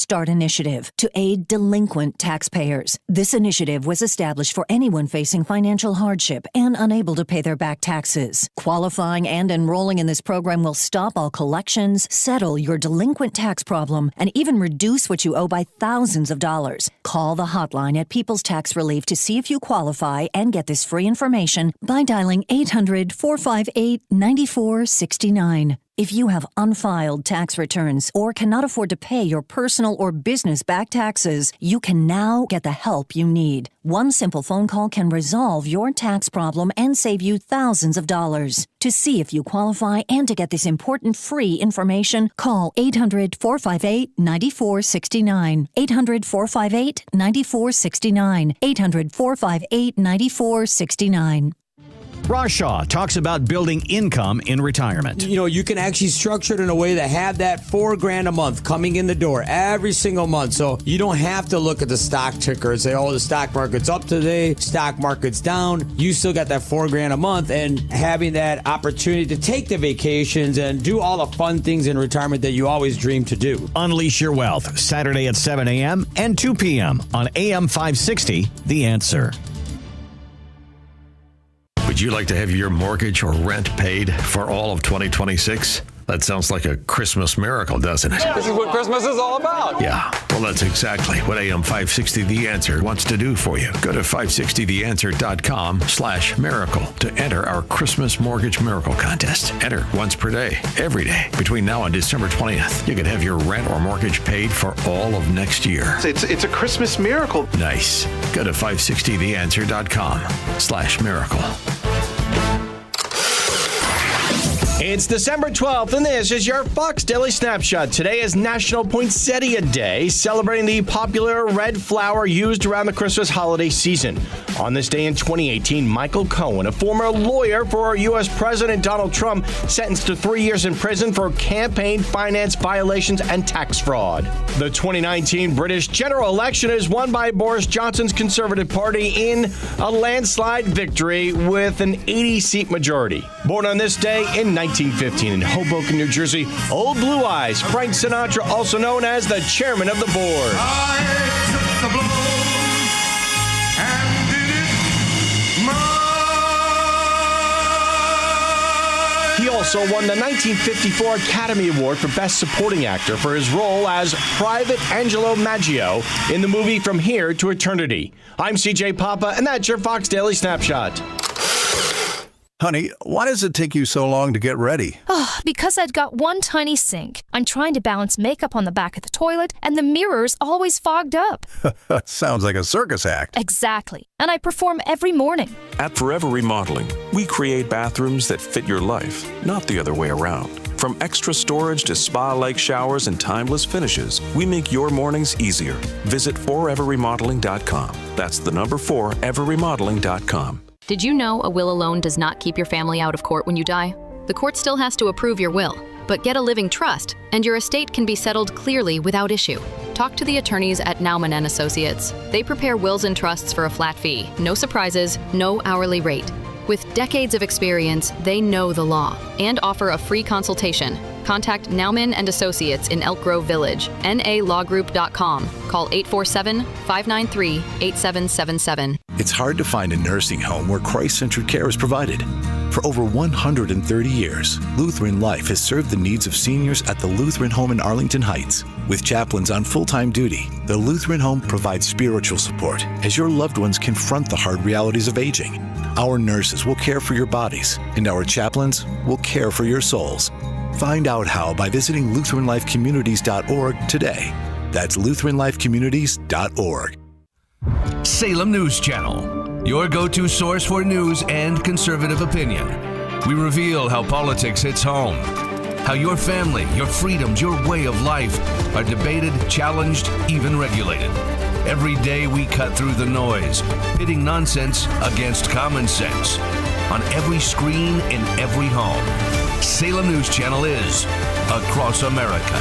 Start Initiative to aid delinquent taxpayers. This initiative was established for anyone facing financial hardship and unable to pay their back taxes. Qualifying and enrolling in this program will stop all collections, settle your delinquent tax problem, and even reduce what you owe by thousands of dollars. Call the hotline at People's Tax Relief to see if you qualify and get this free information by dialing 800-458-9469. If you have unfiled tax returns or cannot afford to pay your personal or business back taxes, you can now get the help you need. One simple phone call can resolve your tax problem and save you thousands of dollars. To see if you qualify and to get this important free information, call 800-458-9469. 800-458-9469. 800-458-9469. Ross Shaw talks about building income in retirement. You know, you can actually structure it in a way to have that $4,000 a month coming in the door every single month. So you don't have to look at the stock ticker and say, oh, the stock market's up today, stock market's down. You still got that $4,000 a month, and having that opportunity to take the vacations and do all the fun things in retirement that you always dreamed to do. Unleash Your Wealth, Saturday at 7 a.m. and 2 p.m. on AM 560, The Answer. Would you like to have your mortgage or rent paid for all of 2026? That sounds like a Christmas miracle, doesn't it? This is what Christmas is all about. Yeah, well, that's exactly what AM 560 The Answer wants to do for you. Go to 560theanswer.com/miracle to enter our Christmas Mortgage Miracle Contest. Enter once per day, every day, between now and December 20th. You can have your rent or mortgage paid for all of next year. It's a Christmas miracle. Nice. Go to 560theanswer.com/miracle. It's December 12th, and this is your Fox Daily Snapshot. Today is National Poinsettia Day, celebrating the popular red flower used around the Christmas holiday season. On this day in 2018, Michael Cohen, a former lawyer for U.S. President Donald Trump, sentenced to 3 years in prison for campaign finance violations and tax fraud. The 2019 British general election is won by Boris Johnson's Conservative Party in a landslide victory with an 80-seat majority. Born on this day in 1915 in Hoboken, New Jersey, Old Blue Eyes, Frank Sinatra, also known as the chairman of the board. I took the blows and did it my He also won the 1954 Academy Award for Best Supporting Actor for his role as Private Angelo Maggio in the movie From Here to Eternity. I'm CJ Papa, and that's your Fox Daily Snapshot. Honey, why does it take you so long to get ready? Oh, because I've got one tiny sink. I'm trying to balance makeup on the back of the toilet, and the mirror's always fogged up. Sounds like a circus act. Exactly. And I perform every morning. At Forever Remodeling, we create bathrooms that fit your life, not the other way around. From extra storage to spa-like showers and timeless finishes, we make your mornings easier. Visit foreverremodeling.com. That's the number 4, everremodeling.com. Did you know a will alone does not keep your family out of court when you die? The court still has to approve your will, but get a living trust, and your estate can be settled clearly without issue. Talk to the attorneys at Nauman & Associates. They prepare wills and trusts for a flat fee, no surprises, no hourly rate. With decades of experience, they know the law and offer a free consultation. Contact Nauman & Associates in Elk Grove Village, nalawgroup.com. Call 847-593-8777. It's hard to find a nursing home where Christ-centered care is provided. For over 130 years, Lutheran Life has served the needs of seniors at the Lutheran Home in Arlington Heights. With chaplains on full-time duty, the Lutheran Home provides spiritual support as your loved ones confront the hard realities of aging. Our nurses will care for your bodies, and our chaplains will care for your souls. Find out how by visiting LutheranLifeCommunities.org today. That's LutheranLifeCommunities.org. Salem News Channel, your go-to source for news and conservative opinion. We reveal how politics hits home, how your family, your freedoms, your way of life are debated, challenged, even regulated. Every day we cut through the noise, pitting nonsense against common sense. On every screen, in every home, Salem News Channel is across America.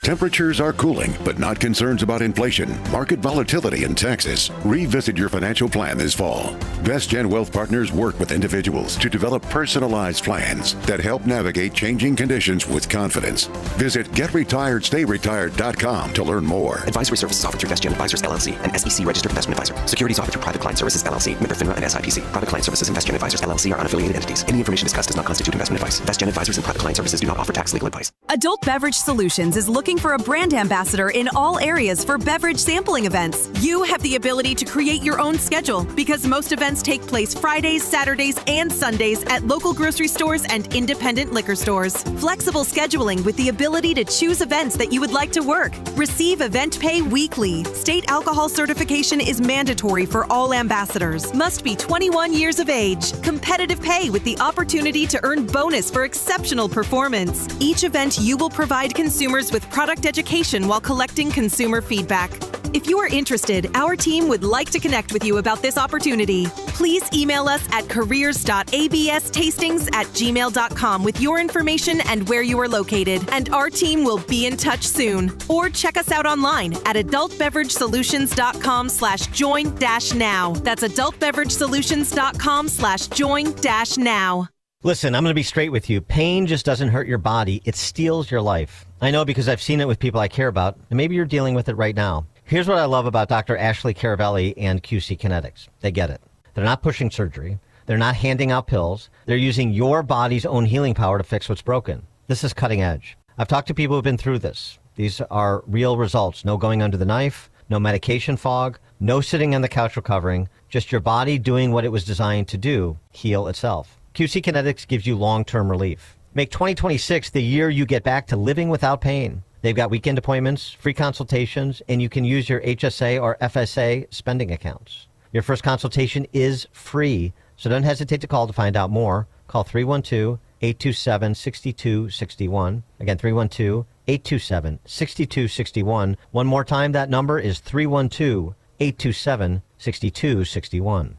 Temperatures are cooling, but not concerns about inflation, market volatility, and taxes. Revisit your financial plan this fall. VestGen Wealth Partners work with individuals to develop personalized plans that help navigate changing conditions with confidence. Visit GetRetiredStayRetired.com to learn more. Advisory services offered through VestGen Advisors LLC, an SEC registered investment advisor. Securities offered through Private Client Services LLC, member FINRA and SIPC. Private Client Services and VestGen Advisors LLC are unaffiliated entities. Any information discussed does not constitute investment advice. VestGen Advisors and Private Client Services do not offer tax legal advice. Adult Beverage Solutions is looking for a brand ambassador in all areas for beverage sampling events. You have the ability to create your own schedule because most events take place Fridays, Saturdays, and Sundays at local grocery stores and independent liquor stores. Flexible scheduling with the ability to choose events that you would like to work. Receive event pay weekly. State alcohol certification is mandatory for all ambassadors. Must be 21 years of age. Competitive pay with the opportunity to earn bonus for exceptional performance. Each event you will provide consumers with product education while collecting consumer feedback. If you are interested, our team would like to connect with you about this opportunity. Please email us at careers.abstastings@gmail.com with your information and where you are located, and our team will be in touch soon. Or check us out online at adultbeveragesolutions.com/join-now. That's adultbeveragesolutions.com/join-now. Listen, I'm going to be straight with you. Pain just doesn't hurt your body. It steals your life. I know because I've seen it with people I care about, and maybe you're dealing with it right now. Here's what I love about Dr. Ashley Caravelli and QC Kinetics. They get it. They're not pushing surgery. They're not handing out pills. They're using your body's own healing power to fix what's broken. This is cutting edge. I've talked to people who've been through this. These are real results. No going under the knife, no medication fog, no sitting on the couch recovering, just your body doing what it was designed to do, heal itself. QC Kinetics gives you long-term relief. Make 2026 the year you get back to living without pain. They've got weekend appointments, free consultations, and you can use your HSA or FSA spending accounts. Your first consultation is free, so don't hesitate to call to find out more. Call 312-827-6261. Again, 312-827-6261. One more time, that number is 312-827-6261.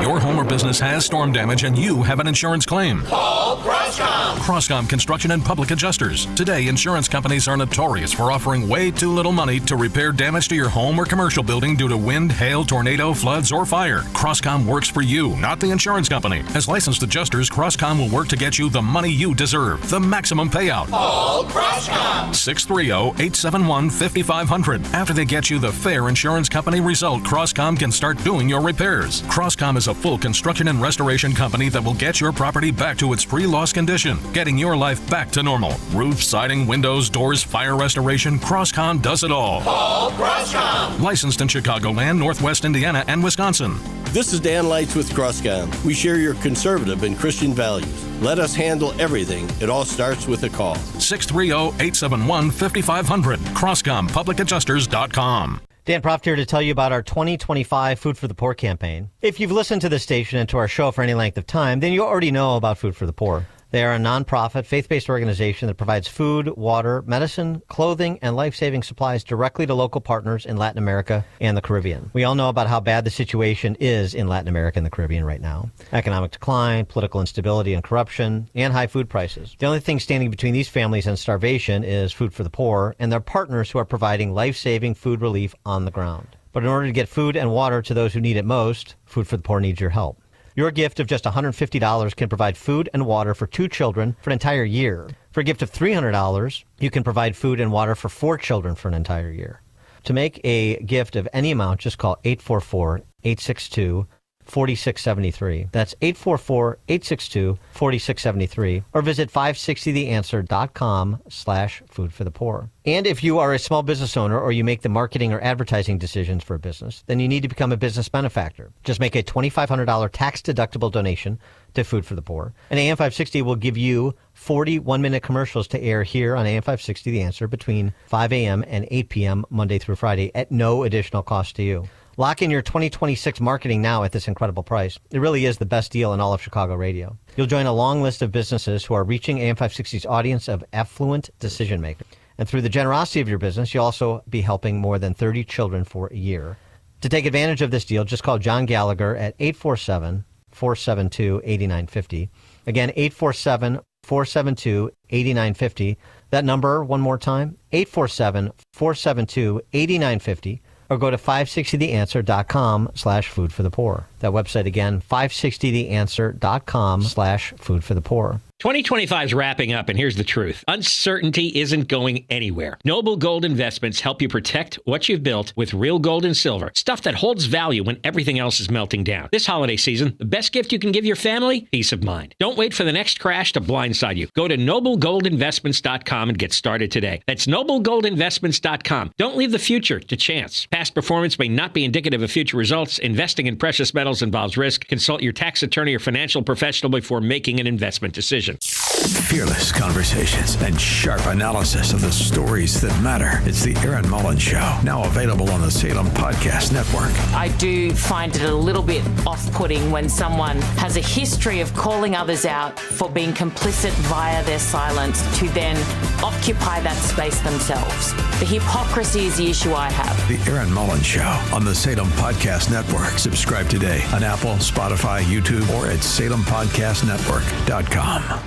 Your home or business has storm damage and you have an insurance claim. Call Croscom. Croscom Construction and Public Adjusters. Today, insurance companies are notorious for offering way too little money to repair damage to your home or commercial building due to wind, hail, tornado, floods, or fire. Croscom works for you, not the insurance company. As licensed adjusters, Croscom will work to get you the money you deserve, the maximum payout. Call Croscom. 630-871-5500. After they get you the fair insurance company result, Croscom can start doing your repairs. Croscom is a full construction and restoration company that will get your property back to its pre-loss condition, getting your life back to normal. Roof, siding, windows, doors, fire restoration, Croscom does it all. Call Croscom. Licensed in Chicagoland, Northwest Indiana, and Wisconsin. This is Dan Lights with Croscom. We share your conservative and Christian values. Let us handle everything. It all starts with a call. 630-871-5500. CroscomPublicAdjusters.com. Dan Proft here to tell you about our 2025 Food for the Poor campaign. If you've listened to this station and to our show for any length of time, then you already know about Food for the Poor. They are a nonprofit, faith-based organization that provides food, water, medicine, clothing, and life-saving supplies directly to local partners in Latin America and the Caribbean. We all know about how bad the situation is in Latin America and the Caribbean right now. Economic decline, political instability and corruption, and high food prices. The only thing standing between these families and starvation is Food for the Poor and their partners who are providing life-saving food relief on the ground. But in order to get food and water to those who need it most, Food for the Poor needs your help. Your gift of just $150 can provide food and water for 2 children for an entire year. For a gift of $300, you can provide food and water for 4 children for an entire year. To make a gift of any amount, just call 844-862-4673. That's 844-862-4673. Or visit 560theanswer.com/foodforthepoor. And if you are a small business owner or you make the marketing or advertising decisions for a business, then you need to become a business benefactor. Just make a $2,500 tax-deductible donation to Food for the Poor. And AM 560 will give you 40 one-minute commercials to air here on AM 560 The Answer between 5 a.m. and 8 p.m. Monday through Friday at no additional cost to you. Lock in your 2026 marketing now at this incredible price. It really is the best deal in all of Chicago radio. You'll join a long list of businesses who are reaching AM 560's audience of affluent decision makers. And through the generosity of your business, you'll also be helping more than 30 children for a year. To take advantage of this deal, just call John Gallagher at 847-472-8950. Again, 847-472-8950. That number, one more time, 847-472-8950, or go to 560theanswer.com/food for the poor. That website again, 560theanswer.com/food for the poor. 2025 is wrapping up, and here's the truth. Uncertainty isn't going anywhere. Noble Gold Investments help you protect what you've built with real gold and silver, stuff that holds value when everything else is melting down. This holiday season, the best gift you can give your family? Peace of mind. Don't wait for the next crash to blindside you. Go to noblegoldinvestments.com and get started today. That's noblegoldinvestments.com. Don't leave the future to chance. Past performance may not be indicative of future results. Investing in precious metals involves risk. Consult your tax attorney or financial professional before making an investment decision. Fearless conversations and sharp analysis of the stories that matter. It's the Aaron Mullins Show, now available on the Salem Podcast Network. I do find it a little bit off-putting when someone has a history of calling others out for being complicit via their silence to then occupy that space themselves. The hypocrisy is the issue I have. The Aaron Mullins Show on the Salem Podcast Network. Subscribe today on Apple, Spotify, YouTube, or at SalemPodcastNetwork.com.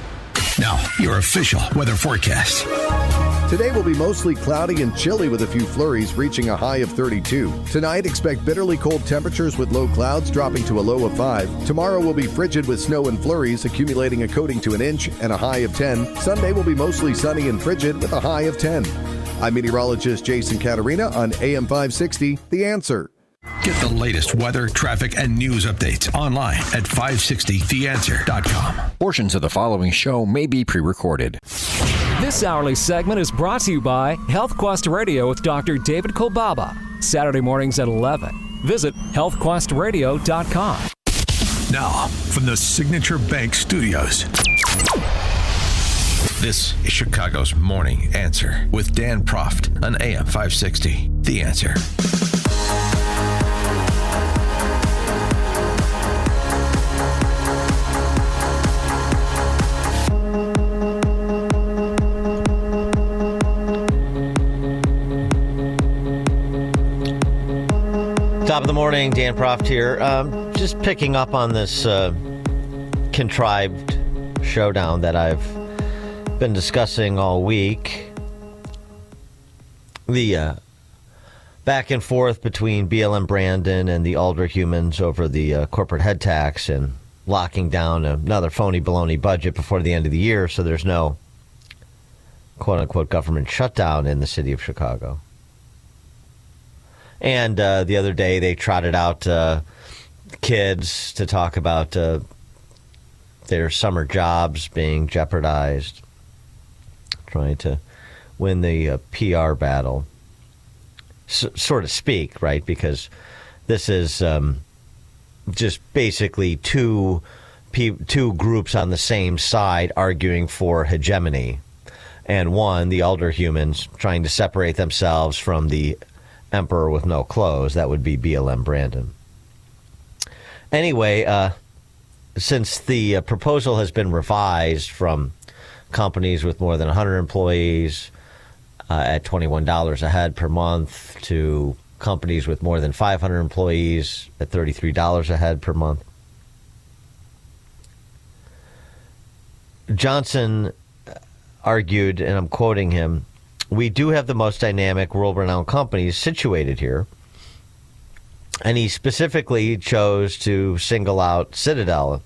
Now, your official weather forecast. Today will be mostly cloudy and chilly with a few flurries reaching a high of 32. Tonight, expect bitterly cold temperatures with low clouds dropping to a low of 5. Tomorrow will be frigid with snow and flurries accumulating a coating to an inch and a high of 10. Sunday will be mostly sunny and frigid with a high of 10. I'm meteorologist Jason Caterina on AM 560, The Answer. Get the latest weather, traffic, and news updates online at 560theanswer.com. Portions of the following show may be pre-recorded. This hourly segment is brought to you by Health Quest Radio with Dr. David Kolbaba. Saturday mornings at 11. Visit healthquestradio.com. Now, from the Signature Bank Studios. This is Chicago's Morning Answer with Dan Proft on AM 560. The Answer. Top of the morning, Dan Proft here. Just picking up on this contrived showdown that I've been discussing all week. The back and forth between BLM Brandon and the alderhumans over the corporate head tax and locking down another phony baloney budget before the end of the year so there's no quote-unquote government shutdown in the city of Chicago. And the other day they trotted out kids to talk about their summer jobs being jeopardized, trying to win the PR battle, so to speak, right? Because this is just basically two groups on the same side arguing for hegemony. And one, the alderhumans, trying to separate themselves from the emperor with no clothes. That would be BLM Brandon. Anyway, since the proposal has been revised from companies with more than 100 employees at $21 a head per month to companies with more than 500 employees at $33 a head per month, Johnson argued, and I'm quoting him, "We do have the most dynamic, world-renowned companies situated here." And he specifically chose to single out Citadel.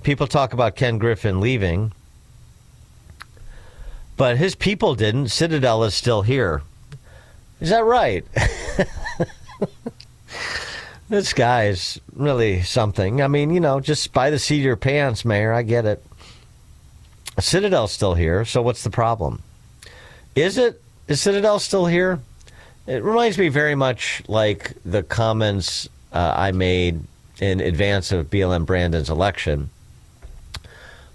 People talk about Ken Griffin leaving, but his people didn't. Citadel is still here. Is that right? This guy is really something. I mean, just by the seat of your pants, Mayor, I get it. Citadel's still here, so what's the problem? Is Citadel still here? It reminds me very much like the comments I made in advance of BLM Brandon's election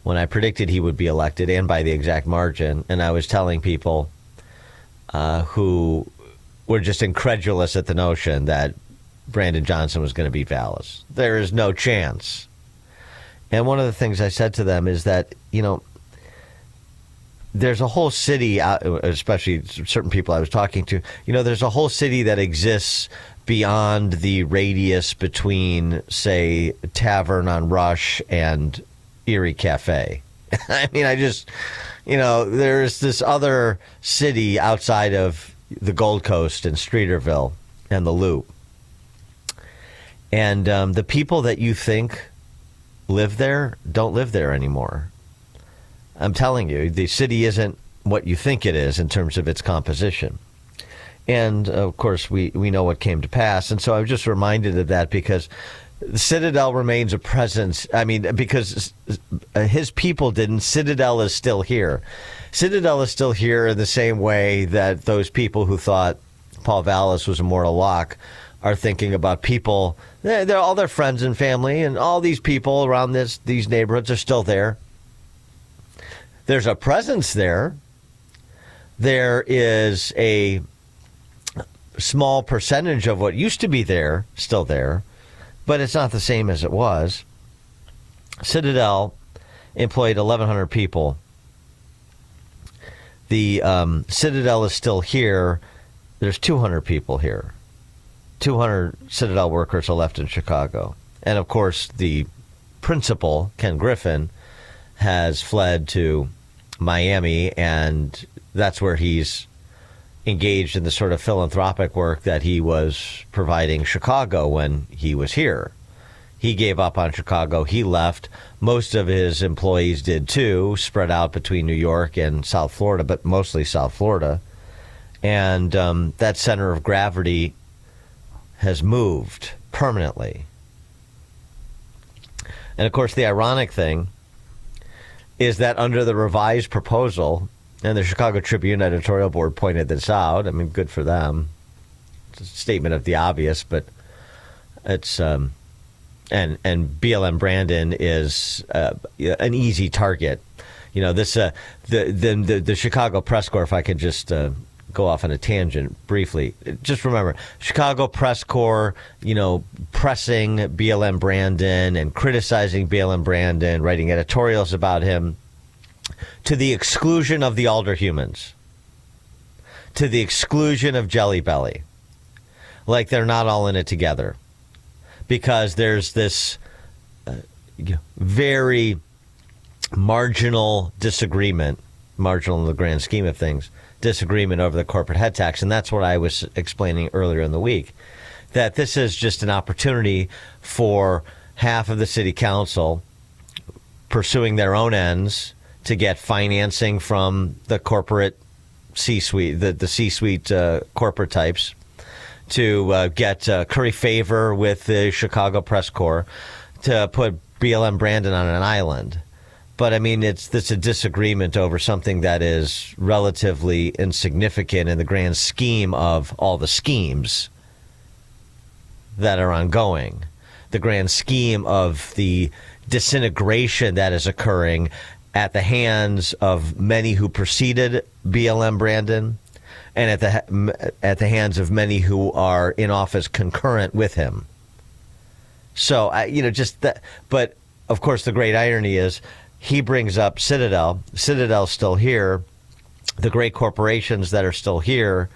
when I predicted he would be elected, and by the exact margin. And I was telling people who were just incredulous at the notion that Brandon Johnson was going to beat Vallis. There is no chance. And one of the things I said to them is that, there's a whole city, especially certain people I was talking to, there's a whole city that exists beyond the radius between, say, Tavern on Rush and Erie Cafe. I mean, there's this other city outside of the Gold Coast in Streeterville and the Loop. And the people that you think live there don't live there anymore. I'm telling you, the city isn't what you think it is in terms of its composition. And, of course, we know what came to pass. And so I was just reminded of that because the Citadel remains a presence. I mean, because his people didn't. Citadel is still here. Citadel is still here in the same way that those people who thought Paul Vallis was a mortal lock are thinking about people. They're all their friends and family, and all these people around these neighborhoods are still there. There's a presence there. There is a small percentage of what used to be there still there, but it's not the same as it was. Citadel employed 1,100 people. The Citadel is still here. There's 200 people here. 200 Citadel workers are left in Chicago. And, of course, the principal, Ken Griffin, has fled to Miami, and that's where he's engaged in the sort of philanthropic work that he was providing Chicago when he was here. He gave up on Chicago. He left. Most of his employees did, too, spread out between New York and South Florida, but mostly South Florida. And that center of gravity has moved permanently. And, of course, the ironic thing is that under the revised proposal, and the Chicago Tribune editorial board pointed this out, I mean, good for them. It's a statement of the obvious, but it's, and BLM Brandon is an easy target. You know, this, the Chicago Press Corps, if I could just go off on a tangent briefly. Just remember, Chicago Press Corps, pressing BLM Brandon and criticizing BLM Brandon, writing editorials about him, to the exclusion of the Alderhumans, to the exclusion of Jelly Belly. Like they're not all in it together. Because there's this very marginal disagreement, marginal in the grand scheme of things, disagreement over the corporate head tax. And that's what I was explaining earlier in the week, that this is just an opportunity for half of the city council pursuing their own ends to get financing from the corporate C-suite, the C-suite corporate types, to get curry favor with the Chicago Press Corps, to put BLM Brandon on an island. But, I mean, it's a disagreement over something that is relatively insignificant in the grand scheme of all the schemes that are ongoing, the grand scheme of the disintegration that is occurring at the hands of many who preceded BLM Brandon and at the hands of many who are in office concurrent with him. So, just that. But, of course, the great irony is he brings up Citadel. Citadel's still here. The great corporations that are still here.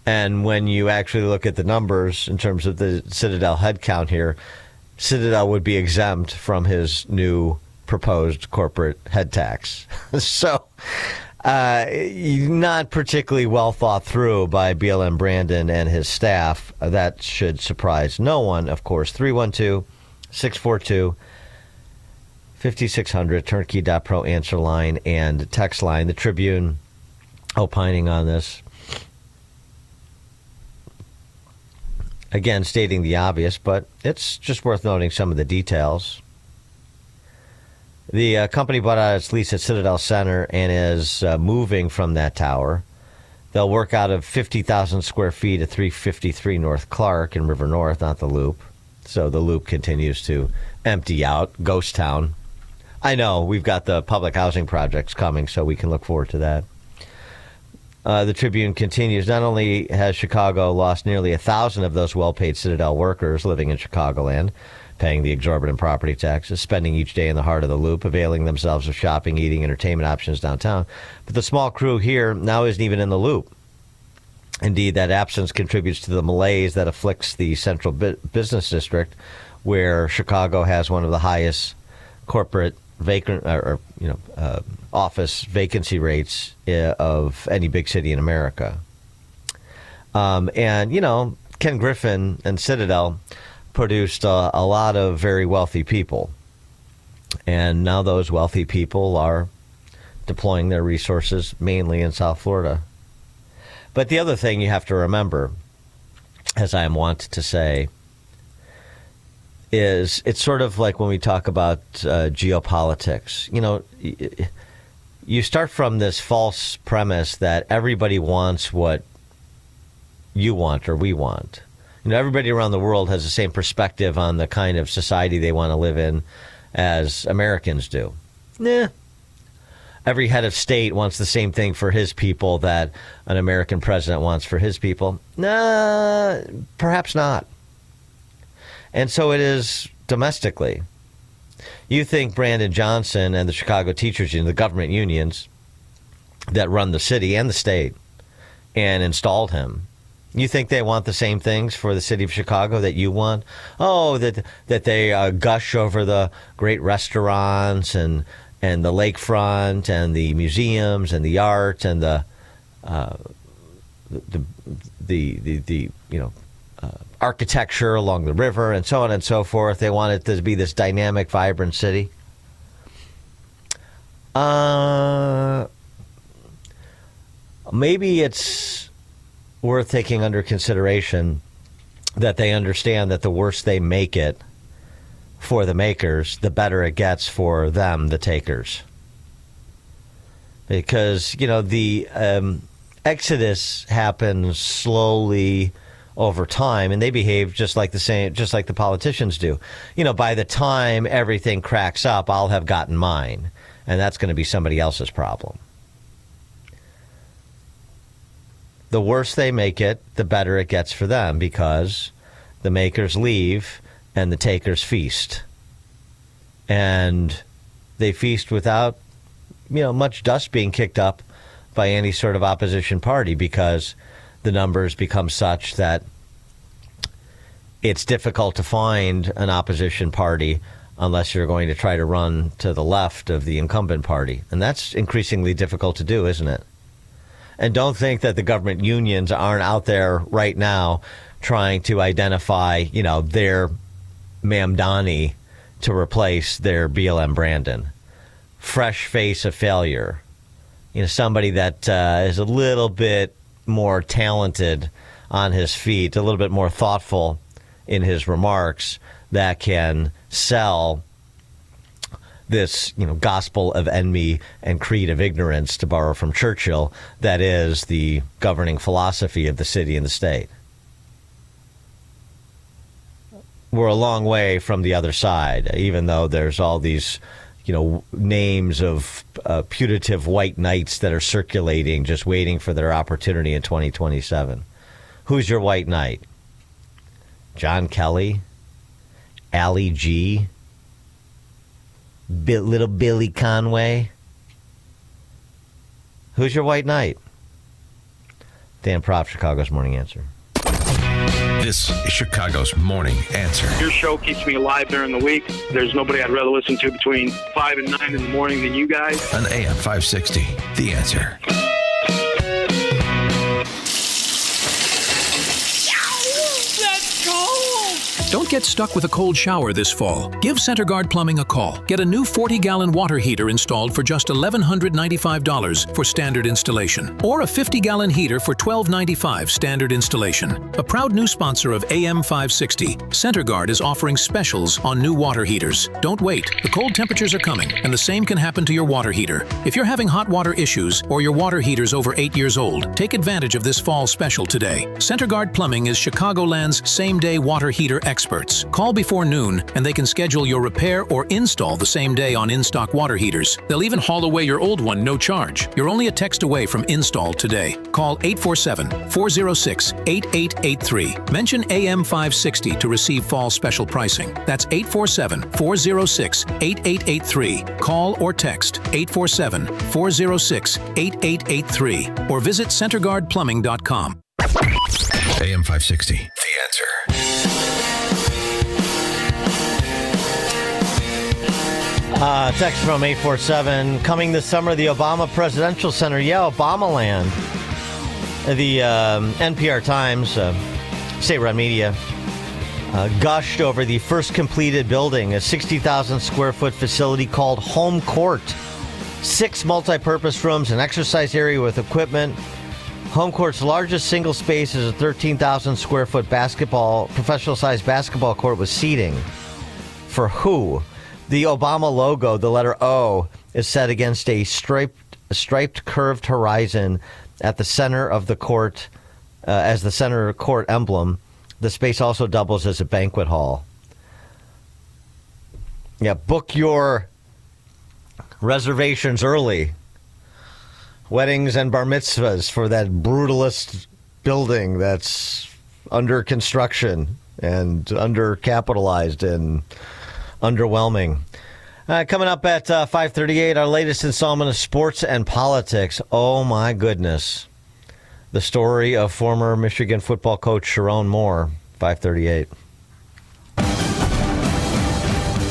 And when you actually look at the numbers in terms of the Citadel headcount here, Citadel would be exempt from his new proposed corporate head tax. So, not particularly well thought through by BLM Brandon and his staff. That should surprise no one, of course. 312-642-5600, turnkey.pro answer line and text line. The Tribune opining on this. Again, stating the obvious, but it's just worth noting some of the details. The company bought out its lease at Citadel Center and is moving from that tower. They'll work out of 50,000 square feet at 353 North Clark in River North, not the Loop. So the Loop continues to empty out, ghost town. I know, we've got the public housing projects coming, so we can look forward to that. The Tribune continues, not only has Chicago lost nearly 1,000 of those well-paid Citadel workers living in Chicagoland, paying the exorbitant property taxes, spending each day in the heart of the Loop, availing themselves of shopping, eating, entertainment options downtown. But the small crew here now isn't even in the Loop. Indeed, that absence contributes to the malaise that afflicts the central business district, where Chicago has one of the highest corporate office vacancy rates of any big city in America. And Ken Griffin and Citadel produced a lot of very wealthy people. And now those wealthy people are deploying their resources mainly in South Florida. But the other thing you have to remember, as I am wont to say, is it's sort of like when we talk about geopolitics. You start from this false premise that everybody wants what you want or we want. Everybody around the world has the same perspective on the kind of society they want to live in as Americans do. Nah. Every head of state wants the same thing for his people that an American president wants for his people. Nah, perhaps not. And so it is domestically. You think Brandon Johnson and the Chicago Teachers Union, the government unions that run the city and the state and installed him, you think they want the same things for the city of Chicago that you want? Oh, that they gush over the great restaurants and the lakefront and the museums and the art and the architecture along the river and so on and so forth. They want it to be this dynamic, vibrant city. Maybe it's worth taking under consideration that they understand that the worse they make it for the makers, the better it gets for them, the takers. Because, the exodus happens slowly over time, and they behave just like the politicians do. By the time everything cracks up, I'll have gotten mine, and that's going to be somebody else's problem. The worse they make it, the better it gets for them, because the makers leave and the takers feast. And they feast without, much dust being kicked up by any sort of opposition party, because the numbers become such that it's difficult to find an opposition party unless you're going to try to run to the left of the incumbent party. And that's increasingly difficult to do, isn't it? And don't think that the government unions aren't out there right now trying to identify, their Mamdani to replace their BLM Brandon. Fresh face of failure. Somebody that is a little bit more talented on his feet, a little bit more thoughtful in his remarks, that can sell this, gospel of envy and creed of ignorance, to borrow from Churchill, that is the governing philosophy of the city and the state. We're a long way from the other side, even though there's all these, names of putative white knights that are circulating, just waiting for their opportunity in 2027. Who's your white knight? John Kelly? Ali G? Little Billy Conway? Who's your white knight? Dan Propp, Chicago's Morning Answer. This is Chicago's Morning Answer. Your show keeps me alive during the week. There's nobody I'd rather listen to between 5 and 9 in the morning than you guys. On AM 560, The Answer. Don't get stuck with a cold shower this fall. Give CenterGuard Plumbing a call. Get a new 40-gallon water heater installed for just $1,195 for standard installation, or a 50-gallon heater for $1,295 standard installation. A proud new sponsor of AM 560, CenterGuard is offering specials on new water heaters. Don't wait. The cold temperatures are coming, and the same can happen to your water heater. If you're having hot water issues or your water heater's over 8 years old, take advantage of this fall special today. CenterGuard Plumbing is Chicagoland's same-day water heater experts. Call before noon and they can schedule your repair or install the same day on in-stock water heaters. They'll even haul away your old one no charge. You're only a text away from install today. Call 847-406-8883. Mention AM 560 to receive fall special pricing. That's 847-406-8883. Call or text 847-406-8883 or visit CenterGuardPlumbing.com. AM 560, The Answer. Text from 847. Coming this summer, the Obama Presidential Center. Yeah, Obama Land. The NPR Times, state-run media, gushed over the first completed building, a 60,000 square foot facility called Home Court. 6 multi-purpose rooms, an exercise area with equipment. Home Court's largest single space is a 13,000 square foot professional-sized basketball court with seating. For who? The Obama logo, the letter O, is set against a striped curved horizon at the center of the court as the center court emblem. The space also doubles as a banquet hall. Yeah, book your reservations early. Weddings and bar mitzvahs for that brutalist building that's under construction and undercapitalized and underwhelming. Coming up at 5:38, our latest installment of Sports and Politics. Oh, my goodness. The story of former Michigan football coach Sharon Moore, 5:38.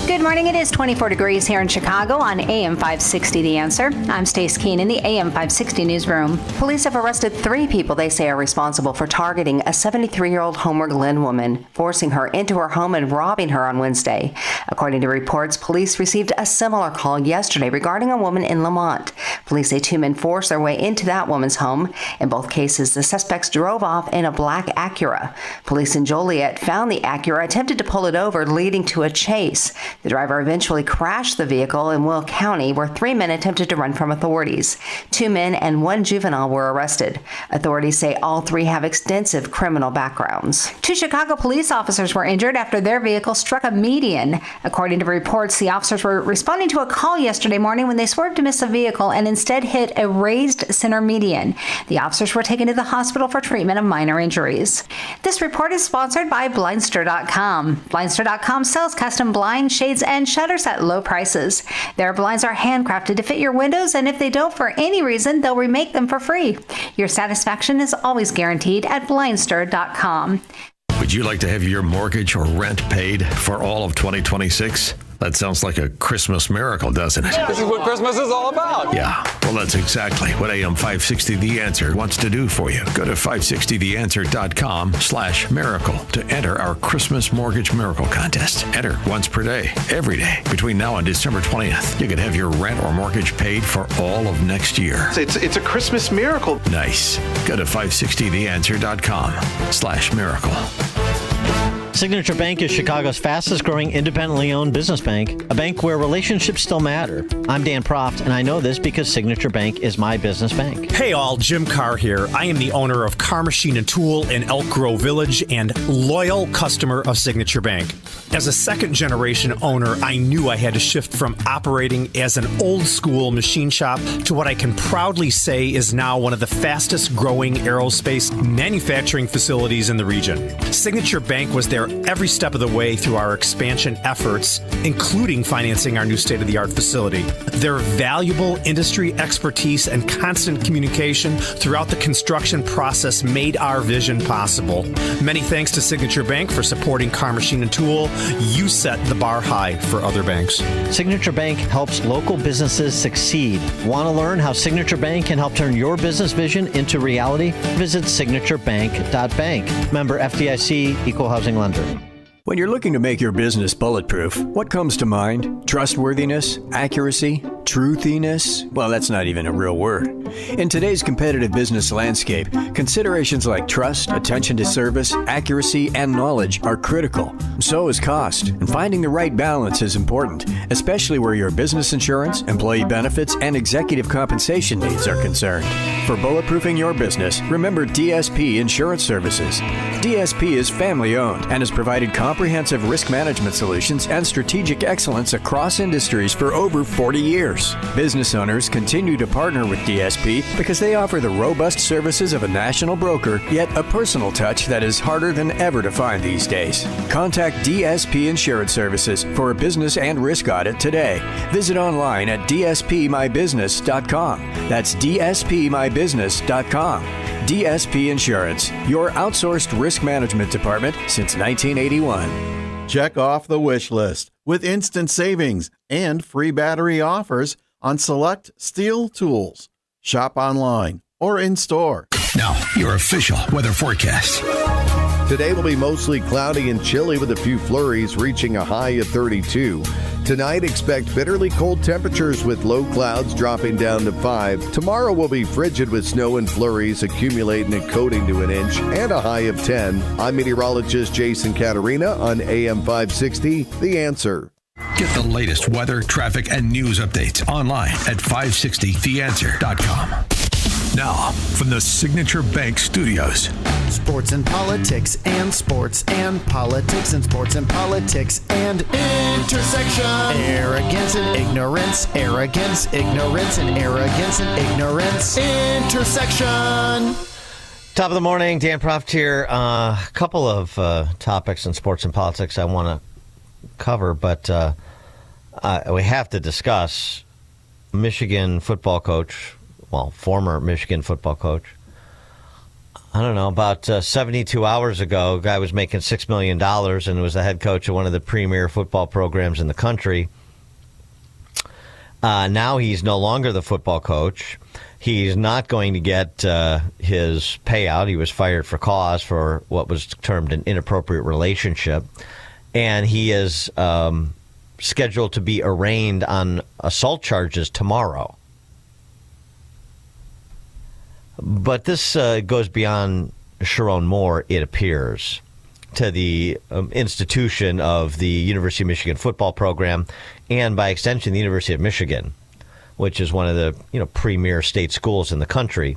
Good morning. It is 24 degrees here in Chicago on AM 560 The Answer. I'm Stace Keene in the AM 560 newsroom. Police have arrested 3 people they say are responsible for targeting a 73-year-old Homer Glen woman, forcing her into her home and robbing her on Wednesday. According to reports, police received a similar call yesterday regarding a woman in Lamont. Police say 2 men forced their way into that woman's home. In both cases, the suspects drove off in a black Acura. Police in Joliet found the Acura, attempted to pull it over, leading to a chase. The driver eventually crashed the vehicle in Will County, where 3 men attempted to run from authorities. 2 men and 1 juvenile were arrested. Authorities say all 3 have extensive criminal backgrounds. 2 Chicago police officers were injured after their vehicle struck a median. According to reports, the officers were responding to a call yesterday morning when they swerved to miss a vehicle and instead hit a raised center median. The officers were taken to the hospital for treatment of minor injuries. This report is sponsored by Blindster.com. Blindster.com sells custom blinds, shades, and shutters at low prices. Their blinds are handcrafted to fit your windows, and if they don't for any reason, they'll remake them for free. Your satisfaction is always guaranteed at Blindster.com. Would you like to have your mortgage or rent paid for all of 2026? That sounds like a Christmas miracle, doesn't it? This is what Christmas is all about. Yeah, well, that's exactly what AM 560 The Answer wants to do for you. Go to 560theanswer.com/miracle to enter our Christmas Mortgage Miracle Contest. Enter once per day, every day, between now and December 20th. You could have your rent or mortgage paid for all of next year. It's a Christmas miracle. Nice. Go to 560theanswer.com/miracle. Signature Bank is Chicago's fastest growing independently owned business bank, a bank where relationships still matter. I'm Dan Proft, and I know this because Signature Bank is my business bank. Hey all, Jim Carr here. I am the owner of Carr Machine and Tool in Elk Grove Village and loyal customer of Signature Bank. As a second generation owner, I knew I had to shift from operating as an old school machine shop to what I can proudly say is now one of the fastest growing aerospace manufacturing facilities in the region. Signature Bank was there every step of the way through our expansion efforts, including financing our new state-of-the-art facility. Their valuable industry expertise and constant communication throughout the construction process made our vision possible. Many thanks to Signature Bank for supporting Carr Machine and Tool. You set the bar high for other banks. Signature Bank helps local businesses succeed. Want to learn how Signature Bank can help turn your business vision into reality? Visit signaturebank.bank. Member FDIC, Equal Housing Lender. When you're looking to make your business bulletproof, what comes to mind? Trustworthiness? Accuracy? Truthiness? Well, that's not even a real word. In today's competitive business landscape, considerations like trust, attention to service, accuracy, and knowledge are critical. So is cost, and finding the right balance is important, especially where your business insurance, employee benefits, and executive compensation needs are concerned. For bulletproofing your business, remember DSP Insurance Services. DSP is family-owned and has provided comprehensive risk management solutions and strategic excellence across industries for over 40 years. Business owners continue to partner with DSP because they offer the robust services of a national broker, yet a personal touch that is harder than ever to find these days. Contact DSP Insurance Services for a business and risk audit today. Visit online at dspmybusiness.com. That's dspmybusiness.com. DSP Insurance, your outsourced risk management department since 1981. Check off the wish list with instant savings and free battery offers on select Steel tools. Shop online or in store. Now, your official weather forecast. Today will be mostly cloudy and chilly with a few flurries reaching a high of 32. Tonight, expect bitterly cold temperatures with low clouds dropping down to 5. Tomorrow will be frigid with snow and flurries accumulating and coating to an inch and a high of 10. I'm meteorologist Jason Caterina on AM 560, The Answer. Get the latest weather, traffic, and news updates online at 560theanswer.com. Now, from the Signature Bank Studios. Sports and politics and sports and politics and sports and politics and intersection. Arrogance and ignorance. Arrogance, ignorance, and arrogance and ignorance. Intersection. Top of the morning, Dan Proft here. A couple of topics in sports and politics I want to cover, but we have to discuss Michigan football coach, former Michigan football coach. I don't know, about 72 hours ago, a guy was making $6 million and was the head coach of one of the premier football programs in the country. Now he's no longer the football coach. He's not going to get his payout. He was fired for cause for what was termed an inappropriate relationship. And he is scheduled to be arraigned on assault charges tomorrow. But this goes beyond Sharon Moore, it appears, to the institution of the University of Michigan football program and, by extension, the University of Michigan, which is one of the premier state schools in the country,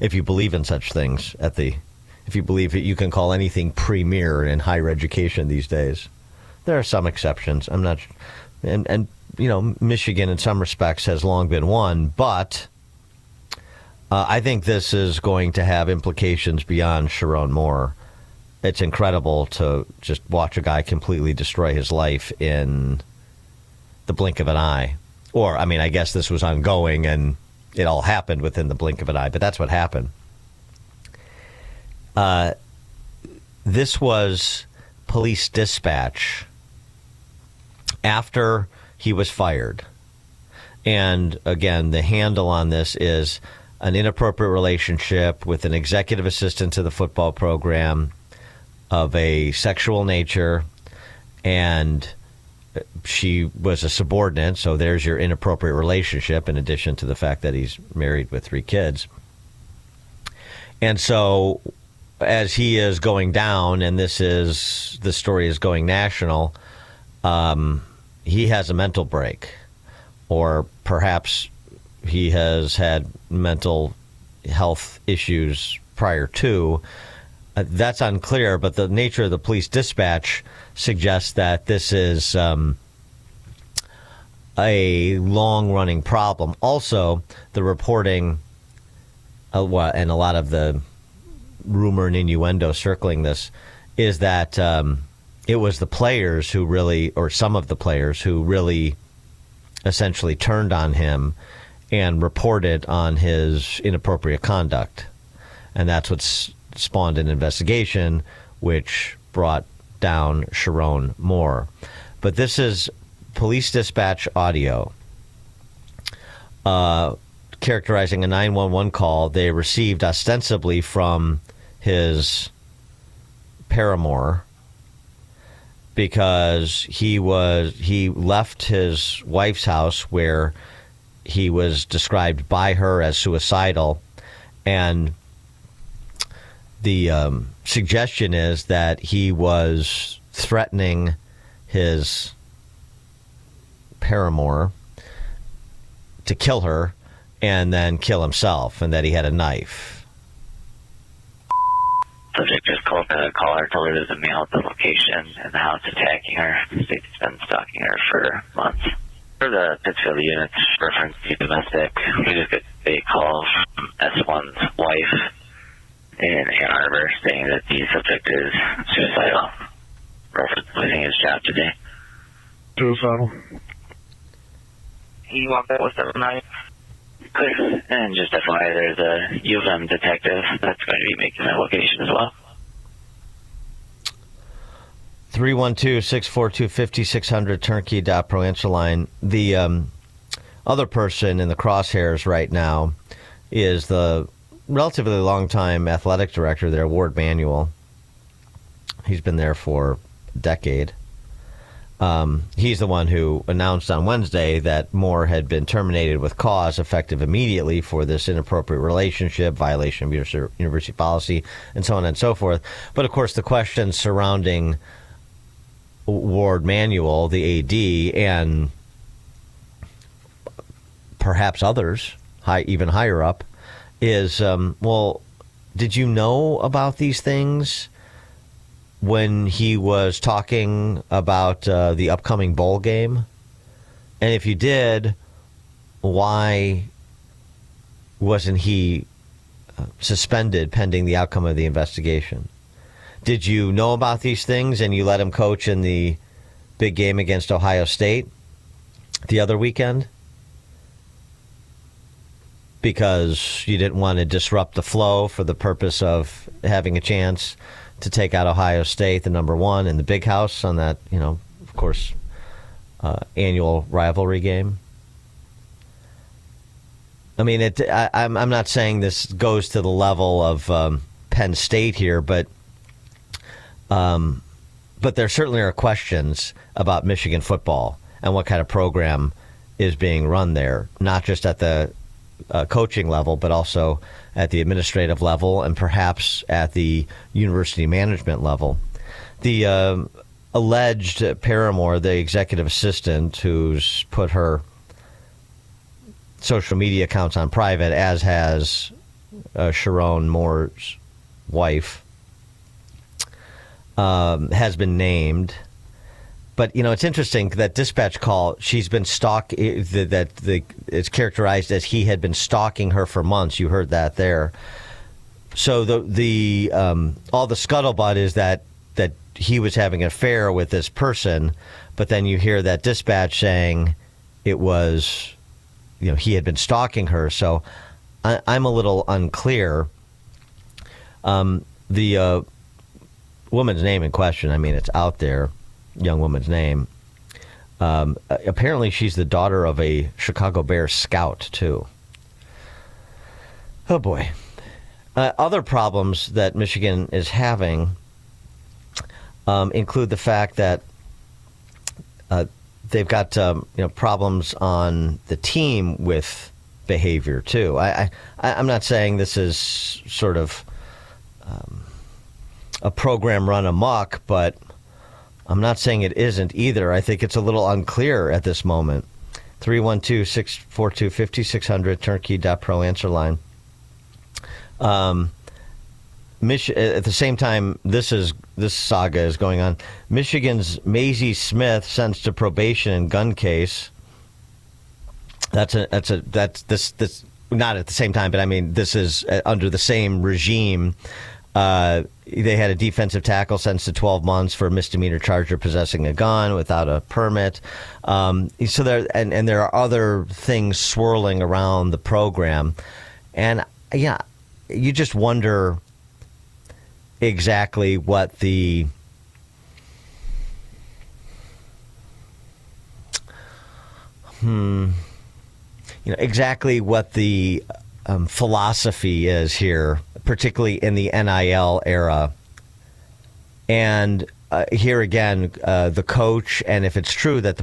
if you believe in such things. If you believe that you can call anything premier in higher education these days. There are some exceptions. I'm not, and Michigan in some respects has long been one, but I think this is going to have implications beyond Sharon Moore. It's incredible to just watch a guy completely destroy his life in the blink of an eye. Or, I guess this was ongoing and it all happened within the blink of an eye, but that's what happened. This was police dispatch after he was fired. And again, the handle on this is an inappropriate relationship with an executive assistant to the football program of a sexual nature, and she was a subordinate, so there's your inappropriate relationship, in addition to the fact that he's married with 3 kids. And so as he is going down, and the story is going national, he has a mental break, or perhaps he has had mental health issues prior to. That's unclear, but the nature of the police dispatch suggests that this is a long-running problem. Also, the reporting, and a lot of the rumor and innuendo circling this, is that it was the players who really, or some of the players who really essentially turned on him and reported on his inappropriate conduct. And that's what spawned an investigation, which brought down Sharon Moore. But this is police dispatch audio characterizing a 911 call they received ostensibly from his paramour, because he left his wife's house, where he was described by her as suicidal, and the suggestion is that he was threatening his paramour to kill her and then kill himself, and that he had a knife. Subject just called the caller, told her there's a male at the location and the house attacking her. The state's been stalking her for months. For the Pittsfield unit's reference to domestic, we just got a call from S1's wife in Ann Arbor saying that the subject is suicidal, reference losing his job today. Suicidal. He walked out with 79. Clear. And just FYI, there's a U of M detective that's going to be making that location as well. 312-642-5600, turnkey.pro answer line. The other person in the crosshairs right now is the relatively long-time athletic director there, Ward Manuel. He's been there for a decade. He's the one who announced on Wednesday that Moore had been terminated with cause effective immediately for this inappropriate relationship, violation of university policy, and so on and so forth. But, of course, the questions surrounding Ward Manuel, the AD, and perhaps others, even higher up, is, well, did you know about these things when he was talking about the upcoming bowl game? And if you did, why wasn't he suspended pending the outcome of the investigation? Did you know about these things and you let him coach in the big game against Ohio State the other weekend? Because you didn't want to disrupt the flow for the purpose of having a chance to take out Ohio State, the number one, in the big house on that, of course, annual rivalry game. I mean, I'm not saying this goes to the level of Penn State here, but there certainly are questions about Michigan football and what kind of program is being run there, not just at the coaching level, but also at the administrative level and perhaps at the university management level. The alleged Paramore, the executive assistant who's put her social media accounts on private, as has Sharon Moore's wife, has been named. But, it's interesting that dispatch call, she's been it's characterized as he had been stalking her for months. You heard that there. So all the scuttlebutt is that he was having an affair with this person, but then you hear that dispatch saying it was, he had been stalking her. So I'm a little unclear. The woman's name in question, it's out there. Young woman's name. Apparently she's the daughter of a Chicago Bears scout, too. Oh, boy. Other problems that Michigan is having include the fact that they've got problems on the team with behavior, too. I'm not saying this is sort of a program run amok, but I'm not saying it isn't either. I think it's a little unclear at this moment. 312-642-5600, turnkey.pro answer line. At the same time this saga is going on, Michigan's Maisie Smith sentenced to probation in gun case. That's not at the same time, but this is under the same regime. They had a defensive tackle sentenced to 12 months for a misdemeanor charge of possessing a gun without a permit. So there are other things swirling around the program, and you just wonder exactly what the philosophy is here, particularly in the NIL era. And here again, the coach, and if it's true that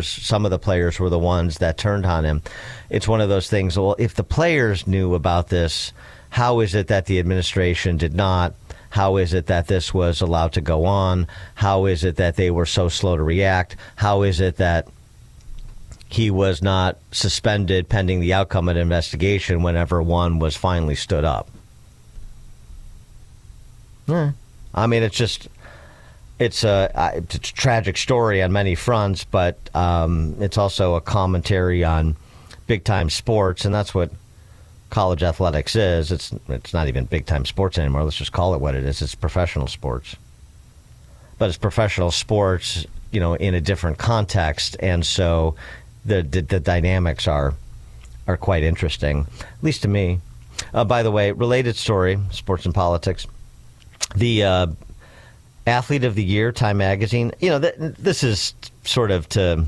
some of the players were the ones that turned on him, it's one of those things, well, if the players knew about this, how is it that the administration did not? How is it that this was allowed to go on? How is it that they were so slow to react? How is it that he was not suspended pending the outcome of an investigation whenever one was finally stood up? It's a tragic story on many fronts, but it's also a commentary on big-time sports, and that's what college athletics is. It's not even big-time sports anymore. Let's just call it what it is. It's professional sports. But it's professional sports, in a different context, and so the dynamics are quite interesting, at least to me. By the way, related story, sports and politics. The Athlete of the Year, Time Magazine. This is sort of to,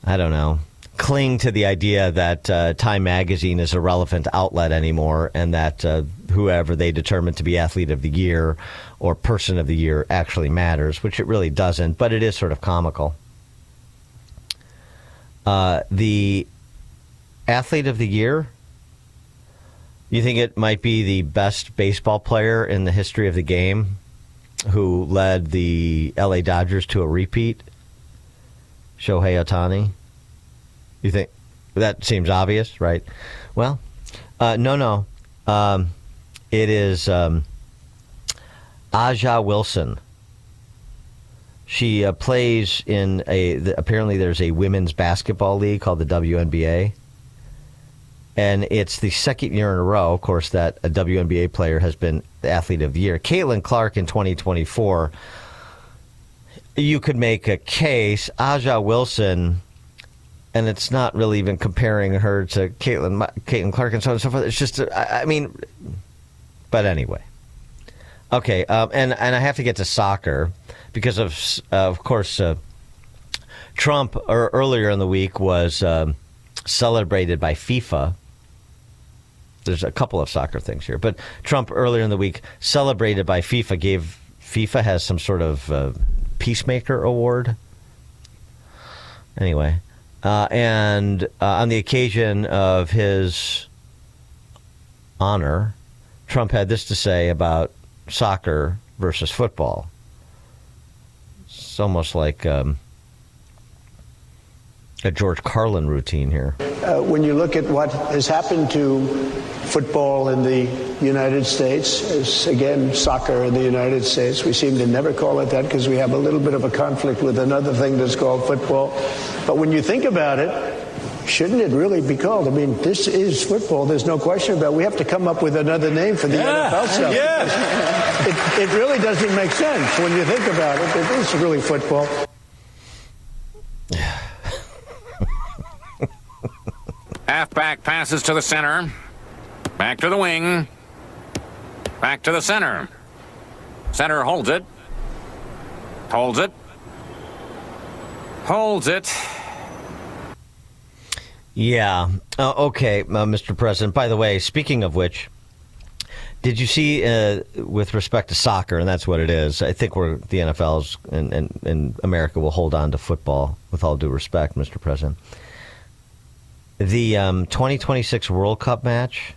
I don't know, cling to the idea that Time Magazine is a relevant outlet anymore, and that whoever they determine to be Athlete of the Year or Person of the Year actually matters, which it really doesn't, but it is sort of comical. The Athlete of the Year, you think it might be the best baseball player in the history of the game who led the LA Dodgers to a repeat? Shohei Ohtani? You think that seems obvious, right? Well, no. It is Aja Wilson. She plays in apparently there's a women's basketball league called the WNBA. And it's the second year in a row, of course, that a WNBA player has been the Athlete of the Year. Caitlin Clark in 2024, you could make a case. Wilson, and it's not really even comparing her to Caitlin Clark and so on and so forth. It's just, but anyway. Okay, and I have to get to soccer because of course, Trump earlier in the week was celebrated by FIFA. There's a couple of soccer things here, but Trump earlier in the week celebrated by FIFA FIFA has some sort of peacemaker award. Anyway, and on the occasion of his honor, Trump had this to say about soccer versus football. It's almost like a George Carlin routine here. When you look at what has happened to football in the United States, again, soccer in the United States, we seem to never call it that because we have a little bit of a conflict with another thing that's called football. But when you think about it, shouldn't it really be called? I mean, this is football. There's no question about it. We have to come up with another name for the NFL stuff. Yeah. It really doesn't make sense when you think about it. It is really football. Halfback passes to the center. Back to the wing. Back to the center. Center holds it. Holds it. Holds it. Yeah. Okay, Mr. President. By the way, speaking of which, did you see with respect to soccer, and that's what it is, I think the NFL's and America will hold on to football with all due respect, Mr. President. The 2026 World Cup match,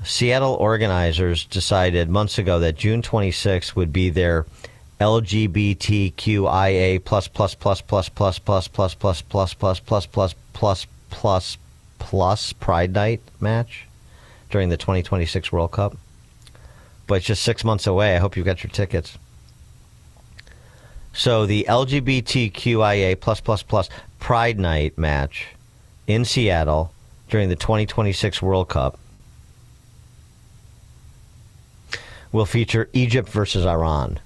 Seattle organizers decided months ago that June 26th would be their LGBTQIA plus Pride Night match during the 2026 World Cup. But it's just 6 months away. I hope you got your tickets. So the LGBTQIA plus Pride Night match in Seattle during the 2026 World Cup will feature Egypt versus Iran.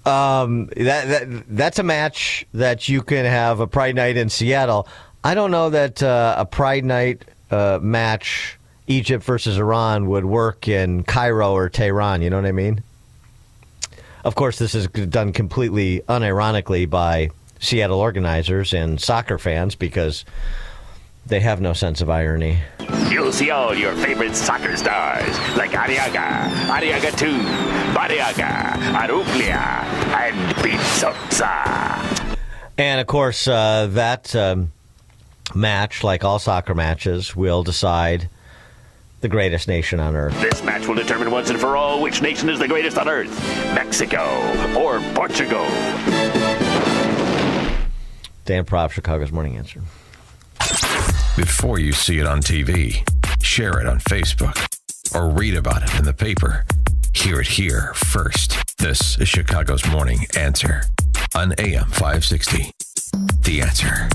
That's a match that you can have a Pride Night in Seattle. I don't know that a Pride Night match, Egypt versus Iran, would work in Cairo or Tehran. You know what I mean? Of course, this is done completely unironically by Seattle organizers and soccer fans because they have no sense of irony. You'll see all your favorite soccer stars like Arriaga, Arriaga 2, Barriaga, Aruglia, and Pizzozza. And, of course, that match, like all soccer matches, will decide the greatest nation on earth. This match will determine once and for all which nation is the greatest on earth, Mexico or Portugal. Dan Propp, Chicago's Morning Answer. Before you see it on TV, share it on Facebook, or read about it in the paper, hear it here first. This is Chicago's Morning Answer on AM 560. The Answer.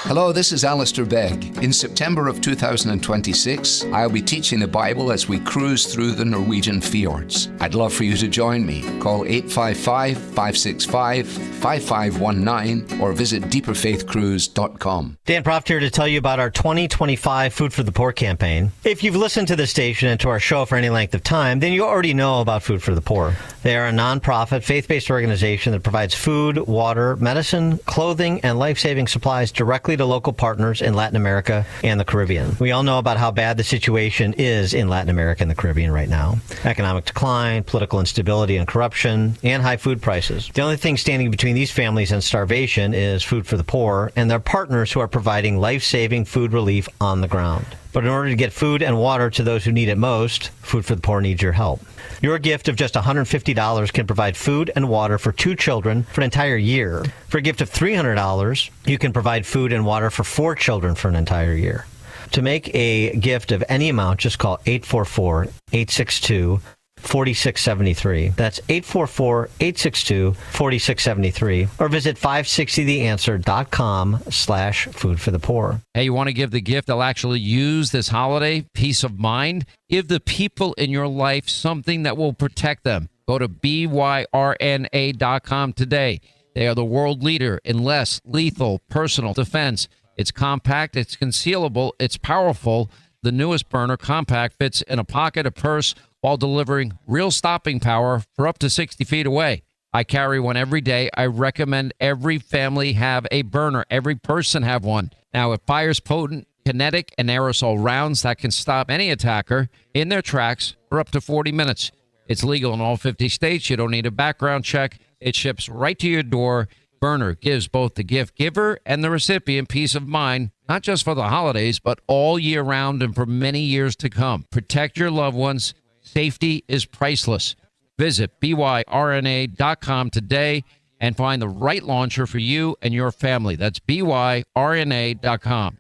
Hello, this is Alistair Begg. In September of 2026, I'll be teaching the Bible as we cruise through the Norwegian fjords. I'd love for you to join me. Call 855-565-5519 or visit deeperfaithcruise.com. Dan Proft here to tell you about our 2025 Food for the Poor campaign. If you've listened to this station and to our show for any length of time, then you already know about Food for the Poor. They are a nonprofit, faith-based organization that provides food, water, medicine, clothing, and life-saving supplies directly to local partners in Latin America and the Caribbean. We all know about how bad the situation is in Latin America and the Caribbean right now. Economic decline, political instability and corruption, and high food prices. The only thing standing between these families and starvation is Food for the Poor and their partners who are providing life-saving food relief on the ground. But in order to get food and water to those who need it most, Food for the Poor needs your help. Your gift of just $150 can provide food and water for 2 children for an entire year. For a gift of $300, you can provide food and water for 4 children for an entire year. To make a gift of any amount, just call 844-862-4673. That's 844-862-4673. Or visit 560theanswer.com/foodforthepoor. Hey, you want to give the gift they'll actually use this holiday? Peace of mind? Give the people in your life something that will protect them. Go to BYRNA.com today. They are the world leader in less lethal personal defense. It's compact, it's concealable, it's powerful. The newest burner, compact, fits in a pocket, a purse, while delivering real stopping power for up to 60 feet away. I carry one every day. I recommend every family have a burner. Every person have one. Now, it fires potent, kinetic, and aerosol rounds that can stop any attacker in their tracks for up to 40 minutes. It's legal in all 50 states. You don't need a background check. It ships right to your door. Burner gives both the gift giver and the recipient peace of mind, not just for the holidays, but all year round and for many years to come. Protect your loved ones. Safety is priceless. Visit BYRNA.com today and find the right launcher for you and your family. That's BYRNA.com.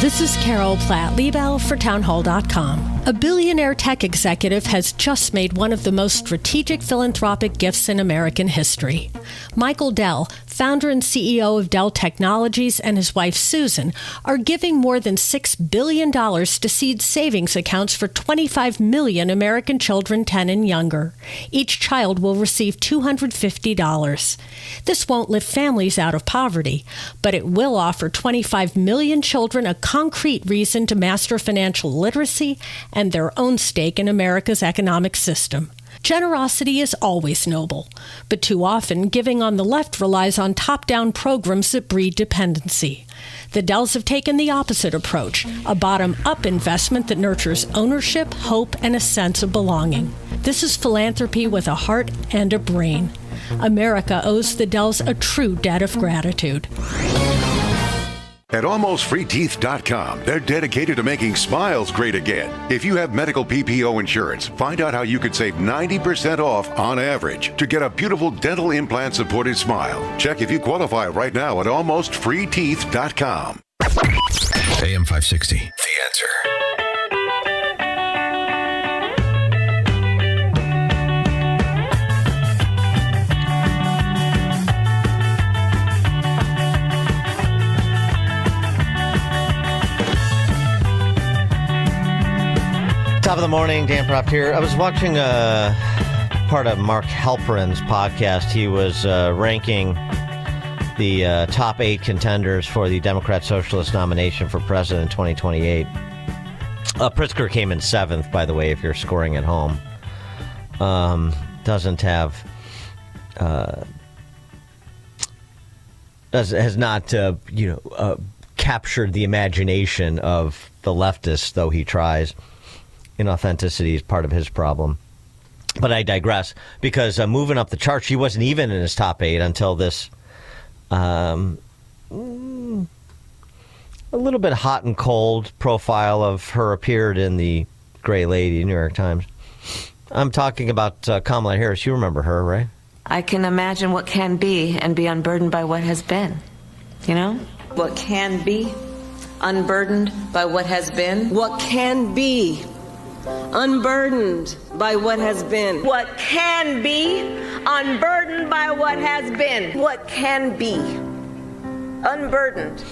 This is Carol Platt-Liebel for Townhall.com. A billionaire tech executive has just made one of the most strategic philanthropic gifts in American history. Michael Dell, founder and CEO of Dell Technologies, and his wife Susan are giving more than $6 billion to seed savings accounts for 25 million American children 10 and younger. Each child will receive $250. This won't lift families out of poverty, but it will offer 25 million children a concrete reason to master financial literacy and their own stake in America's economic system. Generosity is always noble, but too often giving on the left relies on top-down programs that breed dependency. The Dells have taken the opposite approach, a bottom-up investment that nurtures ownership, hope, and a sense of belonging. This is philanthropy with a heart and a brain. America owes the Dells a true debt of gratitude. At AlmostFreeTeeth.com, they're dedicated to making smiles great again. If you have medical PPO insurance, find out how you could save 90% off on average to get a beautiful dental implant-supported smile. Check if you qualify right now at AlmostFreeTeeth.com. AM 560, The Answer. Top of the morning, Dan Proft here. I was watching part of Mark Halperin's podcast. He was ranking the top 8 contenders for the Democrat Socialist nomination for president 2028. Pritzker came in 7th, by the way, if you're scoring at home. Doesn't have... has not, captured the imagination of the leftists, though he tries. Inauthenticity is part of his problem. But I digress, because moving up the charts, she wasn't even in his top 8 until this a little bit hot and cold profile of her appeared in the Gray Lady, New York Times. I'm talking about Kamala Harris. You remember her, right? I can imagine what can be and be unburdened by what has been. You know? What can be unburdened by what has been. What can be unburdened by what has been. What can be unburdened by what has been. What can be unburdened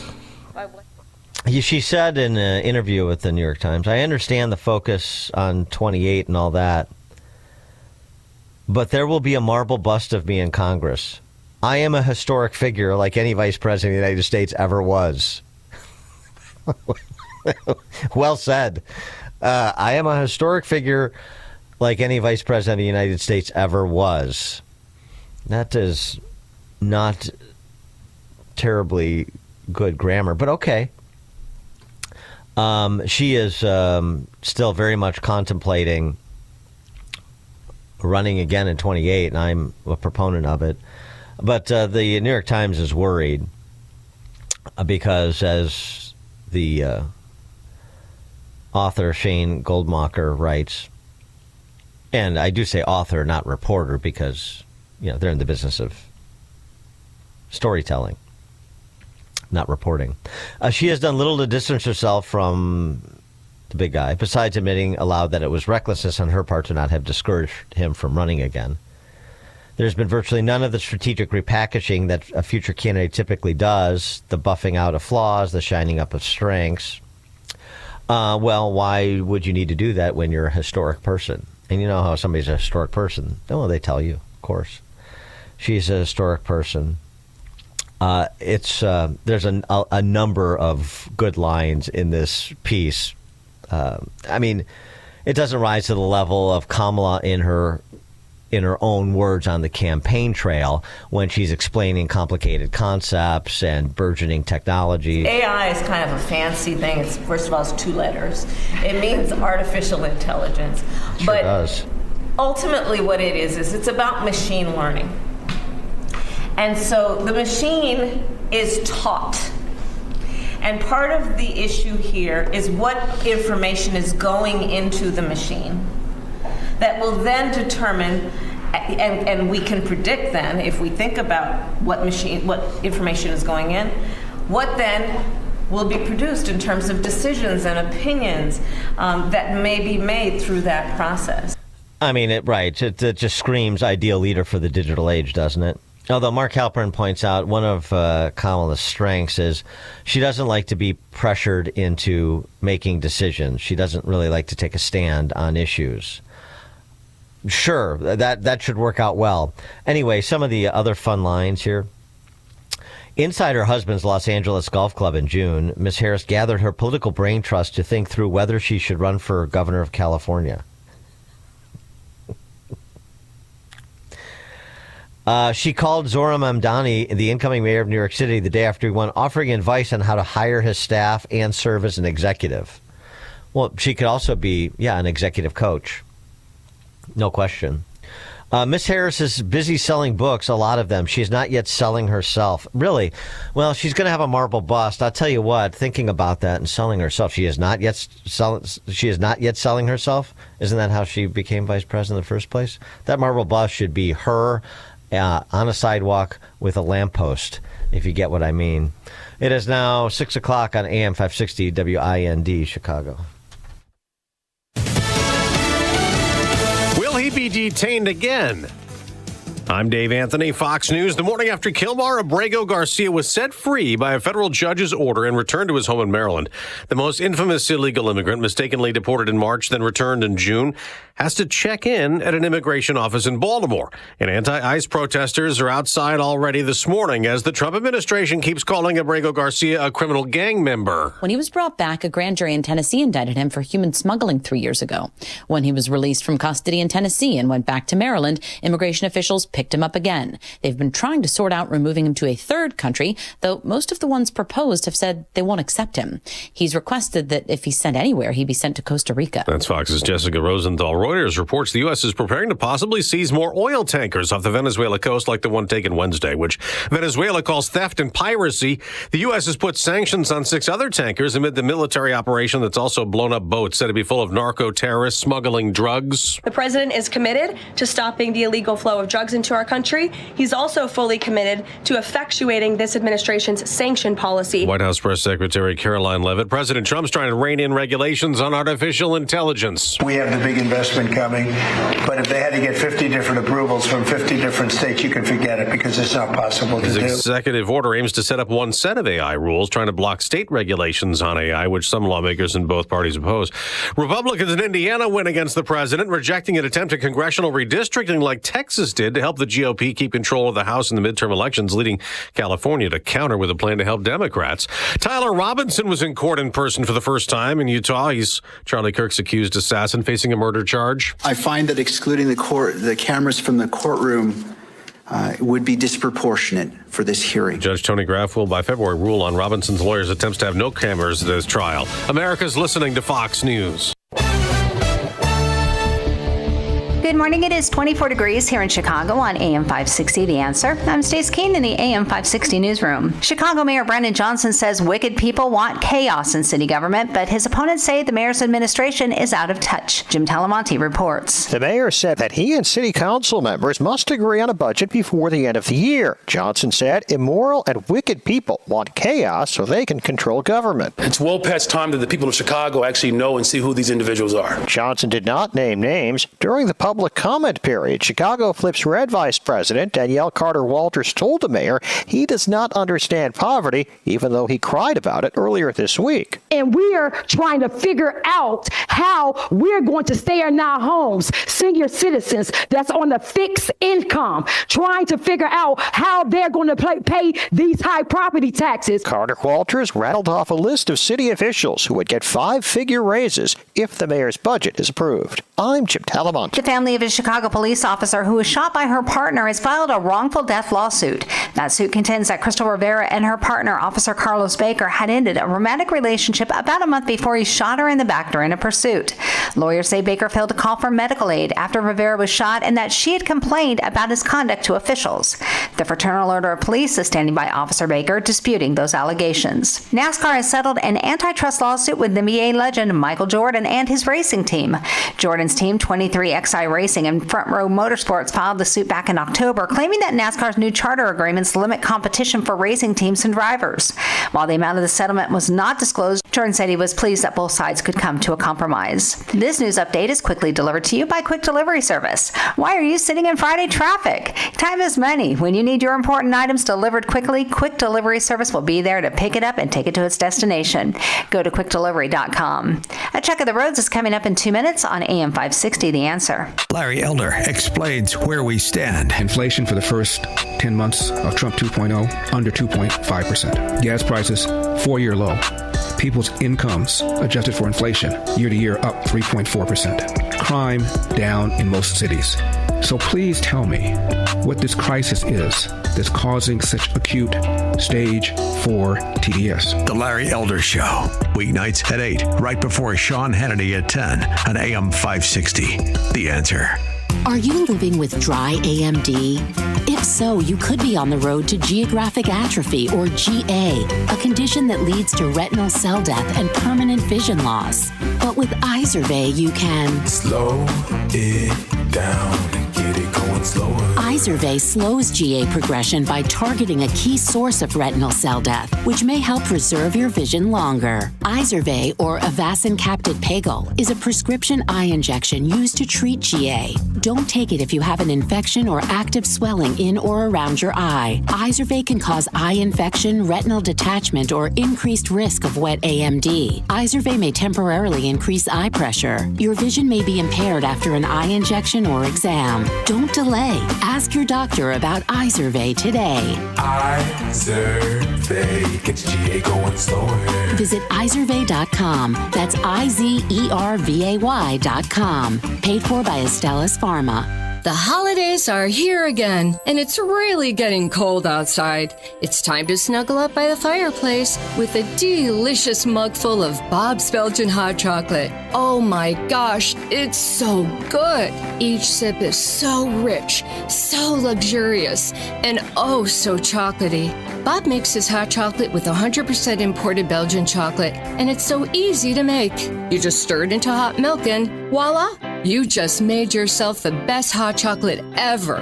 by what... She said in an interview with the New York Times, I understand the focus on 28 and all that, but there will be a marble bust of me in Congress. I am a historic figure like any vice president of the United States ever was. Well said. I am a historic figure like any vice president of the United States ever was. That is not terribly good grammar, but okay. She is still very much contemplating running again in 28, and I'm a proponent of it. But the New York Times is worried because, as the author Shane Goldmacher writes, and I do say author, not reporter, because they're in the business of storytelling, not reporting. She has done little to distance herself from the big guy, besides admitting aloud that it was recklessness on her part to not have discouraged him from running again. There's been virtually none of the strategic repackaging that a future candidate typically does, the buffing out of flaws, the shining up of strengths. Well, why would you need to do that when you're a historic person? And you know how somebody's a historic person. Well, they tell you, of course. She's a historic person. There's a number of good lines in this piece. I mean, it doesn't rise to the level of Kamala in her own words on the campaign trail when she's explaining complicated concepts and burgeoning technology. AI is kind of a fancy thing. It's, first of all, it's 2 letters. It means artificial intelligence. Sure but does. Ultimately what it is it's about machine learning. And so the machine is taught. And part of the issue here is what information is going into the machine that will then determine, and we can predict then, if we think about what information is going in, what then will be produced in terms of decisions and opinions that may be made through that process. I mean, it just screams ideal leader for the digital age, doesn't it? Although Mark Halperin points out one of Kamala's strengths is she doesn't like to be pressured into making decisions. She doesn't really like to take a stand on issues. Sure, that should work out well. Anyway, some of the other fun lines here. Inside her husband's Los Angeles golf club in June, Ms. Harris gathered her political brain trust to think through whether she should run for governor of California. She called Zohran Mamdani, the incoming mayor of New York City, the day after he won, offering advice on how to hire his staff and serve as an executive. Well, she could also be, an executive coach. No question. Miss Harris is busy selling books, a lot of them. She is not yet selling herself. Really? Well, she's going to have a marble bust. I'll tell you what, thinking about that and selling herself, she is not yet selling herself? Isn't that how she became vice president in the first place? That marble bust should be her on a sidewalk with a lamppost, if you get what I mean. It is now 6 o'clock on AM 560 WIND Chicago. Will he be detained again? I'm Dave Anthony, Fox News. The morning after Kilmar Abrego Garcia was set free by a federal judge's order and returned to his home in Maryland. The most infamous illegal immigrant, mistakenly deported in March, then returned in June, has to check in at an immigration office in Baltimore. And anti-ICE protesters are outside already this morning as the Trump administration keeps calling Abrego Garcia a criminal gang member. When he was brought back, a grand jury in Tennessee indicted him for human smuggling 3 years ago. When he was released from custody in Tennessee and went back to Maryland, immigration officials picked him up again. They've been trying to sort out removing him to a third country, though most of the ones proposed have said they won't accept him. He's requested that if he's sent anywhere, he be sent to Costa Rica. That's Fox's Jessica Rosenthal. Reuters reports the U.S. is preparing to possibly seize more oil tankers off the Venezuela coast like the one taken Wednesday, which Venezuela calls theft and piracy. The U.S. has put sanctions on 6 other tankers amid the military operation that's also blown up boats said to be full of narco-terrorists smuggling drugs. The president is committed to stopping the illegal flow of drugs into into our country. He's also fully committed to effectuating this administration's sanction policy. White House Press Secretary Caroline Leavitt. President Trump's trying to rein in regulations on artificial intelligence. We have the big investment coming, but if they had to get 50 different approvals from 50 different states, you can forget it because it's not possible to His do. executive order aims to set up one set of AI rules, trying to block state regulations on AI, which some lawmakers in both parties oppose. Republicans in Indiana win against the president, rejecting an attempt at congressional redistricting like Texas did to help the GOP keep control of the House in the midterm elections, leading California to counter with a plan to help Democrats. Tyler Robinson was in court in person for the first time in Utah. He's Charlie Kirk's accused assassin facing a murder charge. I find that excluding the cameras from the courtroom would be disproportionate for this hearing. Judge Tony Graff will by February rule on Robinson's lawyers' attempts to have no cameras at his trial. America's listening to Fox News. Good morning. It is 24 degrees here in Chicago on AM 560, The Answer. I'm Stace Keene in the AM 560 newsroom. Chicago Mayor Brendan Johnson says wicked people want chaos in city government, but his opponents say the mayor's administration is out of touch. Jim Talamonte reports. The mayor said that he and city council members must agree on a budget before the end of the year. Johnson said immoral and wicked people want chaos so they can control government. It's well past time that the people of Chicago actually know and see who these individuals are. Johnson did not name names. During the public comment period, Chicago Flip's Red Vice President Danielle Carter-Walters told the mayor he does not understand poverty, even though he cried about it earlier this week. And we are trying to figure out how we're going to stay in our homes, senior citizens that's on a fixed income, trying to figure out how they're going to pay these high property taxes. Carter-Walters rattled off a list of city officials who would get 5-figure raises if the mayor's budget is approved. I'm Jim Talamonte. The family of a Chicago police officer who was shot by her partner has filed a wrongful death lawsuit. That suit contends that Crystal Rivera and her partner, Officer Carlos Baker, had ended a romantic relationship about a month before he shot her in the back during a pursuit. Lawyers say Baker failed to call for medical aid after Rivera was shot and that she had complained about his conduct to officials. The Fraternal Order of Police is standing by Officer Baker, disputing those allegations. NASCAR has settled an antitrust lawsuit with NBA legend Michael Jordan and his racing team. Jordan's team, 23XI Racing and Front Row Motorsports, filed the suit back in October, claiming that NASCAR's new charter agreements limit competition for racing teams and drivers. While the amount of the settlement was not disclosed, Jordan said he was pleased that both sides could come to a compromise. This news update is quickly delivered to you by Quick Delivery Service. Why are you sitting in Friday traffic? Time is money. When you need your important items delivered quickly, Quick Delivery Service will be there to pick it up and take it to its destination. Go to quickdelivery.com. A check of the roads is coming up in 2 minutes on AM 560, The Answer. Larry Elder explains where we stand. Inflation for the first 10 months of Trump 2.0, under 2.5%. Gas prices, 4-year low. People's incomes, adjusted for inflation, year to year up 3.4%. Crime down in most cities. So please tell me what this crisis is that's causing such acute stage 4 TDS. The Larry Elder Show, weeknights at 8, right before Sean Hannity at 10 on AM 560. The Answer. Are you living with dry AMD? If so, you could be on the road to geographic atrophy, or GA, a condition that leads to retinal cell death and permanent vision loss. But with Izervay, you can slow it down and get it going slower. Izervay slows GA progression by targeting a key source of retinal cell death, which may help preserve your vision longer. Izervay, or Avastin Captid Pagel, is a prescription eye injection used to treat GA. Don't take it if you have an infection or active swelling in or around your eye. Izervay can cause eye infection, retinal detachment, or increased risk of wet AMD. Izervay may temporarily increase eye pressure. Your vision may be impaired after an eye injection or exam. Don't delay. Ask your doctor about Izervay today. Izervay gets GA going slower. Visit Izervay.com. That's IZERVAY.com. Paid for by Astellas Pharma. The holidays are here again, and it's really getting cold outside. It's time to snuggle up by the fireplace with a delicious mug full of Bob's Belgian hot chocolate. Oh my gosh, it's so good. Each sip is so rich, so luxurious, and oh so chocolatey. Bob makes his hot chocolate with 100% imported Belgian chocolate, and it's so easy to make. You just stir it into hot milk and voila! You just made yourself the best hot chocolate ever.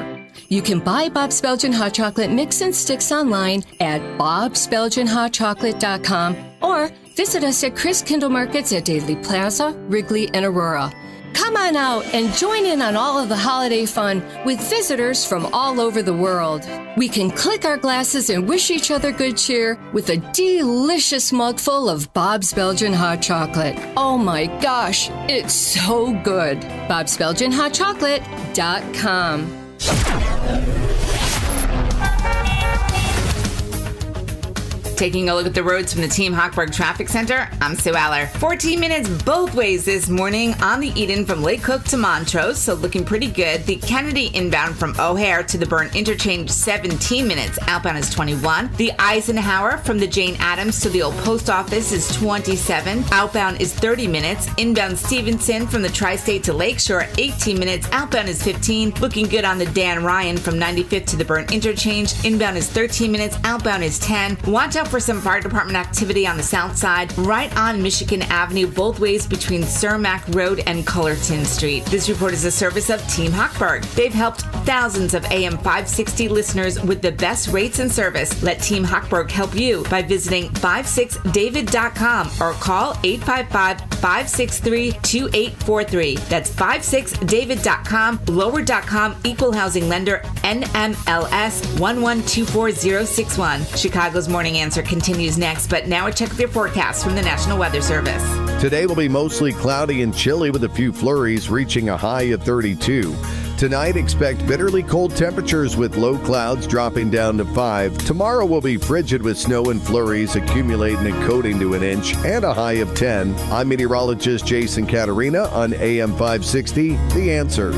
You can buy Bob's Belgian Hot Chocolate mix and sticks online at bobsbelgianhotchocolate.com or visit us at Chris Kindle Markets at Daily Plaza, Wrigley, and Aurora. Come on out and join in on all of the holiday fun with visitors from all over the world. We can click our glasses and wish each other good cheer with a delicious mug full of Bob's Belgian Hot Chocolate. Oh my gosh, it's so good. bobsbelgianhotchocolate.com. Taking a look at the roads from the Team Hochberg Traffic Center, I'm Sue Aller. 14 minutes both ways this morning on the Eden from Lake Cook to Montrose, so looking pretty good. The Kennedy inbound from O'Hare to the Byrne interchange, 17 minutes. Outbound is 21. The Eisenhower from the Jane Addams to the old post office is 27. Outbound is 30 minutes. Inbound Stevenson from the Tri-State to Lakeshore, 18 minutes. Outbound is 15. Looking good on the Dan Ryan from 95th to the Byrne interchange. Inbound is 13 minutes. Outbound is 10. Watch out for some fire department activity on the south side, right on Michigan Avenue, both ways between Cermak Road and Cullerton Street. This report is a service of Team Hochberg. They've helped thousands of AM 560 listeners with the best rates and service. Let Team Hochberg help you by visiting 56david.com or call 855-563-2843. That's 56david.com, lower.com, equal housing lender, NMLS 1124061. Chicago's Morning Answer continues next, but now a check of your forecast from the National Weather Service. Today will be mostly cloudy and chilly with a few flurries reaching a high of 32. Tonight, expect bitterly cold temperatures with low clouds dropping down to 5. Tomorrow will be frigid with snow and flurries accumulating and coating to an inch and a high of 10. I'm meteorologist Jason Caterina on AM 560, The Answer.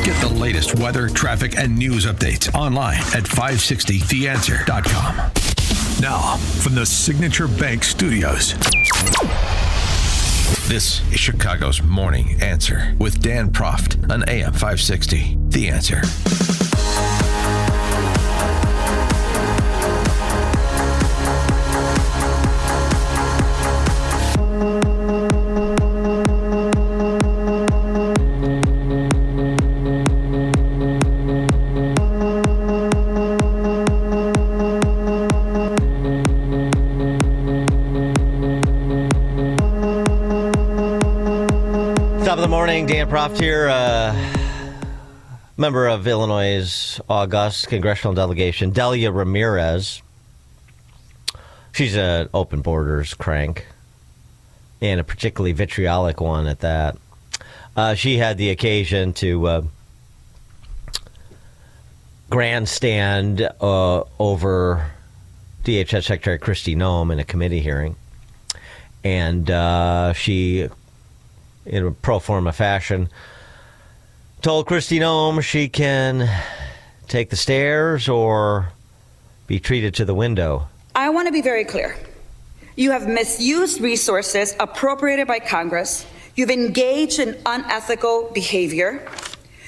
Get the latest weather, traffic, and news updates online at 560theanswer.com. Now, from the Signature Bank Studios, this is Chicago's Morning Answer with Dan Proft on AM 560. The Answer. Top of the morning, Dan Proft here, member of Illinois' August congressional delegation, Delia Ramirez. She's an open borders crank, and a particularly vitriolic one at that. She had the occasion to grandstand over DHS Secretary Kristi Noem in a committee hearing, and she, in a pro forma fashion, told Kristi Noem she can take the stairs or be treated to the window. I want to be very clear. You have misused resources appropriated by Congress. You've engaged in unethical behavior.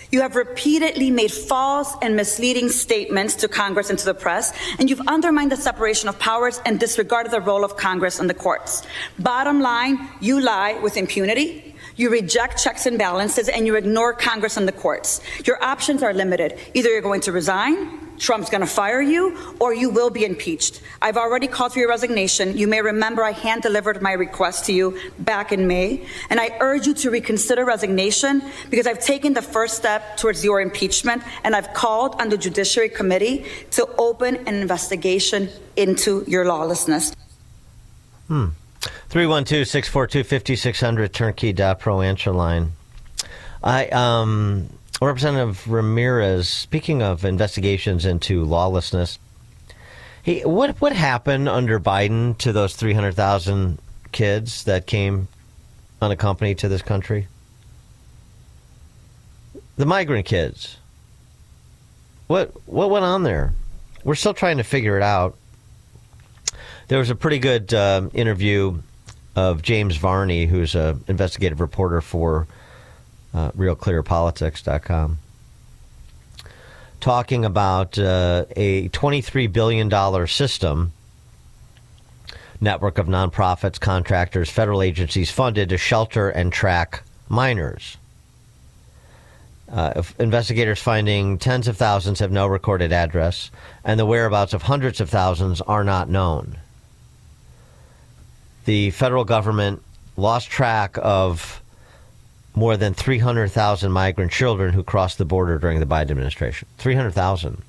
You have repeatedly made false and misleading statements to Congress and to the press, and you've undermined the separation of powers and disregarded the role of Congress and the courts. Bottom line, you lie with impunity. You reject checks and balances, and you ignore Congress and the courts. Your options are limited. Either you're going to resign, Trump's going to fire you, or you will be impeached. I've already called for your resignation. You may remember I hand-delivered my request to you back in May, and I urge you to reconsider resignation because I've taken the first step towards your impeachment, and I've called on the Judiciary Committee to open an investigation into your lawlessness. 312-642-5600, turnkey.pro answer line. Representative Ramirez, speaking of investigations into lawlessness, what happened under Biden to those 300,000 kids that came unaccompanied to this country? The migrant kids. What went on there? We're still trying to figure it out. There was a pretty good interview of James Varney, who's an investigative reporter for RealClearPolitics.com, talking about a $23 billion system, network of nonprofits, contractors, federal agencies funded to shelter and track minors. Investigators finding tens of thousands have no recorded address, and the whereabouts of hundreds of thousands are not known. The federal government lost track of more than 300,000 migrant children who crossed the border during the Biden administration. 300,000.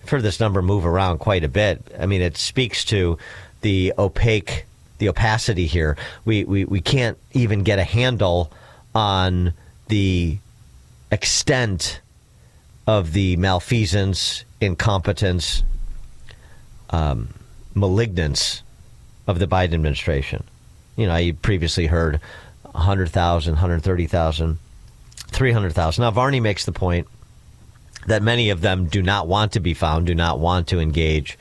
I've heard this number move around quite a bit. I mean, it speaks to the opacity here. We can't even get a handle on the extent of the malfeasance, incompetence, malignance of the Biden administration. You know, I previously heard 100,000, 130,000, 300,000. Now, Varney makes the point that many of them do not want to be found, do not want to engage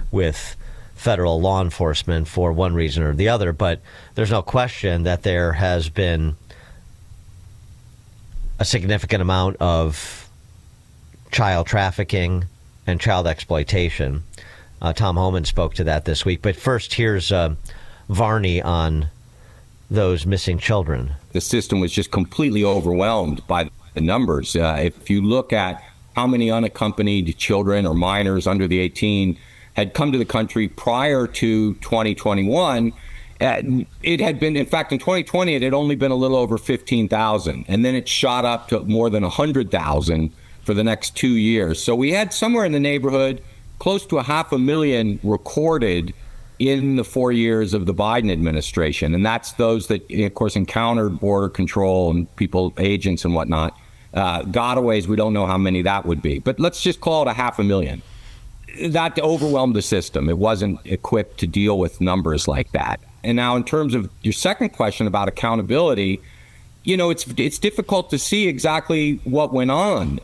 with federal law enforcement for one reason or the other. But there's no question that there has been a significant amount of child trafficking and child exploitation. Tom Homan spoke to that this week. But first, here's Varney on those missing children. The system was just completely overwhelmed by the numbers. If you look at how many unaccompanied children or minors under the 18 had come to the country prior to 2021, it had been, in fact, in 2020, it had only been a little over 15,000. And then it shot up to more than 100,000 for the next 2 years. So we had somewhere in the neighborhood close to 500,000 recorded in the 4 years of the Biden administration. And that's those that, of course, encountered border control and people, agents and whatnot. Gotaways, we don't know how many that would be. But let's just call it 500,000. That overwhelmed the system. It wasn't equipped to deal with numbers like that. And now in terms of your second question about accountability, you know, it's difficult to see exactly what went on.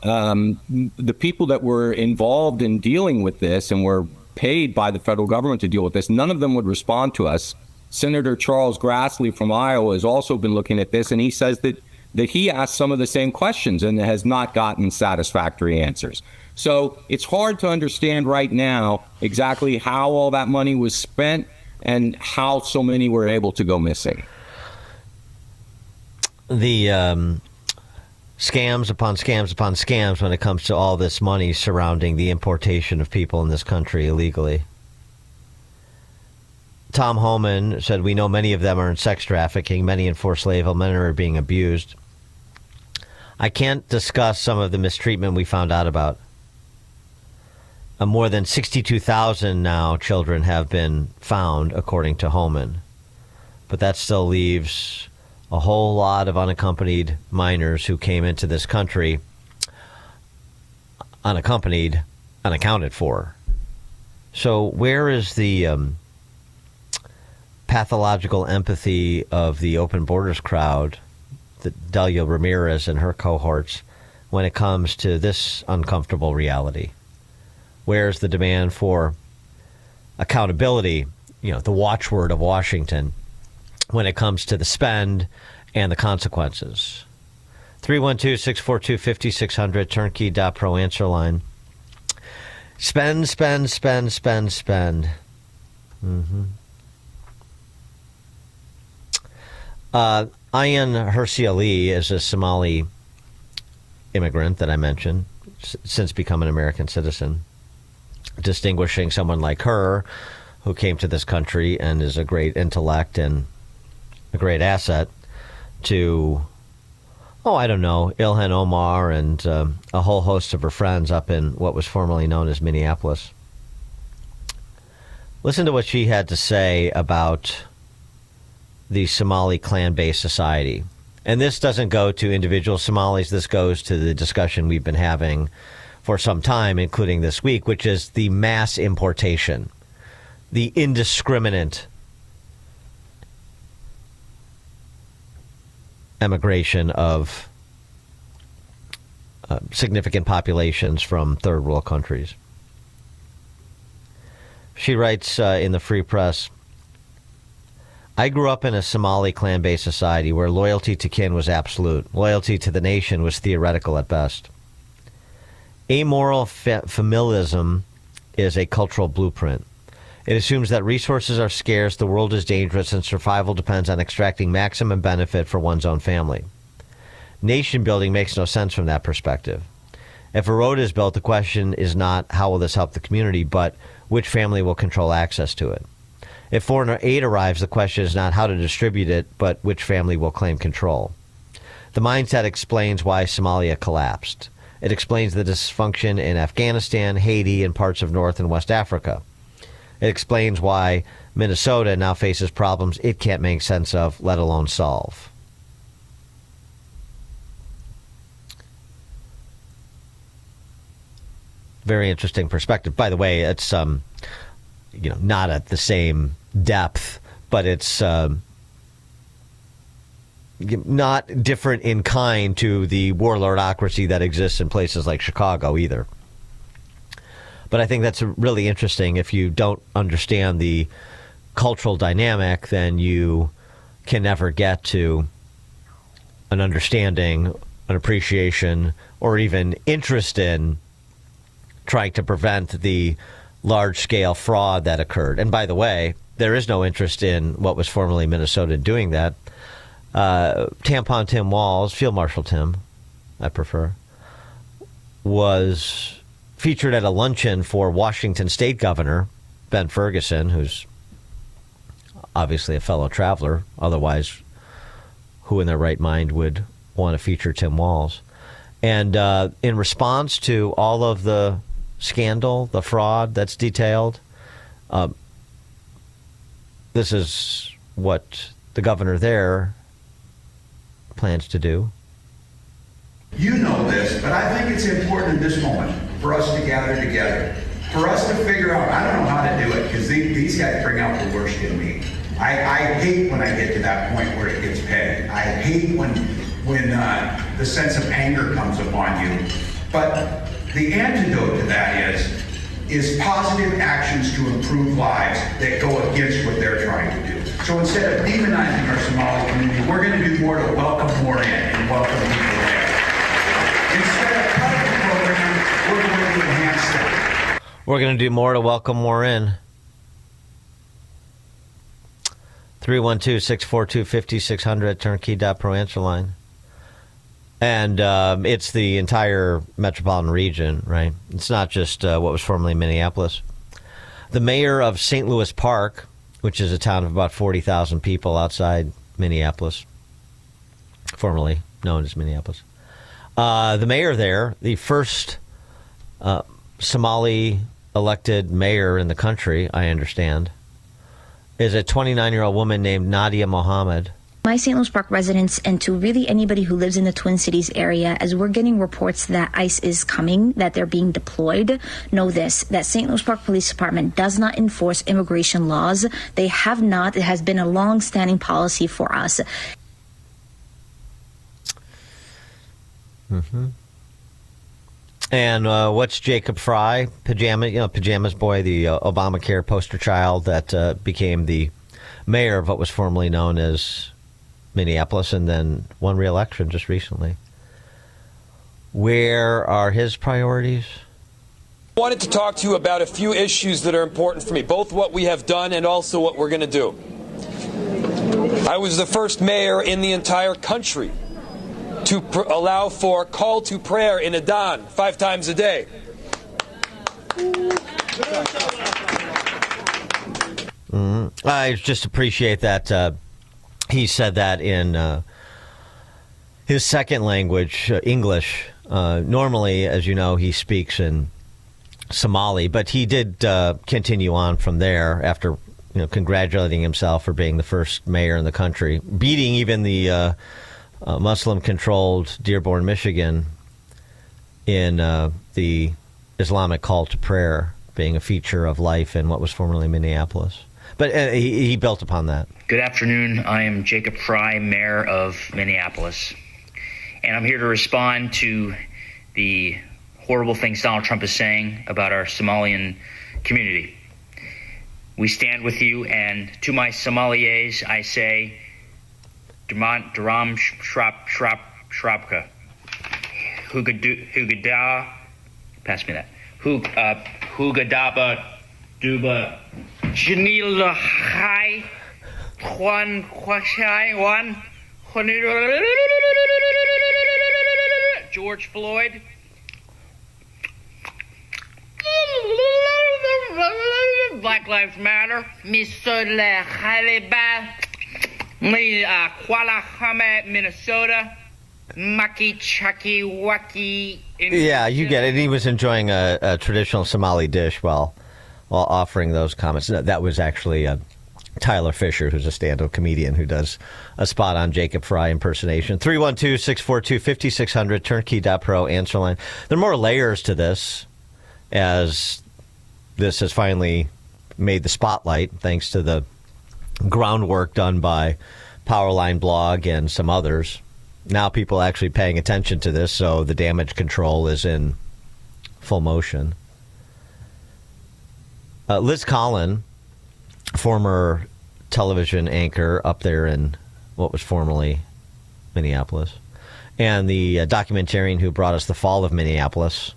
The people that were involved in dealing with this and were paid by the federal government to deal with this, none of them would respond to us. Senator Charles Grassley from Iowa has also been looking at this, and he says that he asked some of the same questions and has not gotten satisfactory answers. So it's hard to understand right now exactly how all that money was spent and how so many were able to go missing. The scams upon scams upon scams when it comes to all this money surrounding the importation of people in this country illegally. Tom Homan said, we know many of them are in sex trafficking, many in forced labor, many are being abused. I can't discuss some of the mistreatment we found out about. More than 62,000 now children have been found, according to Homan. But that still leaves a whole lot of unaccompanied minors who came into this country unaccompanied, unaccounted for. So where is the pathological empathy of the Open Borders crowd, the Delia Ramirez and her cohorts, when it comes to this uncomfortable reality? Where's the demand for accountability, you know, the watchword of Washington, when it comes to the spend and the consequences? 312-642-5600, turnkey.pro answer line. Spend, spend, spend, spend, spend. Ayan Hirsi Ali is a Somali immigrant that I mentioned, since becoming an American citizen. Distinguishing someone like her, who came to this country and is a great intellect and a great asset, to, Ilhan Omar and a whole host of her friends up in what was formerly known as Minneapolis. Listen to what she had to say about the Somali clan-based society. And this doesn't go to individual Somalis. This goes to the discussion we've been having for some time, including this week, which is the mass importation, the indiscriminate emigration of significant populations from third world countries. She writes in the Free Press, I grew up in a Somali clan-based society where loyalty to kin was absolute. Loyalty to the nation was theoretical at best. Amoral familialism is a cultural blueprint. It assumes that resources are scarce, the world is dangerous, and survival depends on extracting maximum benefit for one's own family. nation building makes no sense from that perspective. If a road is built, the question is not how will this help the community, but which family will control access to it. If foreign aid arrives, the question is not how to distribute it, but which family will claim control. The mindset explains why Somalia collapsed. It explains the dysfunction in Afghanistan, Haiti, and parts of North and West Africa. It explains why Minnesota now faces problems it can't make sense of, let alone solve. Very interesting perspective. By the way, it's not at the same depth, but it's not different in kind to the warlordocracy that exists in places like Chicago either. But I think that's really interesting. If you don't understand the cultural dynamic, then you can never get to an understanding, an appreciation, or even interest in trying to prevent the large-scale fraud that occurred. And by the way, there is no interest in what was formerly Minnesota doing that. Tampon Tim Walz, Field Marshal Tim, I prefer, was featured at a luncheon for Washington State Governor Ben Ferguson, who's obviously a fellow traveler. Otherwise, who in their right mind would want to feature Tim Walz? And in response to all of the scandal, the fraud that's detailed, this is what the governor there plans to do. You know this, but I think it's important in this moment for us to gather together, for us to figure out, I don't know how to do it, because these guys bring out the worst in me. I hate when I get to that point where it gets petty. I hate when the sense of anger comes upon you. But the antidote to that is positive actions to improve lives that go against what they're trying to do. So instead of demonizing our Somali community, we're going to do more to welcome more in and welcome people there. Instead of cutting the program, we're going to enhance them. We're going to do more to welcome more in. 312-642-5600, turnkey.pro answer line. And it's the entire metropolitan region, right? It's not just what was formerly Minneapolis. The mayor of St. Louis Park, which is a town of about 40,000 people outside Minneapolis, formerly known as Minneapolis. The mayor there, the first Somali elected mayor in the country, I understand, is a 29-year-old woman named Nadia Mohammed. My St. Louis Park residents, and to really anybody who lives in the Twin Cities area, as we're getting reports that ICE is coming, that they're being deployed, know this, that St. Louis Park Police Department does not enforce immigration laws. They have not. It has been a long-standing policy for us. Mm-hmm. And what's Jacob Fry, Pajamas Boy, the Obamacare poster child that became the mayor of what was formerly known as Minneapolis and then won re-election just recently. Where are his priorities? I wanted to talk to you about a few issues that are important for me, both what we have done and also what we're going to do. I was the first mayor in the entire country to allow for call to prayer in Adhan 5 times a day. I just appreciate that he said that in his second language, English. Normally, as you know, he speaks in Somali, but he did continue on from there after congratulating himself for being the first mayor in the country, beating even the Muslim-controlled Dearborn, Michigan, in the Islamic call to prayer being a feature of life in what was formerly Minneapolis. But he built upon that. Good afternoon. I am Jacob Fry, mayor of Minneapolis. And I'm here to respond to the horrible things Donald Trump is saying about our Somalian community. We stand with you, and to my Somalis, I say, Dharam Shrapka. Hugada, pass me that. Hugadaba Duba Janila Hai Juan Kwashai Juan. George Floyd. Black Lives Matter. Minnesota. Maki Chaki Waki. Yeah, you get it. He was enjoying a traditional Somali dish while offering those comments. That was actually Tyler Fisher, who's a stand-up comedian who does a spot on Jacob Fry impersonation. 312-642-5600, turnkey.pro answer line. There are more layers to this, as this has finally made the spotlight thanks to the groundwork done by Powerline Blog and some others. Now people are actually paying attention to this, so the damage control is in full motion. Liz Collin, former television anchor up there in what was formerly Minneapolis, and the documentarian who brought us The Fall of Minneapolis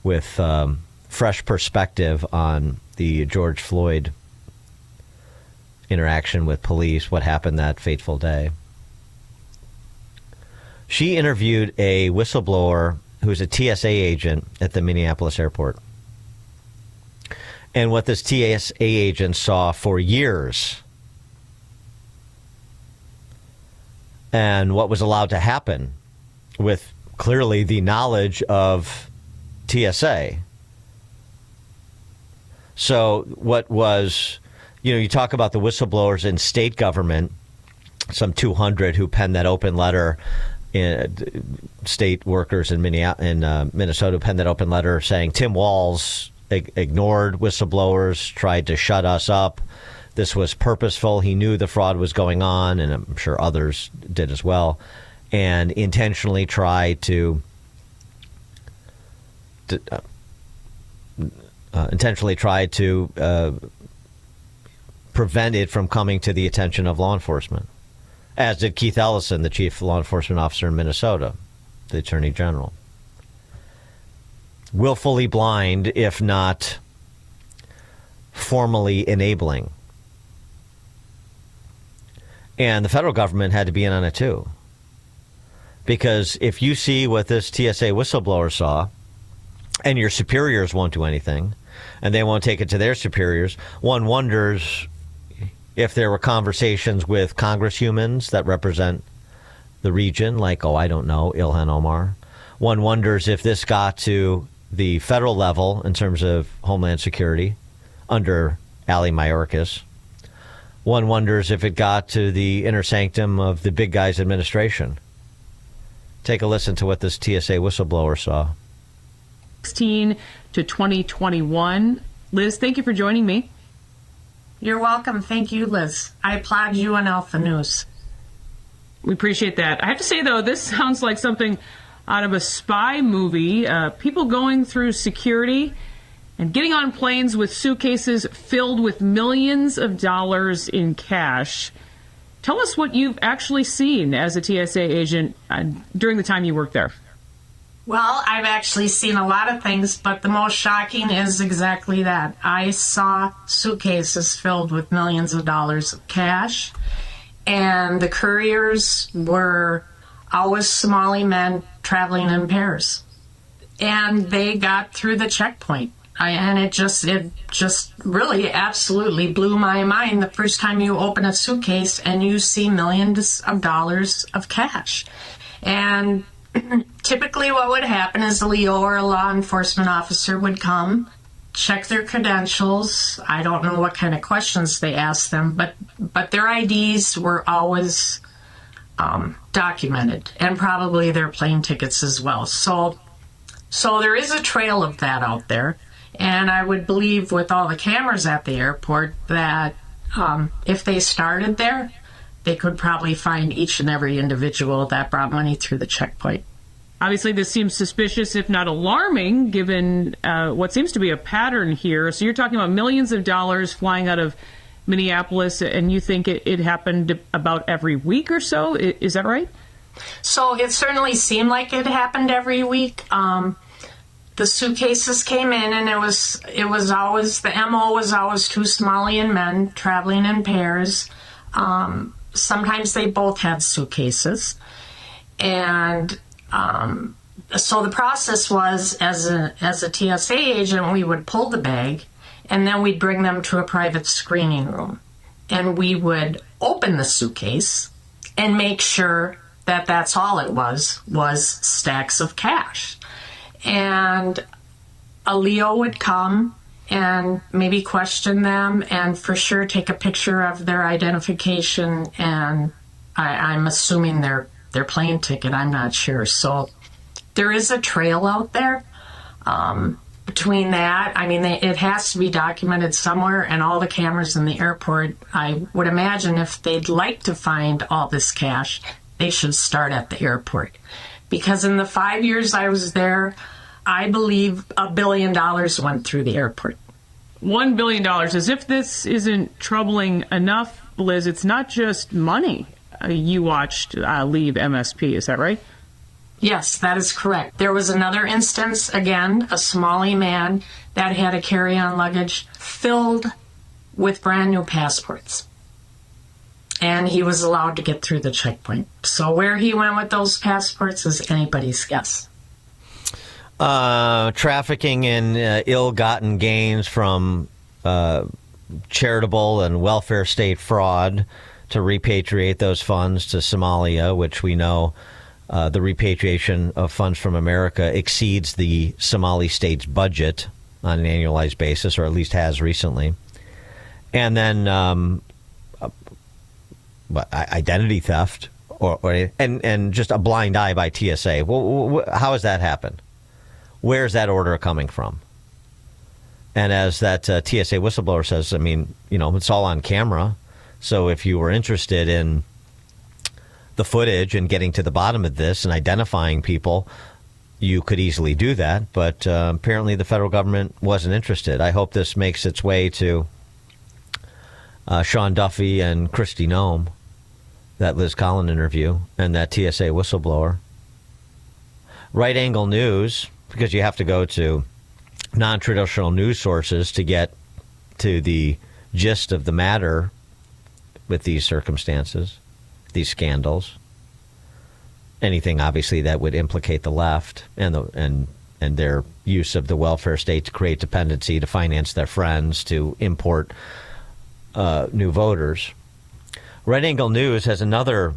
with fresh perspective on the George Floyd interaction with police, what happened that fateful day. She interviewed a whistleblower who's a TSA agent at the Minneapolis airport. And what this TSA agent saw for years, and what was allowed to happen with clearly the knowledge of TSA. So what was, you talk about the whistleblowers in state government, some 200 who penned that open letter, state workers in Minnesota penned that open letter saying Tim Walz ignored whistleblowers, tried to shut us up. This was purposeful. He knew the fraud was going on, and I'm sure others did as well, and intentionally tried to prevent it from coming to the attention of law enforcement, as did Keith Ellison, the chief law enforcement officer in Minnesota, the attorney general. Willfully blind, if not formally enabling. And the federal government had to be in on it too. Because if you see what this TSA whistleblower saw, and your superiors won't do anything, and they won't take it to their superiors, one wonders if there were conversations with congresswomen that represent the region, like, I don't know, Ilhan Omar. One wonders if this got to the federal level in terms of Homeland Security under Ali Mayorkas. One wonders if it got to the inner sanctum of the big guy's administration. Take a listen to what this TSA whistleblower saw. 2016 to 2021. Liz, thank you for joining me. You're welcome. Thank you, Liz. I applaud you and Alpha News. We appreciate that. I have to say, though, this sounds like something out of a spy movie. People going through security and getting on planes with suitcases filled with millions of dollars in cash. Tell us what you've actually seen as a TSA agent during the time you worked there. Well, I've actually seen a lot of things, but the most shocking is exactly that. I saw suitcases filled with millions of dollars of cash, and the couriers were always Somali men traveling in pairs. And they got through the checkpoint. And it just really absolutely blew my mind the first time you open a suitcase and you see millions of dollars of cash. And typically what would happen is a Leo or a law enforcement officer would come, check their credentials. I don't know what kind of questions they asked them, but their IDs were always documented, and probably their plane tickets as well. So there is a trail of that out there. And I would believe with all the cameras at the airport that if they started there, they could probably find each and every individual that brought money through the checkpoint. Obviously, this seems suspicious, if not alarming, given what seems to be a pattern here. So you're talking about millions of dollars flying out of Minneapolis, and you think it happened about every week or so? Is that right? So it certainly seemed like it happened every week. The suitcases came in, and it was always, the MO was always two Somalian men traveling in pairs. Sometimes they both had suitcases. And So the process was, as a TSA agent, we would pull the bag, and then we'd bring them to a private screening room. And we would open the suitcase and make sure that that's all it was stacks of cash. And a Leo would come and maybe question them and for sure take a picture of their identification and I'm assuming their plane ticket. I'm not sure. So there is a trail out there. Between that, I mean, it has to be documented somewhere, and all the cameras in the airport, I would imagine if they'd like to find all this cash, they should start at the airport. Because in the 5 years I was there, I believe $1 billion went through the airport. $1 billion. As if this isn't troubling enough, Liz, it's not just money you watched leave MSP, is that right? Yes, that is correct. There was another instance, again, a Somali man that had a carry-on luggage filled with brand new passports. And he was allowed to get through the checkpoint. So where he went with those passports is anybody's guess. Trafficking in ill-gotten gains from charitable and welfare state fraud to repatriate those funds to Somalia, which we know the repatriation of funds from America exceeds the Somali state's budget on an annualized basis, or at least has recently. And then identity theft and just a blind eye by TSA. Well, how has that happened? Where's that order coming from? And as that TSA whistleblower says, I mean, it's all on camera. So if you were interested in the footage and getting to the bottom of this and identifying people, you could easily do that. But apparently the federal government wasn't interested. I hope this makes its way to Sean Duffy and Kristi Noem, that Liz Collin interview, and that TSA whistleblower. Right Angle News, because you have to go to non-traditional news sources to get to the gist of the matter with these circumstances, these scandals. Anything, obviously, that would implicate the left and their use of the welfare state to create dependency, to finance their friends, to import new voters. Right Angle News has another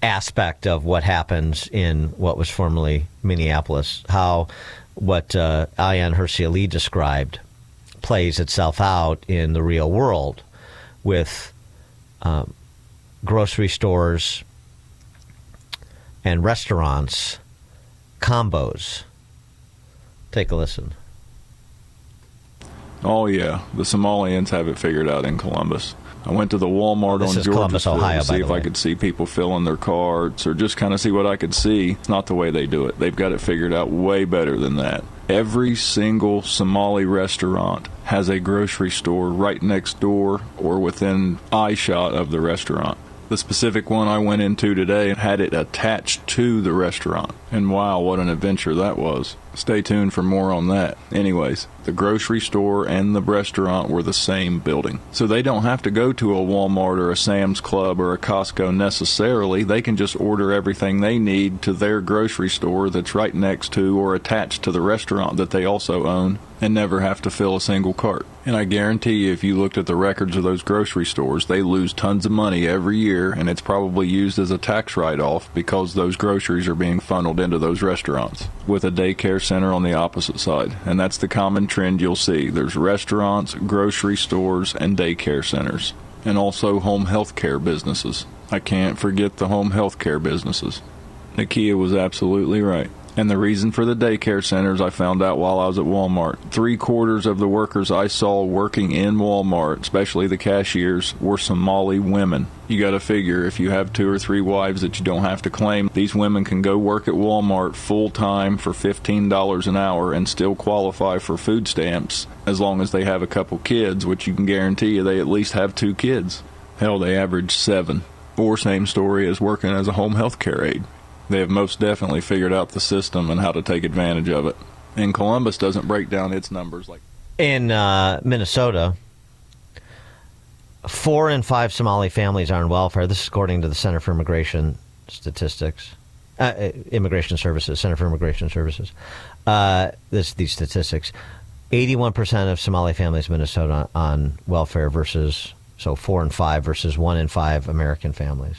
aspect of what happens in what was formerly Minneapolis, how what Ayaan Hirsi Ali described plays itself out in the real world with grocery stores and restaurants combos. Take a listen. Oh, yeah. The Somalians have it figured out in Columbus. I went to the Walmart on Georgia Columbus, Ohio, to see if I could see people filling their carts or just kind of see what I could see. It's not the way they do it. They've got it figured out way better than that. Every single Somali restaurant has a grocery store right next door or within eyeshot of the restaurant. The specific one I went into today had it attached to the restaurant. And wow, what an adventure that was. Stay tuned for more on that. Anyways, the grocery store and the restaurant were the same building. So they don't have to go to a Walmart or a Sam's Club or a Costco necessarily. They can just order everything they need to their grocery store that's right next to or attached to the restaurant that they also own and never have to fill a single cart. And I guarantee you, if you looked at the records of those grocery stores, they lose tons of money every year, and it's probably used as a tax write-off because those groceries are being funneled into those restaurants, with a daycare center on the opposite side. And that's the common trend you'll see. There's restaurants, grocery stores, and daycare centers, and also home health care businesses. I can't forget the home health care businesses. Nakia was absolutely right. And the reason for the daycare centers I found out while I was at Walmart. 3/4 of the workers I saw working in Walmart, especially the cashiers, were Somali women. You got to figure if you have 2 or 3 wives that you don't have to claim, these women can go work at Walmart full time for $15 an hour and still qualify for food stamps as long as they have a couple kids, which you can guarantee you they at least have 2 kids. Hell, they average 7. Or same story as working as a home health care aide. They have most definitely figured out the system and how to take advantage of it. And Columbus doesn't break down its numbers like... In Minnesota, 4 in 5 Somali families are on welfare. This is according to the Center for Immigration Statistics. Immigration Services, Center for Immigration Services. These statistics. 81% of Somali families in Minnesota on welfare versus, 4 in 5 versus 1 in 5 American families.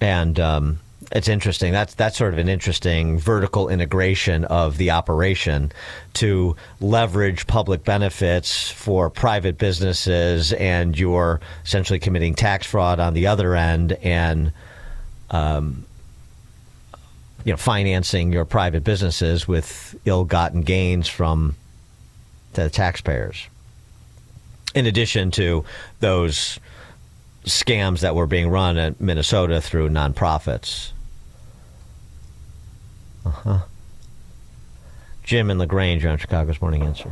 And it's interesting. That's sort of an interesting vertical integration of the operation to leverage public benefits for private businesses, and you're essentially committing tax fraud on the other end, and financing your private businesses with ill-gotten gains from the taxpayers. In addition to those scams that were being run in Minnesota through nonprofits. Jim in LaGrange on Chicago's Morning Answer.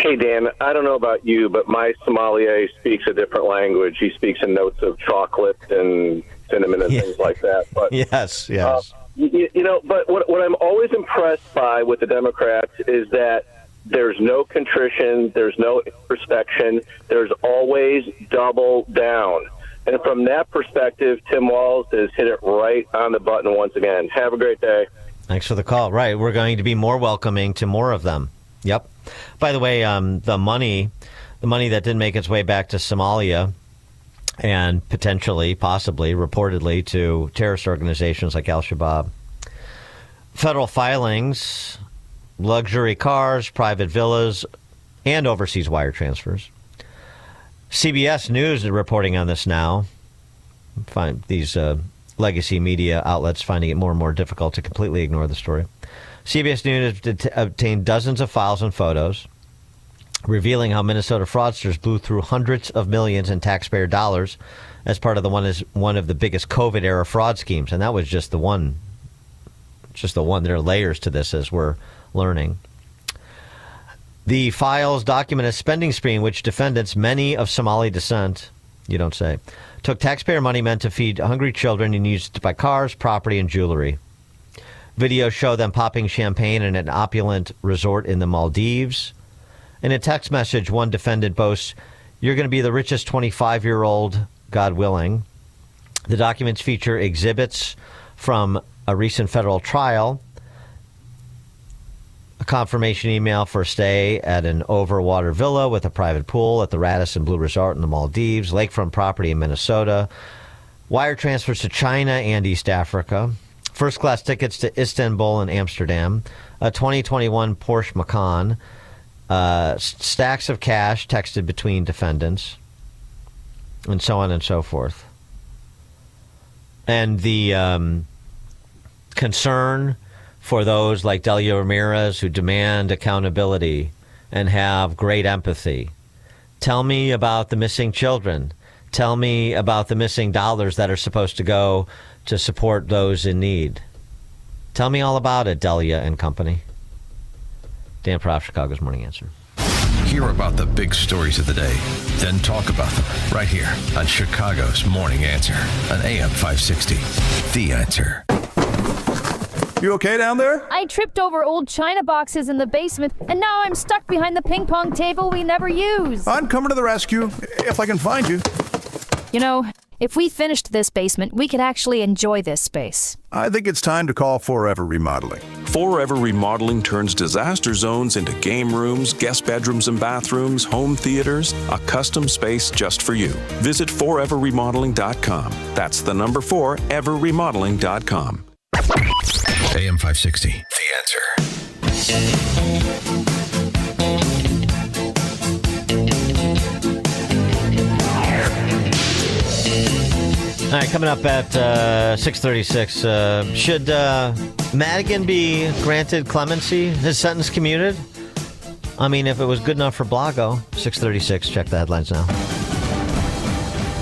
Hey, Dan, I don't know about you, but my sommelier speaks a different language. He speaks in notes of chocolate and cinnamon and things like that. But yes. But what I'm always impressed by with the Democrats is that there's no contrition, there's no introspection, there's always double down. And from that perspective, Tim Walz has hit it right on the button once again. Have a great day. Thanks for the call. Right, we're going to be more welcoming to more of them. Yep. By the way, the money that didn't make its way back to Somalia and potentially, possibly, reportedly to terrorist organizations like Al-Shabaab. Federal filings, luxury cars, private villas, and overseas wire transfers. CBS News is reporting on this now. Find these legacy media outlets finding it more and more difficult to completely ignore the story. CBS News has obtained dozens of files and photos revealing how Minnesota fraudsters blew through hundreds of millions in taxpayer dollars as part of one of the biggest COVID-era fraud schemes. And that was just the one. There are layers to this, as we're learning. The files document a spending spree in which defendants, many of Somali descent, you don't say, took taxpayer money meant to feed hungry children and used to buy cars, property, and jewelry. Videos show them popping champagne in an opulent resort in the Maldives. In a text message, one defendant boasts, "You're going to be the richest 25-year-old, God willing." The documents feature exhibits from a recent federal trial, a confirmation email for a stay at an overwater villa with a private pool at the Radisson Blu Resort in the Maldives, lakefront property in Minnesota, wire transfers to China and East Africa, first-class tickets to Istanbul and Amsterdam, a 2021 Porsche Macan, stacks of cash texted between defendants, and so on and so forth. And the concern for those like Delia Ramirez who demand accountability and have great empathy. Tell me about the missing children. Tell me about the missing dollars that are supposed to go to support those in need. Tell me all about it, Delia and company. Dan Proft, Chicago's Morning Answer. Hear about the big stories of the day, then talk about them right here on Chicago's Morning Answer on AM 560. The Answer. You okay down there? I tripped over old china boxes in the basement, and now I'm stuck behind the ping pong table we never use. I'm coming to the rescue, if I can find you. You know, if we finished this basement, we could actually enjoy this space. I think it's time to call Forever Remodeling. Forever Remodeling turns disaster zones into game rooms, guest bedrooms and bathrooms, home theaters, a custom space just for you. Visit foreverremodeling.com. That's the number 4, everremodeling.com. AM 560, The Answer. All right, coming up at 6:36, should Madigan be granted clemency, his sentence commuted? I mean, if it was good enough for Blago. 6:36, check the headlines now.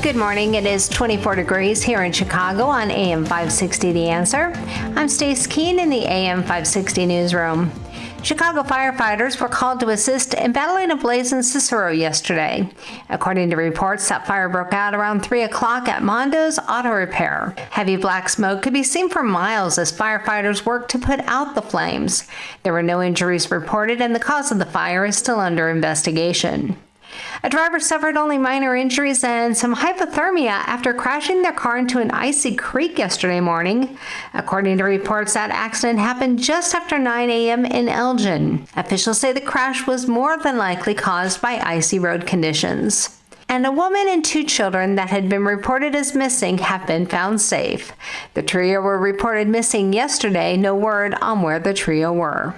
Good morning. It is 24 degrees here in Chicago on AM 560 The Answer. I'm Stace Keene in the AM 560 newsroom. Chicago firefighters were called to assist in battling a blaze in Cicero yesterday. According to reports, that fire broke out around 3 o'clock at Mondo's Auto Repair. Heavy black smoke could be seen for miles as firefighters worked to put out the flames. There were no injuries reported, and the cause of the fire is still under investigation. A driver suffered only minor injuries and some hypothermia after crashing their car into an icy creek yesterday morning. According to reports, that accident happened just after 9 a.m. in Elgin. Officials say the crash was more than likely caused by icy road conditions. And a woman and 2 children that had been reported as missing have been found safe. The trio were reported missing yesterday. No word on where the trio were.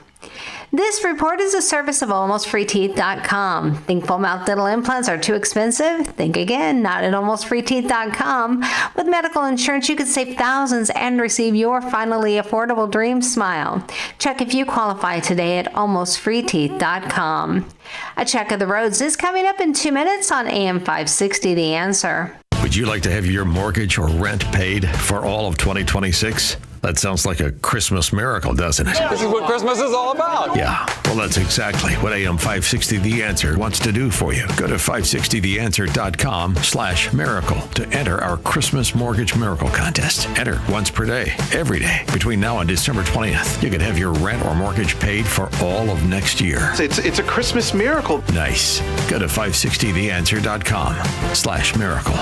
This report is a service of AlmostFreeTeeth.com. Think full mouth dental implants are too expensive? Think again, not at AlmostFreeTeeth.com. With medical insurance, you could save thousands and receive your finally affordable dream smile. Check if you qualify today at AlmostFreeTeeth.com. A check of the roads is coming up in 2 minutes on AM 560 The Answer. Would you like to have your mortgage or rent paid for all of 2026? That sounds like a Christmas miracle, doesn't it? This is what Christmas is all about. Yeah, well, that's exactly what AM 560 The Answer wants to do for you. Go to 560theanswer.com/miracle to enter our Christmas Mortgage Miracle Contest. Enter once per day, every day, between now and December 20th. You can have your rent or mortgage paid for all of next year. It's a Christmas miracle. Nice. Go to 560theanswer.com/miracle.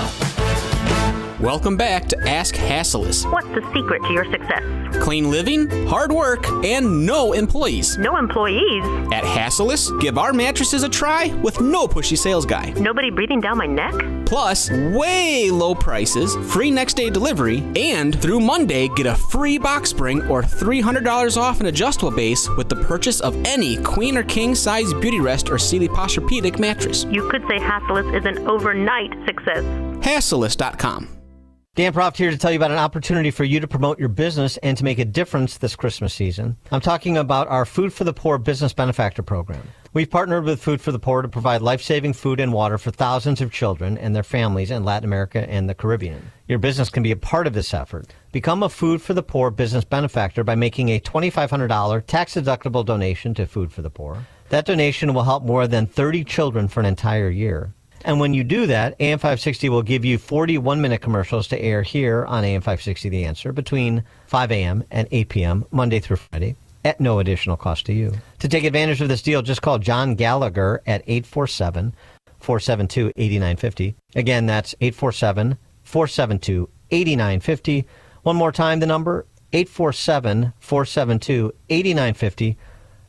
Welcome back to Ask Hassleus. What's the secret to your success? Clean living, hard work, and no employees. No employees? At Hassleus, give our mattresses a try with no pushy sales guy. Nobody breathing down my neck? Plus, way low prices, free next day delivery, and through Monday, get a free box spring or $300 off an adjustable base with the purchase of any queen or king size Beautyrest or Sealy Posturepedic mattress. You could say Hassleus is an overnight success. Hassleus.com. Dan Proft here to tell you about an opportunity for you to promote your business and to make a difference this Christmas season. I'm talking about our Food for the Poor Business Benefactor Program. We've partnered with Food for the Poor to provide life-saving food and water for thousands of children and their families in Latin America and the Caribbean. Your business can be a part of this effort. Become a Food for the Poor business benefactor by making a $2,500 tax-deductible donation to Food for the Poor. That donation will help more than 30 children for an entire year. And when you do that, AM 560 will give you 40 one-minute commercials to air here on AM 560 The Answer between 5 a.m. and 8 p.m. Monday through Friday at no additional cost to you. To take advantage of this deal, just call John Gallagher at 847-472-8950. Again, that's 847-472-8950. One more time, the number, 847-472-8950.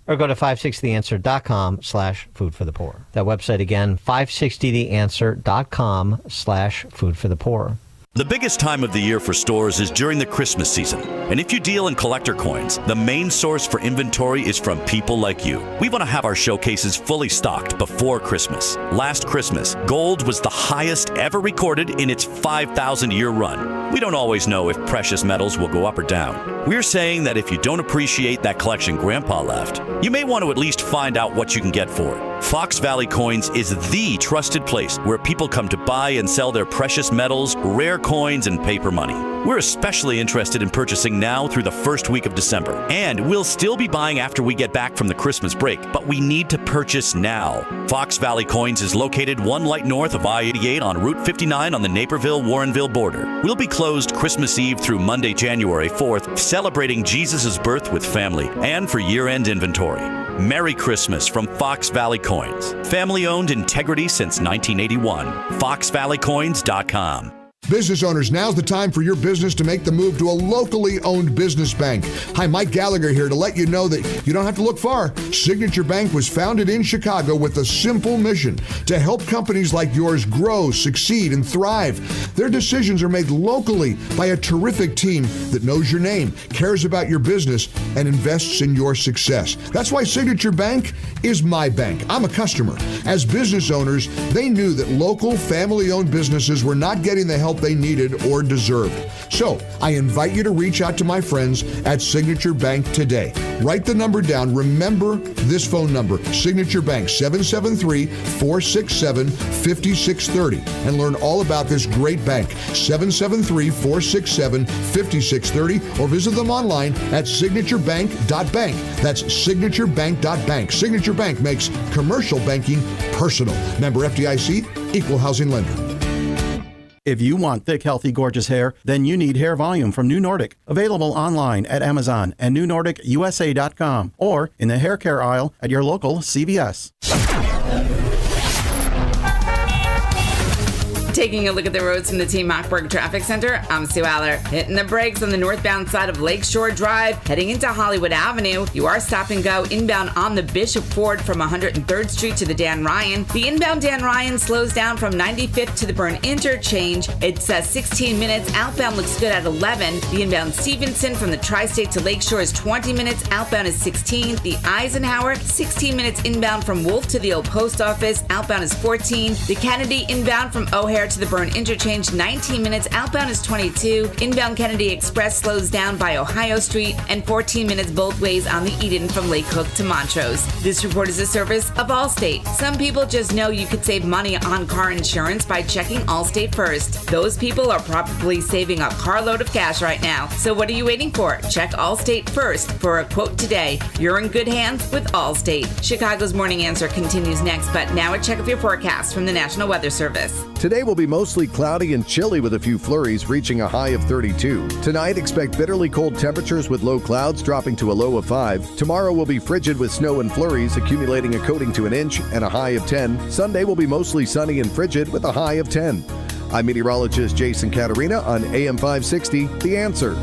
Or go to 560theanswer.com/food for the poor. That website again, 560theanswer.com/food for the poor. The biggest time of the year for stores is during the Christmas season. And if you deal in collector coins, the main source for inventory is from people like you. We want to have our showcases fully stocked before Christmas. Last Christmas, gold was the highest ever recorded in its 5,000-year run. We don't always know if precious metals will go up or down. We're saying that if you don't appreciate that collection Grandpa left, you may want to at least find out what you can get for it. Fox Valley Coins is the trusted place where people come to buy and sell their precious metals, rare coins, and paper money. We're especially interested in purchasing now through the first week of December. And we'll still be buying after we get back from the Christmas break, but we need to purchase now. Fox Valley Coins is located one light north of I-88 on Route 59 on the Naperville-Warrenville border. We'll be closed Christmas Eve through Monday, January 4th, celebrating Jesus' birth with family and for year-end inventory. Merry Christmas from Fox Valley Coins. Family-owned, integrity since 1981. FoxValleyCoins.com. Business owners, now's the time for your business to make the move to a locally owned business bank. Hi, Mike Gallagher here to let you know that you don't have to look far. Signature Bank was founded in Chicago with a simple mission to help companies like yours grow, succeed, and thrive. Their decisions are made locally by a terrific team that knows your name, cares about your business, and invests in your success. That's why Signature Bank is my bank. I'm a customer. As business owners, they knew that local family-owned businesses were not getting the help they needed or deserved. So I invite you to reach out to my friends at Signature Bank today. Write the number down. Remember this phone number, Signature Bank, 773-467-5630, and learn all about this great bank, 773-467-5630, or visit them online at signaturebank.bank. That's signaturebank.bank. Signature Bank makes commercial banking personal. Member FDIC, equal housing lender. If you want thick, healthy, gorgeous hair, then you need Hair Volume from New Nordic. Available online at Amazon and NewNordicUSA.com or in the hair care aisle at your local CVS. Taking a look at the roads from the Team Hochberg Traffic Center, I'm Sue Aller. Hitting the brakes on the northbound side of Lakeshore Drive, heading into Hollywood Avenue. You are stop and go inbound on the Bishop Ford from 103rd Street to the Dan Ryan. The inbound Dan Ryan slows down from 95th to the Burn Interchange. It's 16 minutes. Outbound looks good at 11. The inbound Stevenson from the Tri-State to Lakeshore is 20 minutes. Outbound is 16. The Eisenhower, 16 minutes inbound from Wolf to the Old Post Office. Outbound is 14. The Kennedy inbound from O'Hare to the Burn Interchange, 19 minutes. Outbound is 22. Inbound Kennedy Express slows down by Ohio Street, and 14 minutes both ways on the Eden from Lake Hook to Montrose. This report is a service of Allstate. Some people just know you could save money on car insurance by checking Allstate first. Those people are probably saving a carload of cash right now. So what are you waiting for? Check Allstate first for a quote today. You're in good hands with Allstate. Chicago's Morning Answer continues next, but now a check of your forecast from the National Weather Service. Today will be mostly cloudy and chilly with a few flurries reaching a high of 32. Tonight, expect bitterly cold temperatures with low clouds dropping to a low of 5. Tomorrow will be frigid with snow and flurries accumulating a coating to an inch and a high of 10. Sunday will be mostly sunny and frigid with a high of 10. I'm meteorologist Jason Caterina on AM 560, The Answer.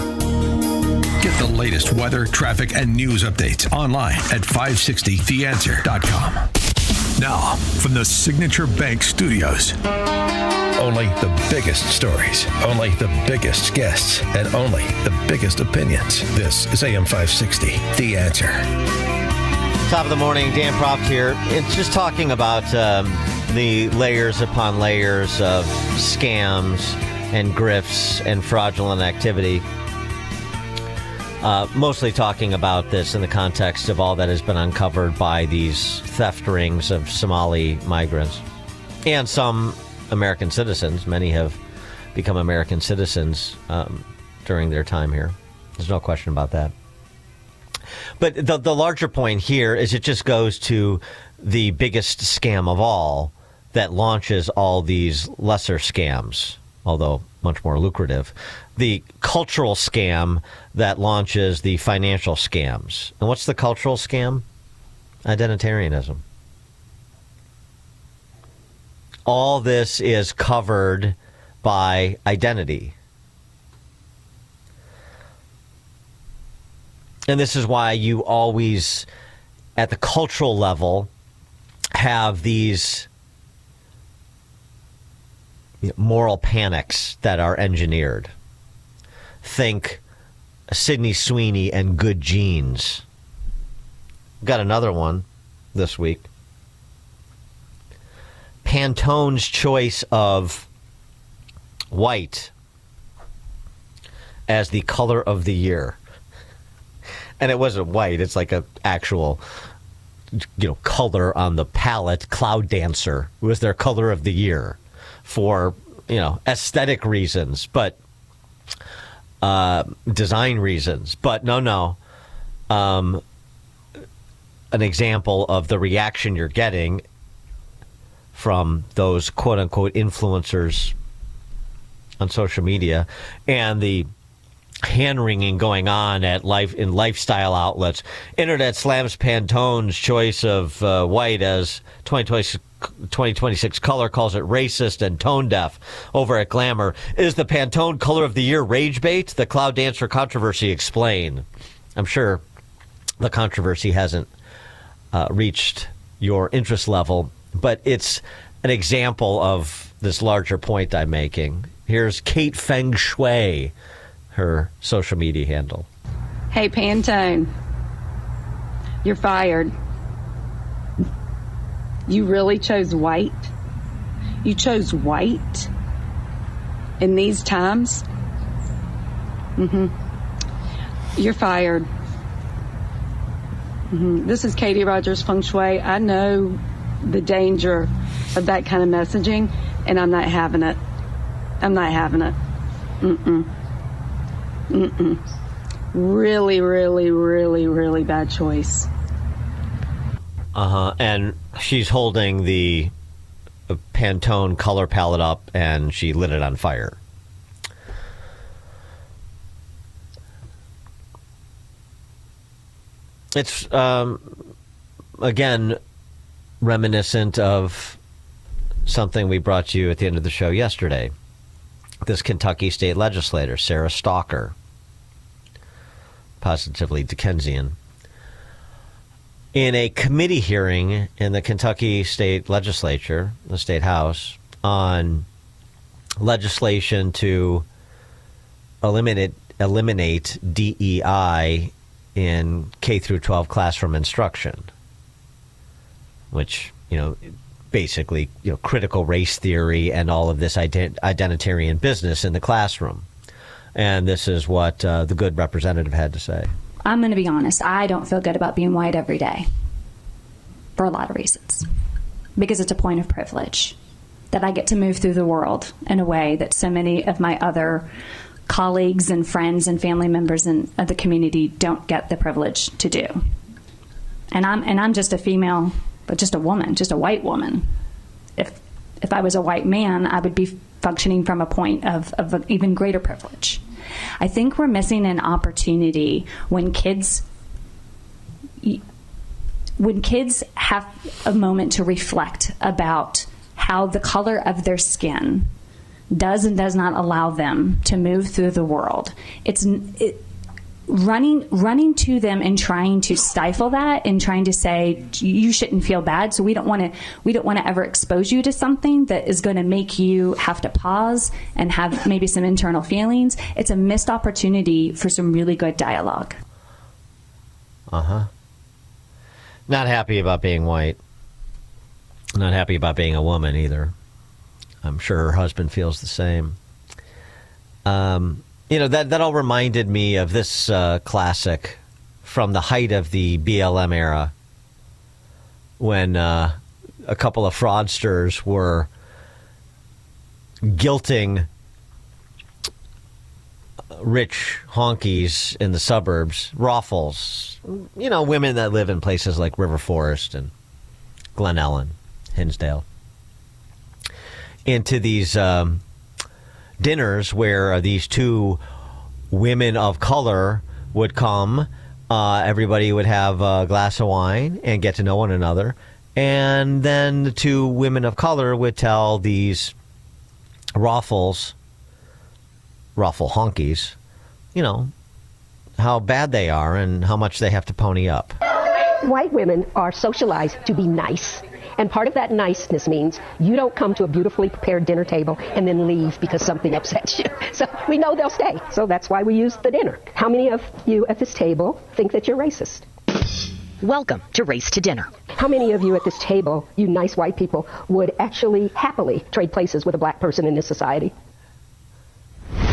Get the latest weather, traffic, and news updates online at 560theanswer.com. Now, from the Signature Bank Studios. Only the biggest stories, only the biggest guests, and only the biggest opinions. This is AM 560, The Answer. Top of the morning, Dan Proft here. It's just talking about the layers upon layers of scams and grifts and fraudulent activity. Mostly talking about this in the context of all that has been uncovered by these theft rings of Somali migrants and some American citizens. Many have become American citizens during their time here. There's no question about that. But the larger point here is it just goes to the biggest scam of all that launches all these lesser scams, although much more lucrative. The cultural scam that launches the financial scams. And what's the cultural scam? Identitarianism. All this is covered by identity. And this is why you always, at the cultural level, have these moral panics that are engineered. Think Sydney Sweeney and Good Genes. Got another one this week. Pantone's choice of white as the color of the year. And it wasn't white, it's like an actual color on the palette. Cloud Dancer was their color of the year for aesthetic reasons, but design reasons. But no. An example of the reaction you're getting from those quote-unquote influencers on social media and the hand-wringing going on in lifestyle outlets. Internet slams Pantone's choice of white as 2026 color, calls it racist and tone deaf. Over at Glamour, is the Pantone color of the year rage bait? The Cloud Dancer controversy explain. I'm sure the controversy hasn't reached your interest level, but it's an example of this larger point I'm making. Here's Kate Feng Shui, her social media handle. Hey, Pantone, you're fired. You really chose white? You chose white in these times? You're fired. This is Katie Rogers Feng Shui. I know the danger of that kind of messaging, and I'm not having it. I'm not having it. Really, really, really, really bad choice. And she's holding the Pantone color palette up, and she lit it on fire. It's, again, reminiscent of something we brought you at the end of the show yesterday. This Kentucky state legislator, Sarah Stalker, positively Dickensian, in a committee hearing in the Kentucky state legislature, the state house, on legislation to eliminate DEI in K through 12 classroom instruction, which, basically, critical race theory and all of this identitarian business in the classroom. And this is what the good representative had to say. I'm going to be honest. I don't feel good about being white every day for a lot of reasons. Because it's a point of privilege that I get to move through the world in a way that so many of my other colleagues and friends and family members of the community don't get the privilege to do. And I'm just a female, but just a woman, just a white woman. If I was a white man, I would be functioning from a point of an even greater privilege. I think we're missing an opportunity when kids have a moment to reflect about how the color of their skin does and does not allow them to move through the world. Running to them and trying to stifle that and trying to say you shouldn't feel bad, so we don't want to ever expose you to something that is going to make you have to pause and have maybe some internal feelings. It's a missed opportunity for some really good dialogue. Not happy about being white. Not happy about being a woman either. I'm sure her husband feels the same. That all reminded me of this classic from the height of the BLM era, when a couple of fraudsters were guilting rich honkies in the suburbs, Raffles, women that live in places like River Forest and Glen Ellen, Hinsdale, into these dinners where these two women of color would come. Everybody would have a glass of wine and get to know one another. And then the two women of color would tell these raffle honkies, how bad they are and how much they have to pony up. White women are socialized to be nice. And part of that niceness means you don't come to a beautifully prepared dinner table and then leave because something upsets you. So we know they'll stay. So that's why we use the dinner. How many of you at this table think that you're racist? Welcome to Race to Dinner. How many of you at this table, you nice white people, would actually happily trade places with a black person in this society?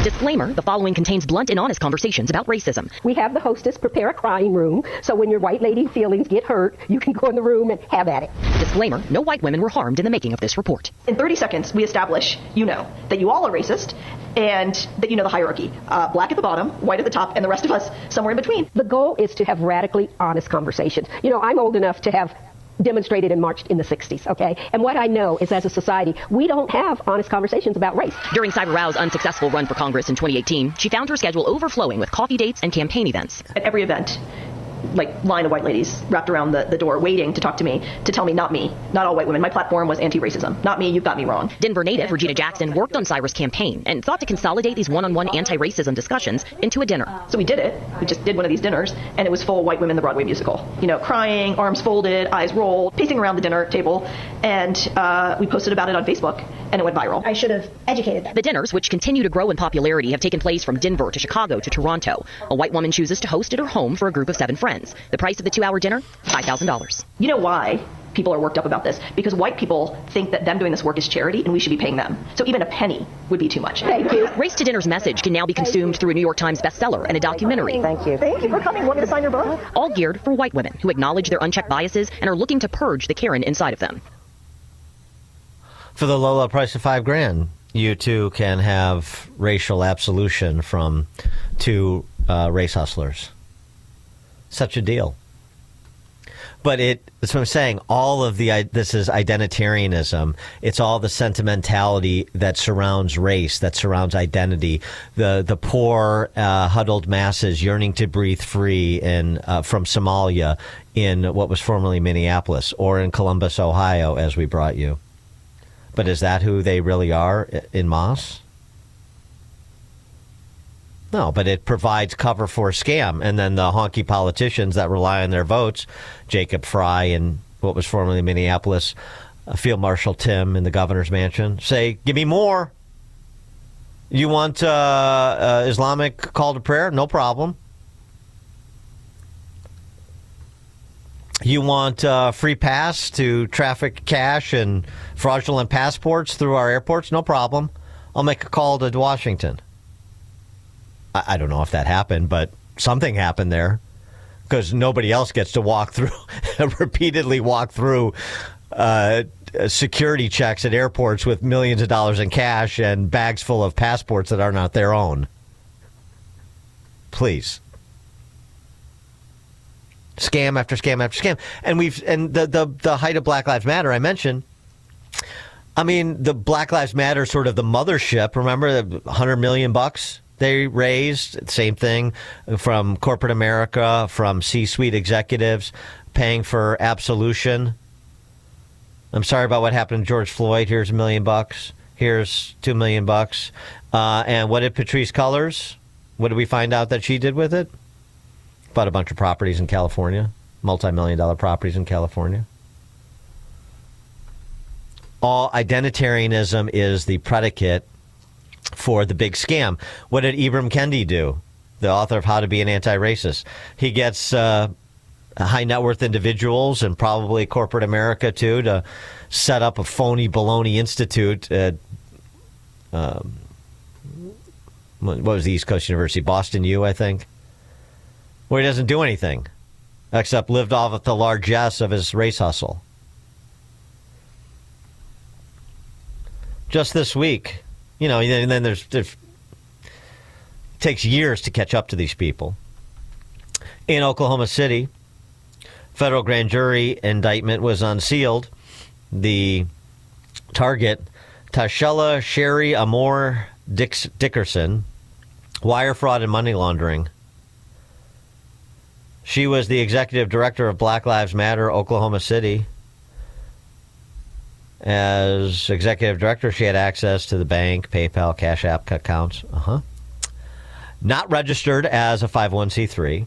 Disclaimer, the following contains blunt and honest conversations about racism. We have the hostess prepare a crying room, so when your white lady feelings get hurt, you can go in the room and have at it. Disclaimer, no white women were harmed in the making of this report. In 30 seconds, we establish, that you all are racist, and that you know the hierarchy. Black at the bottom, white at the top, and the rest of us somewhere in between. The goal is to have radically honest conversations. I'm old enough to have demonstrated and marched in the 60s, okay? And what I know is, as a society, we don't have honest conversations about race. During Cyber Rao's unsuccessful run for Congress in 2018, she found her schedule overflowing with coffee dates and campaign events. At every event, line of white ladies wrapped around the door waiting to talk to me, to tell me not me, not all white women. My platform was anti-racism. Not me, you've got me wrong. Denver native Regina Jackson worked on Cyra's campaign and thought to consolidate these one-on-one anti-racism discussions into a dinner. So we did it. We just did one of these dinners, and it was full white women, the Broadway musical. Crying, arms folded, eyes rolled, pacing around the dinner table, and we posted about it on Facebook, and it went viral. I should have educated them. The dinners, which continue to grow in popularity, have taken place from Denver to Chicago to Toronto. A white woman chooses to host at her home for a group of 7 friends. The price of the 2-hour dinner, $5,000. You know why people are worked up about this? Because white people think that them doing this work is charity and we should be paying them. So even a penny would be too much. Thank you. Race to Dinner's message can now be consumed through a New York Times bestseller and a documentary. Thank you. Thank you for coming. Want me to sign your book? All geared for white women who acknowledge their unchecked biases and are looking to purge the Karen inside of them. For the low, low price of $5,000, you too can have racial absolution from 2 race hustlers. Such a deal. But that's what I'm saying. All of this is identitarianism. It's all the sentimentality that surrounds race, that surrounds identity. The poor, huddled masses yearning to breathe free from Somalia in what was formerly Minneapolis, or in Columbus, Ohio, as we brought you. But is that who they really are in Moss? No, but it provides cover for a scam. And then the honky politicians that rely on their votes, Jacob Fry and what was formerly Minneapolis, Field Marshal Tim in the governor's mansion, say, give me more. You want Islamic call to prayer? No problem. You want free pass to traffic cash and fraudulent passports through our airports? No problem. I'll make a call to Washington. I don't know if that happened, but something happened there because nobody else gets to walk through, repeatedly walk through security checks at airports with millions of dollars in cash and bags full of passports that are not their own. Please. Scam after scam after scam. And the height of Black Lives Matter I mentioned. I mean, the Black Lives Matter sort of the mothership, remember the $100 million they raised, same thing from corporate America, from C-suite executives paying for absolution. I'm sorry about what happened to George Floyd. Here's $1 million. Here's $2 million. And what did Patrisse Cullors? What did we find out that she did with it? Bought a bunch of properties in California, multi-million-dollar properties in California. All identitarianism is the predicate for the big scam. What did Ibram Kendi do? The author of How to Be an Anti-Racist. He gets high net worth individuals and probably corporate America too to set up a phony baloney institute at what was the East Coast University, Boston U, I think, where he doesn't do anything except lived off of the largesse of his race hustle. Just this week, you know, and then there's it takes years to catch up to these people. In Oklahoma City, federal grand jury indictment was unsealed. The target, Tashella Sherry Amore Dickerson, wire fraud and money laundering. She was the executive director of Black Lives Matter Oklahoma City. As executive director, she had access to the bank, PayPal, Cash App accounts. Not registered as a 501c3.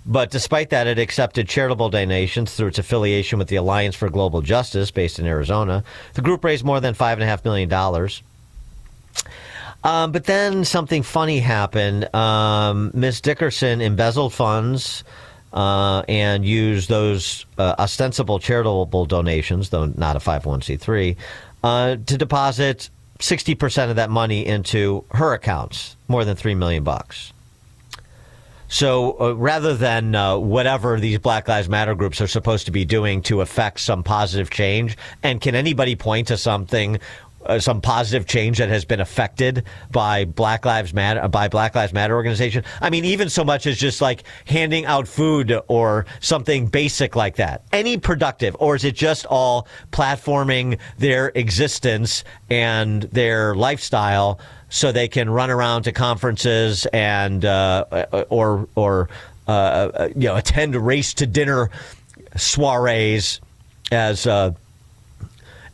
But despite that, it accepted charitable donations through its affiliation with the Alliance for Global Justice, based in Arizona. The group raised more than $5.5 million. But then something funny happened. Ms. Dickerson embezzled funds and used those ostensible charitable donations, though not a 501c3, to deposit 60% of that money into her accounts, more than $3 million. So rather than whatever these Black Lives Matter groups are supposed to be doing to affect some positive change, and can anybody point to something, some positive change that has been affected by Black Lives Matter organization? I mean, even so much as just like handing out food or something basic like that. Any productive, or is it just all platforming their existence and their lifestyle so they can run around to conferences and or attend race to dinner soirees as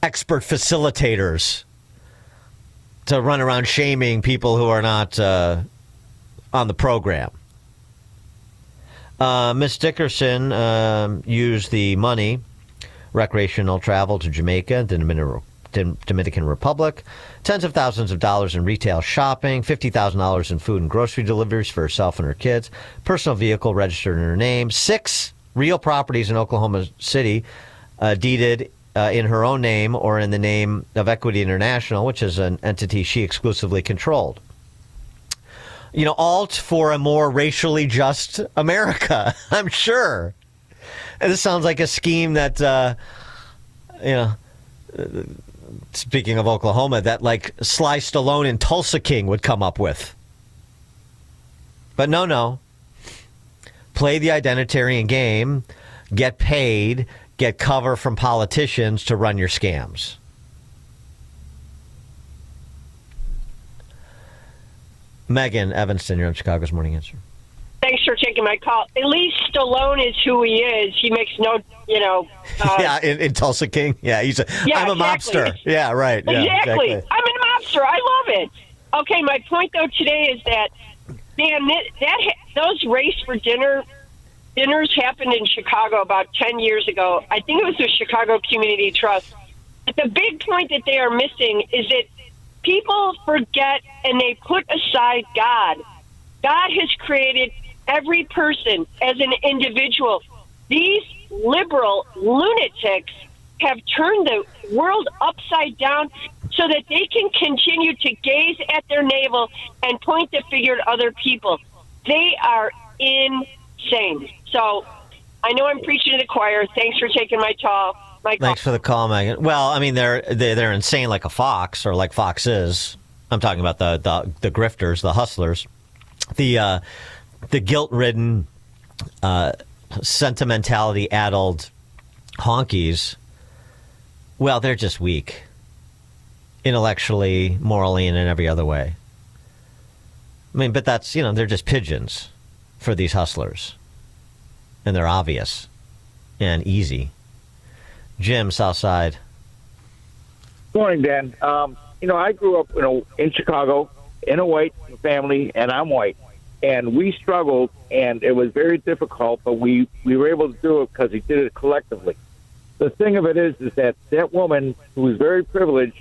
expert facilitators to run around shaming people who are not on the program? Ms. Dickerson used the money, recreational travel to Jamaica, Dominican Republic, tens of thousands of dollars in retail shopping, $50,000 in food and grocery deliveries for herself and her kids, personal vehicle registered in her name, 6 real properties in Oklahoma City deeded in her own name or in the name of Equity International, which is an entity she exclusively controlled. You know, all for a more racially just America, I'm sure. And this sounds like a scheme that, speaking of Oklahoma, that like Sly Stallone and Tulsa King would come up with. But no. Play the identitarian game, get paid, get cover from politicians to run your scams. Megan Evanston, you're on Chicago's Morning Answer. Thanks for taking my call. At least Stallone is who he is. He makes no, yeah, in Tulsa King. Yeah, I'm a mobster. Yeah, right. Yeah, exactly. I'm a mobster. I love it. Okay, my point, though, today is that, Dan, those race for dinners happened in Chicago about 10 years ago. I think it was the Chicago Community Trust. But the big point that they are missing is that people forget and they put aside God. God has created every person as an individual. These liberal lunatics have turned the world upside down so that they can continue to gaze at their navel and point the finger at other people. They are insane. So I know I'm preaching to the choir. Thanks for taking my call. Thanks for the call, Megan. Well, I mean, they're insane like a fox, or like Fox is. I'm talking about the grifters, the hustlers, the guilt-ridden, sentimentality-addled honkies. Well, they're just weak, intellectually, morally, and in every other way. I mean, but that's, they're just pigeons for these hustlers. And they're obvious and easy. Jim, Southside. Morning, Dan. I grew up, in Chicago, in a white family, and I'm white. And we struggled, and it was very difficult, but we were able to do it because we did it collectively. The thing of it is that woman who is very privileged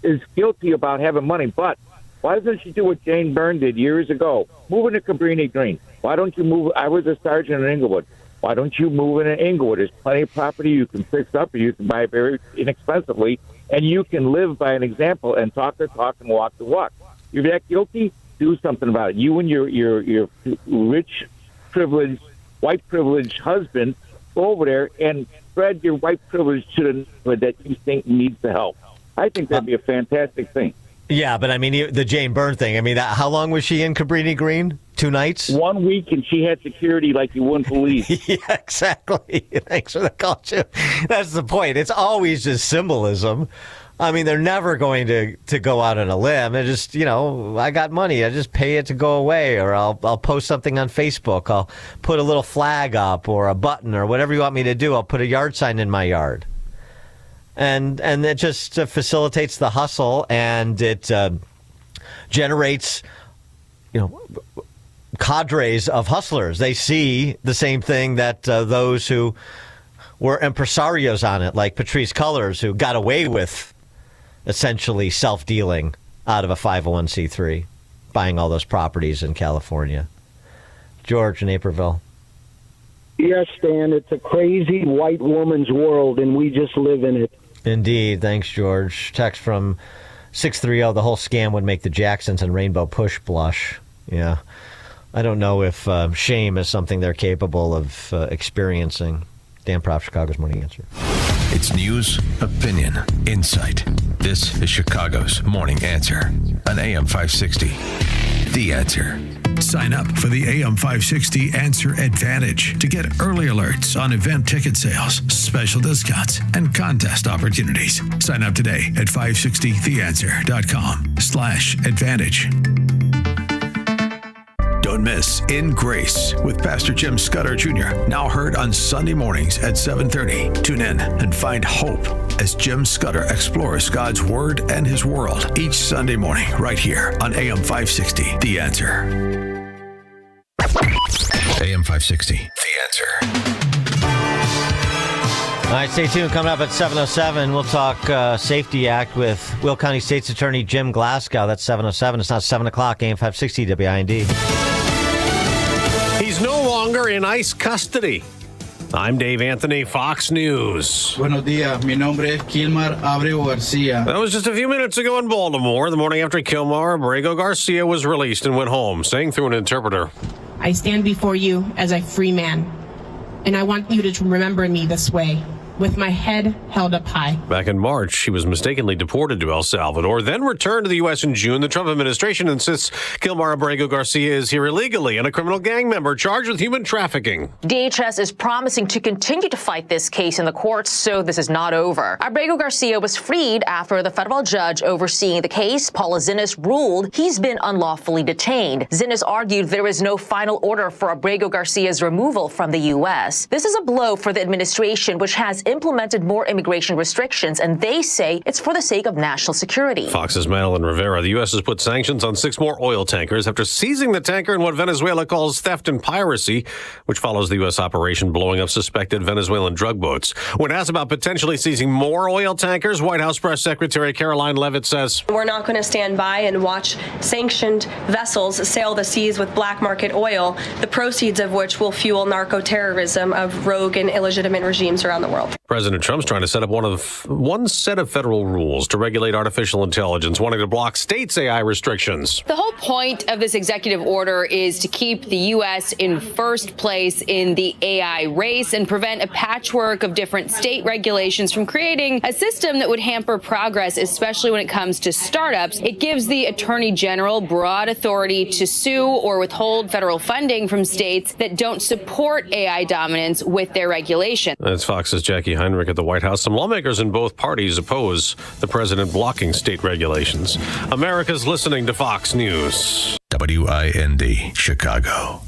is guilty about having money. But why doesn't she do what Jane Byrne did years ago? Move into Cabrini Green. Why don't you move? I was a sergeant in Inglewood. Why don't you move into Inglewood? There's plenty of property you can fix up, or you can buy very inexpensively, and you can live by an example and talk the talk and walk the walk. You're that guilty? Do something about it. You and your rich, privileged, white privileged husband go over there and spread your white privilege to the neighborhood that you think needs the help. I think that'd be a fantastic thing. Yeah, but I mean, the Jane Byrne thing, I mean, how long was she in Cabrini Green? 2 nights? 1 week, and she had security like you wouldn't believe. Yeah, exactly. Thanks for the call, Jim. That's the point. It's always just symbolism. I mean, they're never going to go out on a limb. They're just, I got money. I just pay it to go away, or I'll post something on Facebook. I'll put a little flag up or a button or whatever you want me to do. I'll put a yard sign in my yard. And it just facilitates the hustle, and it generates, cadres of hustlers. They see the same thing that those who were impresarios on it, like Patrisse Cullors, who got away with essentially self-dealing out of a 501c3, buying all those properties in California. George in Naperville. Yes, Stan, it's a crazy white woman's world, and we just live in it. Indeed. Thanks, George. Text from 630, the whole scam would make the Jacksons and Rainbow Push blush. Yeah. I don't know if shame is something they're capable of experiencing. Dan Proft, Chicago's Morning Answer. It's news, opinion, insight. This is Chicago's Morning Answer on AM 560. The Answer. Sign up for the AM 560 Answer Advantage to get early alerts on event ticket sales, special discounts, and contest opportunities. Sign up today at 560theanswer.com/advantage. Don't miss In Grace with Pastor Jim Scudder Jr., now heard on Sunday mornings at 7:30. Tune in and find hope as Jim Scudder explores God's Word and His world each Sunday morning right here on AM 560, The Answer. AM 560, The Answer. All right, stay tuned. Coming up at 7:07, we'll talk Safety Act with Will County State's Attorney Jim Glasgow. That's 7:07. It's not 7 o'clock. AM 560 WIND. He's no longer in ICE custody. I'm Dave Anthony, Fox News. Buenos días. Mi nombre es Kilmar Abreu Garcia. That was just a few minutes ago in Baltimore. The morning after Kilmar Abreu Garcia was released and went home, saying through an interpreter, I stand before you as a free man, and I want you to remember me this way. with my head held up high. Back in March, she was mistakenly deported to El Salvador, then returned to the U.S. in June. The Trump administration insists Kilmar Abrego Garcia is here illegally and a criminal gang member charged with human trafficking. DHS is promising to continue to fight this case in the courts, so this is not over. Abrego Garcia was freed after the federal judge overseeing the case, Paula Zinnes, ruled he's been unlawfully detained. Zinnes argued there is no final order for Abrego Garcia's removal from the U.S. This is a blow for the administration, which has implemented more immigration restrictions, and they say it's for the sake of national security. Fox's Madeline Rivera. The U.S. has put sanctions on 6 more oil tankers after seizing the tanker in what Venezuela calls theft and piracy, which follows the U.S. operation blowing up suspected Venezuelan drug boats. When asked about potentially seizing more oil tankers, White House Press Secretary Caroline Leavitt says, "We're not going to stand by and watch sanctioned vessels sail the seas with black market oil, the proceeds of which will fuel narco-terrorism of rogue and illegitimate regimes around the world." President Trump's trying to set up one set of federal rules to regulate artificial intelligence, wanting to block states' AI restrictions. The whole point of this executive order is to keep the U.S. in first place in the AI race and prevent a patchwork of different state regulations from creating a system that would hamper progress, especially when it comes to startups. It gives the Attorney General broad authority to sue or withhold federal funding from states that don't support AI dominance with their regulation. That's Fox's Jackie Heinrich at the White House. Some lawmakers in both parties oppose the president blocking state regulations. America's listening to Fox News. WIND, Chicago.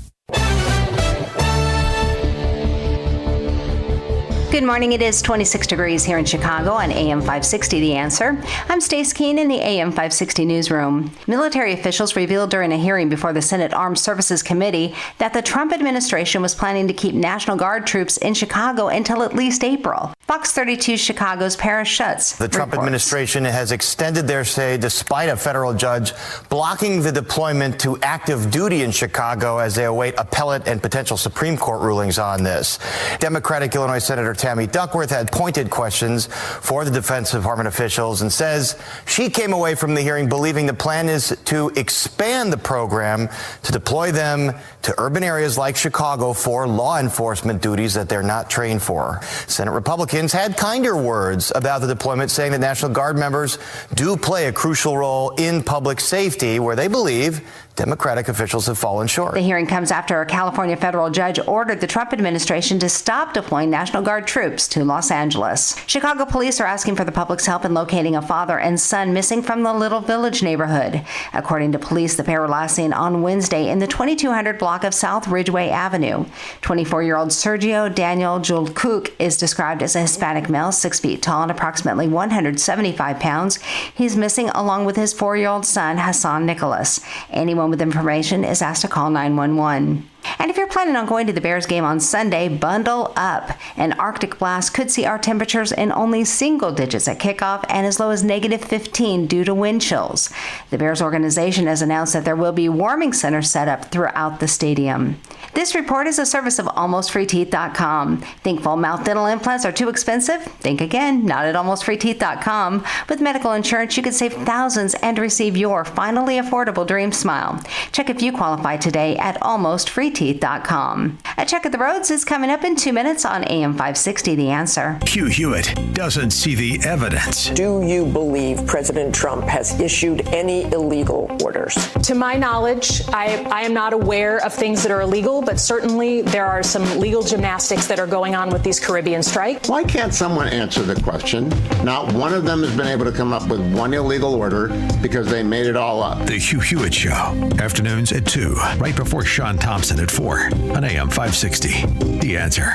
Good morning. It is 26 degrees here in Chicago on AM 560, The Answer. I'm Stace Keene in the AM 560 newsroom. Military officials revealed during a hearing before the Senate Armed Services Committee that the Trump administration was planning to keep National Guard troops in Chicago until at least April. Fox 32 Chicago's Paris Schutz The Trump reports. administration has extended their stay despite a federal judge blocking the deployment to active duty in Chicago as they await appellate and potential Supreme Court rulings on this. Democratic Illinois Senator Tammy Duckworth had pointed questions for the Defense Department officials and says she came away from the hearing believing the plan is to expand the program to deploy them to urban areas like Chicago for law enforcement duties that they're not trained for. Senate Republicans had kinder words about the deployment, saying that National Guard members do play a crucial role in public safety, where they believe Democratic officials have fallen short. The hearing comes after a California federal judge ordered the Trump administration to stop deploying National Guard troops to Los Angeles. Chicago police are asking for the public's help in locating a father and son missing from the Little Village neighborhood. According to police, the pair were last seen on Wednesday in the 2200 block of South Ridgeway Avenue. 24-year-old Sergio Daniel Julcook is described as a Hispanic male, 6 feet tall and approximately 175 pounds. He's missing along with his 4-year-old son, Hassan Nicholas. Anyone with information is asked to call 911. And if you're planning on going to the Bears game on Sunday, bundle up. An Arctic blast could see our temperatures in only single digits at kickoff and as low as -15 due to wind chills. The Bears organization has announced that there will be warming centers set up throughout the stadium. This report is a service of AlmostFreeTeeth.com. Think full mouth dental implants are too expensive? Think again, not at AlmostFreeTeeth.com. With medical insurance, you could save thousands and receive your finally affordable dream smile. Check if you qualify today at AlmostFreeTeeth.com. A check of the roads is coming up in 2 minutes on AM 560, The Answer. Hugh Hewitt doesn't see the evidence. Do you believe President Trump has issued any illegal orders? To my knowledge, I am not aware of things that are illegal, but certainly there are some legal gymnastics that are going on with these Caribbean strikes. Why can't someone answer the question? Not one of them has been able to come up with one illegal order because they made it all up. The Hugh Hewitt Show, afternoons at 2, right before Sean Thompson at 4 on AM 560. The Answer.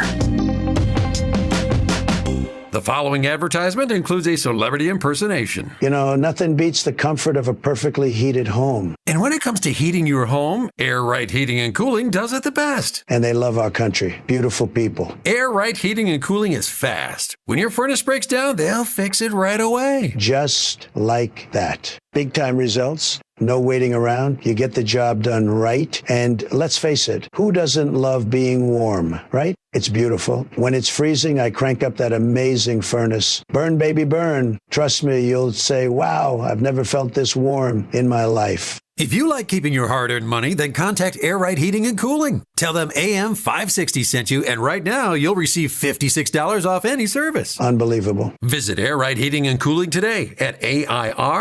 The following advertisement includes a celebrity impersonation. You know, nothing beats the comfort of a perfectly heated home. And when it comes to heating your home, Air Right Heating and Cooling does it the best. And they love our country. Beautiful people. Air Right Heating and Cooling is fast. When your furnace breaks down, they'll fix it right away. Just like that. Big time results. No waiting around. You get the job done right. And let's face it, who doesn't love being warm, right? It's beautiful. When it's freezing, I crank up that amazing furnace. Burn, baby, burn. Trust me, you'll say, wow, I've never felt this warm in my life. If you like keeping your hard-earned money, then contact Air Right Heating and Cooling. Tell them AM 560 sent you, and right now you'll receive $56 off any service. Unbelievable. Visit Air Right Heating and Cooling today at AIR-RITE.com.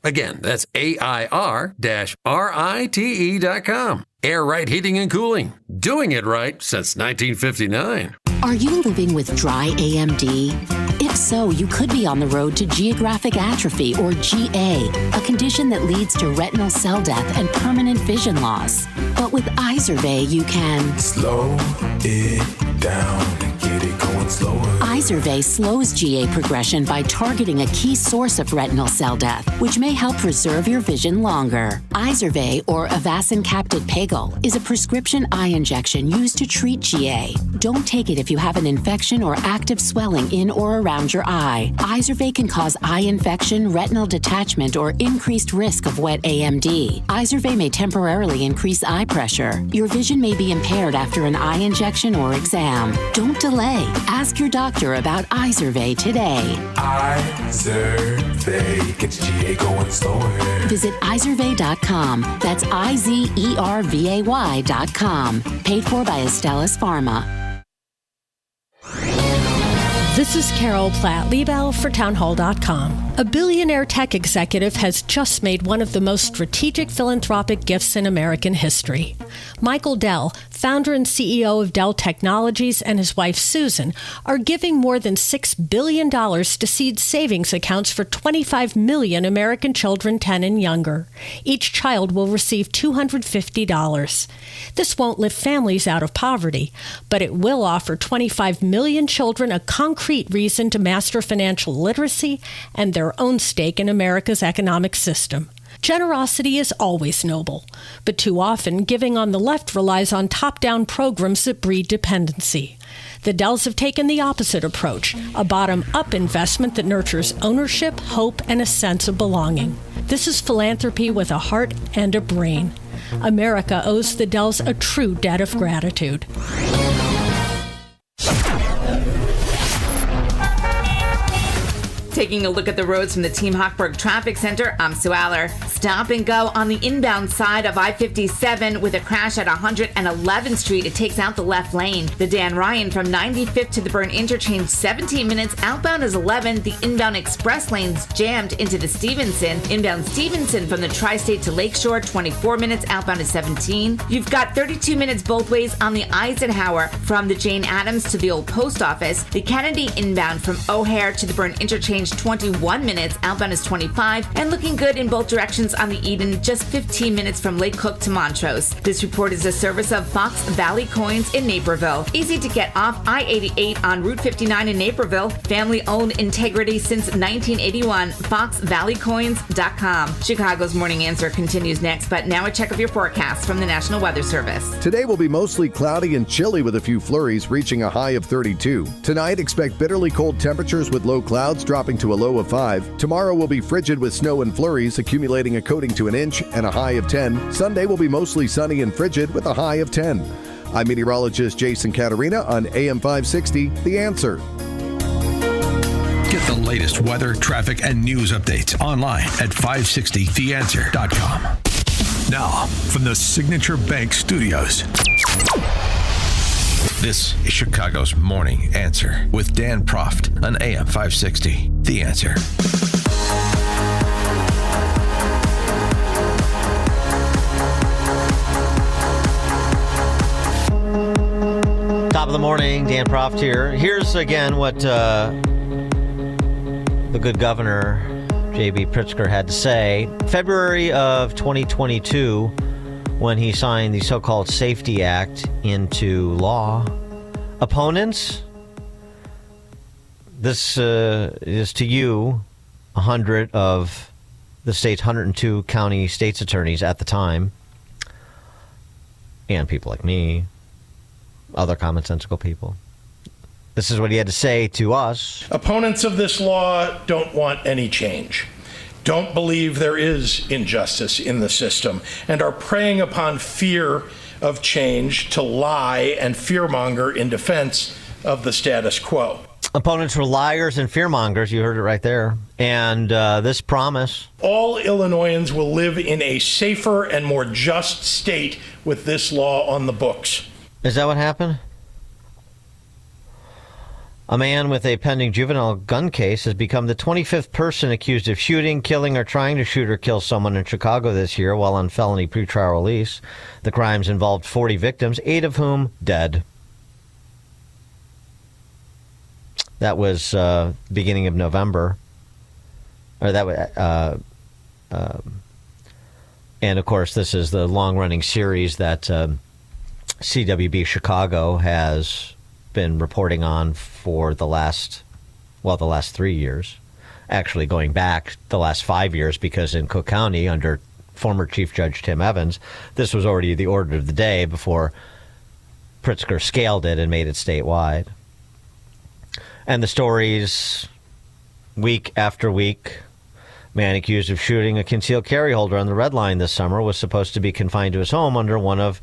Again, that's AIR-RITE.com. Air Right Heating and Cooling. Doing it right since 1959. Are you living with dry AMD? If so, you could be on the road to geographic atrophy, or GA, a condition that leads to retinal cell death and permanent vision loss. But with Izervay, you can slow it down and get it going slower. Izervay slows GA progression by targeting a key source of retinal cell death, which may help preserve your vision longer. Izervay, or Avastin Captid Pagel, is a prescription eye injection used to treat GA. Don't take it if you have an infection or active swelling in or around your eye. Izervay can cause eye infection, retinal detachment, or increased risk of wet AMD. Izervay may temporarily increase eye pressure. Your vision may be impaired after an eye injection or exam. Don't delay. Ask your doctor about Izervay today. Izervay gets GA going slower. Visit Izervay.com. That's IZERVAY.com. Paid for by Astellas Pharma. This is Carol Platt-Liebau for Townhall.com. A billionaire tech executive has just made one of the most strategic philanthropic gifts in American history. Michael Dell, founder and CEO of Dell Technologies, and his wife Susan are giving more than $6 billion to seed savings accounts for 25 million American children 10 and younger. Each child will receive $250. This won't lift families out of poverty, but it will offer 25 million children a concrete reason to master financial literacy and their own stake in America's economic system. Generosity is always noble, but too often giving on the left relies on top-down programs that breed dependency. The Dells have taken the opposite approach, a bottom-up investment that nurtures ownership, hope, and a sense of belonging. This is philanthropy with a heart and a brain. America owes the Dells a true debt of gratitude. Taking a look at the roads from the Team Hochberg Traffic Center, I'm Sue Aller. Stop and go on the inbound side of I-57 with a crash at 111th Street. It takes out the left lane. The Dan Ryan from 95th to the Byrne Interchange, 17 minutes. Outbound is 11. The inbound express lane's jammed into the Stevenson. Inbound Stevenson from the Tri-State to Lakeshore, 24 minutes. Outbound is 17. You've got 32 minutes both ways on the Eisenhower from the Jane Addams to the Old Post Office. The Kennedy inbound from O'Hare to the Byrne Interchange, 21 minutes. Outbound is 25. And looking good in both directions on the Eden, just 15 minutes from Lake Cook to Montrose. This report is a service of Fox Valley Coins in Naperville. Easy to get off I-88 on Route 59 in Naperville. Family-owned integrity since 1981. FoxValleyCoins.com. Chicago's Morning Answer continues next, but now a check of your forecast from the National Weather Service. Today will be mostly cloudy and chilly with a few flurries, reaching a high of 32. Tonight, expect bitterly cold temperatures with low clouds dropping to a low of 5. Tomorrow will be frigid with snow and flurries, accumulating a coating to an inch and a high of 10. Sunday will be mostly sunny and frigid with a high of 10. I'm meteorologist Jason Caterina on AM 560, The Answer. Get the latest weather, traffic, and news updates online at 560theanswer.com. Now, from the Signature Bank Studios. This is Chicago's Morning Answer with Dan Proft on AM 560, The Answer. Top of the morning, Dan Proft here. Here's again what the good governor, J.B. Pritzker, had to say. February of 2022, when he signed the so-called Safety Act into law. Opponents, this is to you, 100 of the state's 102 county state's attorneys at the time, and people like me, other commonsensical people. This is what he had to say to us. Opponents of this law don't want any change, don't believe there is injustice in the system, and are preying upon fear of change to lie and fearmonger in defense of the status quo. Opponents were liars and fearmongers. You heard it right there. And this promise. All Illinoisans will live in a safer and more just state with this law on the books. Is that what happened? A man with a pending juvenile gun case has become the 25th person accused of shooting, killing, or trying to shoot or kill someone in Chicago this year while on felony pretrial release. The crimes involved 40 victims, 8 of whom dead. That was beginning of November, or that was, and of course, this is the long-running series that CWB Chicago has been reporting on for the last 3 years, actually going back the last 5 years, because in Cook County under former Chief Judge Tim Evans, this was already the order of the day before Pritzker scaled it and made it statewide. And the stories, week after week. Man accused of shooting a concealed carry holder on the Red Line this summer was supposed to be confined to his home under one of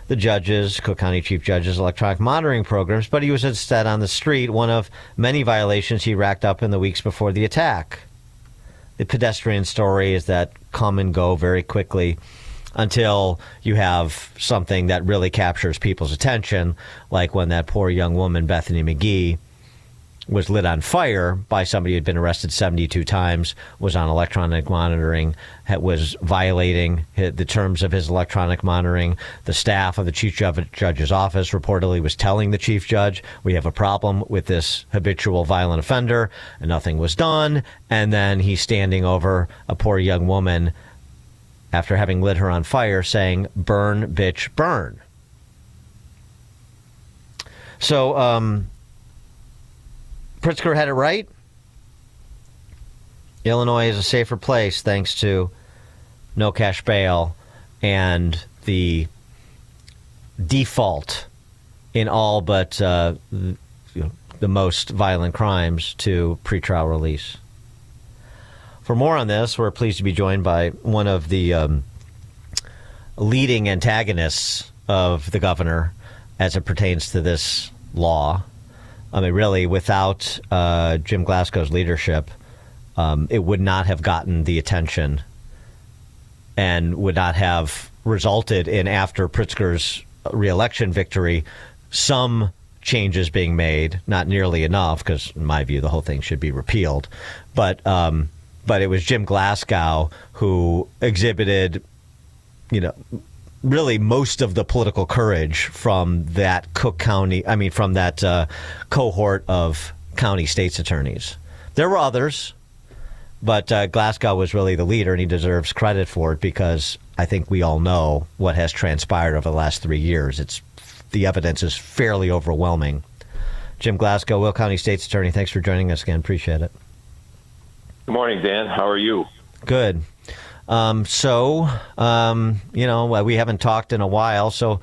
the judge's, Cook County Chief Judge's, electronic monitoring programs, but he was instead on the street, one of many violations he racked up in the weeks before the attack. The pedestrian stories that come and go very quickly until you have something that really captures people's attention, like when that poor young woman, Bethany McGee, was lit on fire by somebody who had been arrested 72 times, was on electronic monitoring, was violating the terms of his electronic monitoring. The staff of the Chief Judge's office reportedly was telling the Chief Judge, we have a problem with this habitual violent offender, and nothing was done. And then he's standing over a poor young woman after having lit her on fire saying, burn, bitch, burn. So, Pritzker had it right. Illinois is a safer place thanks to no cash bail and the default in all but the most violent crimes to pretrial release. For more on this, we're pleased to be joined by one of the leading antagonists of the governor as it pertains to this law. I mean, really, without Jim Glasgow's leadership, it would not have gotten the attention and would not have resulted in, after Pritzker's re-election victory, some changes being made. Not nearly enough, because in my view, the whole thing should be repealed. But it was Jim Glasgow who exhibited, really most of the political courage from that from that cohort of county state's attorneys. There were others, but Glasgow was really the leader, and he deserves credit for it because I think we all know what has transpired over the last 3 years. The evidence is fairly overwhelming. Jim Glasgow, Will County State's Attorney, thanks for joining us again. Appreciate it. Good morning, Dan. How are you? Good. We haven't talked in a while, so,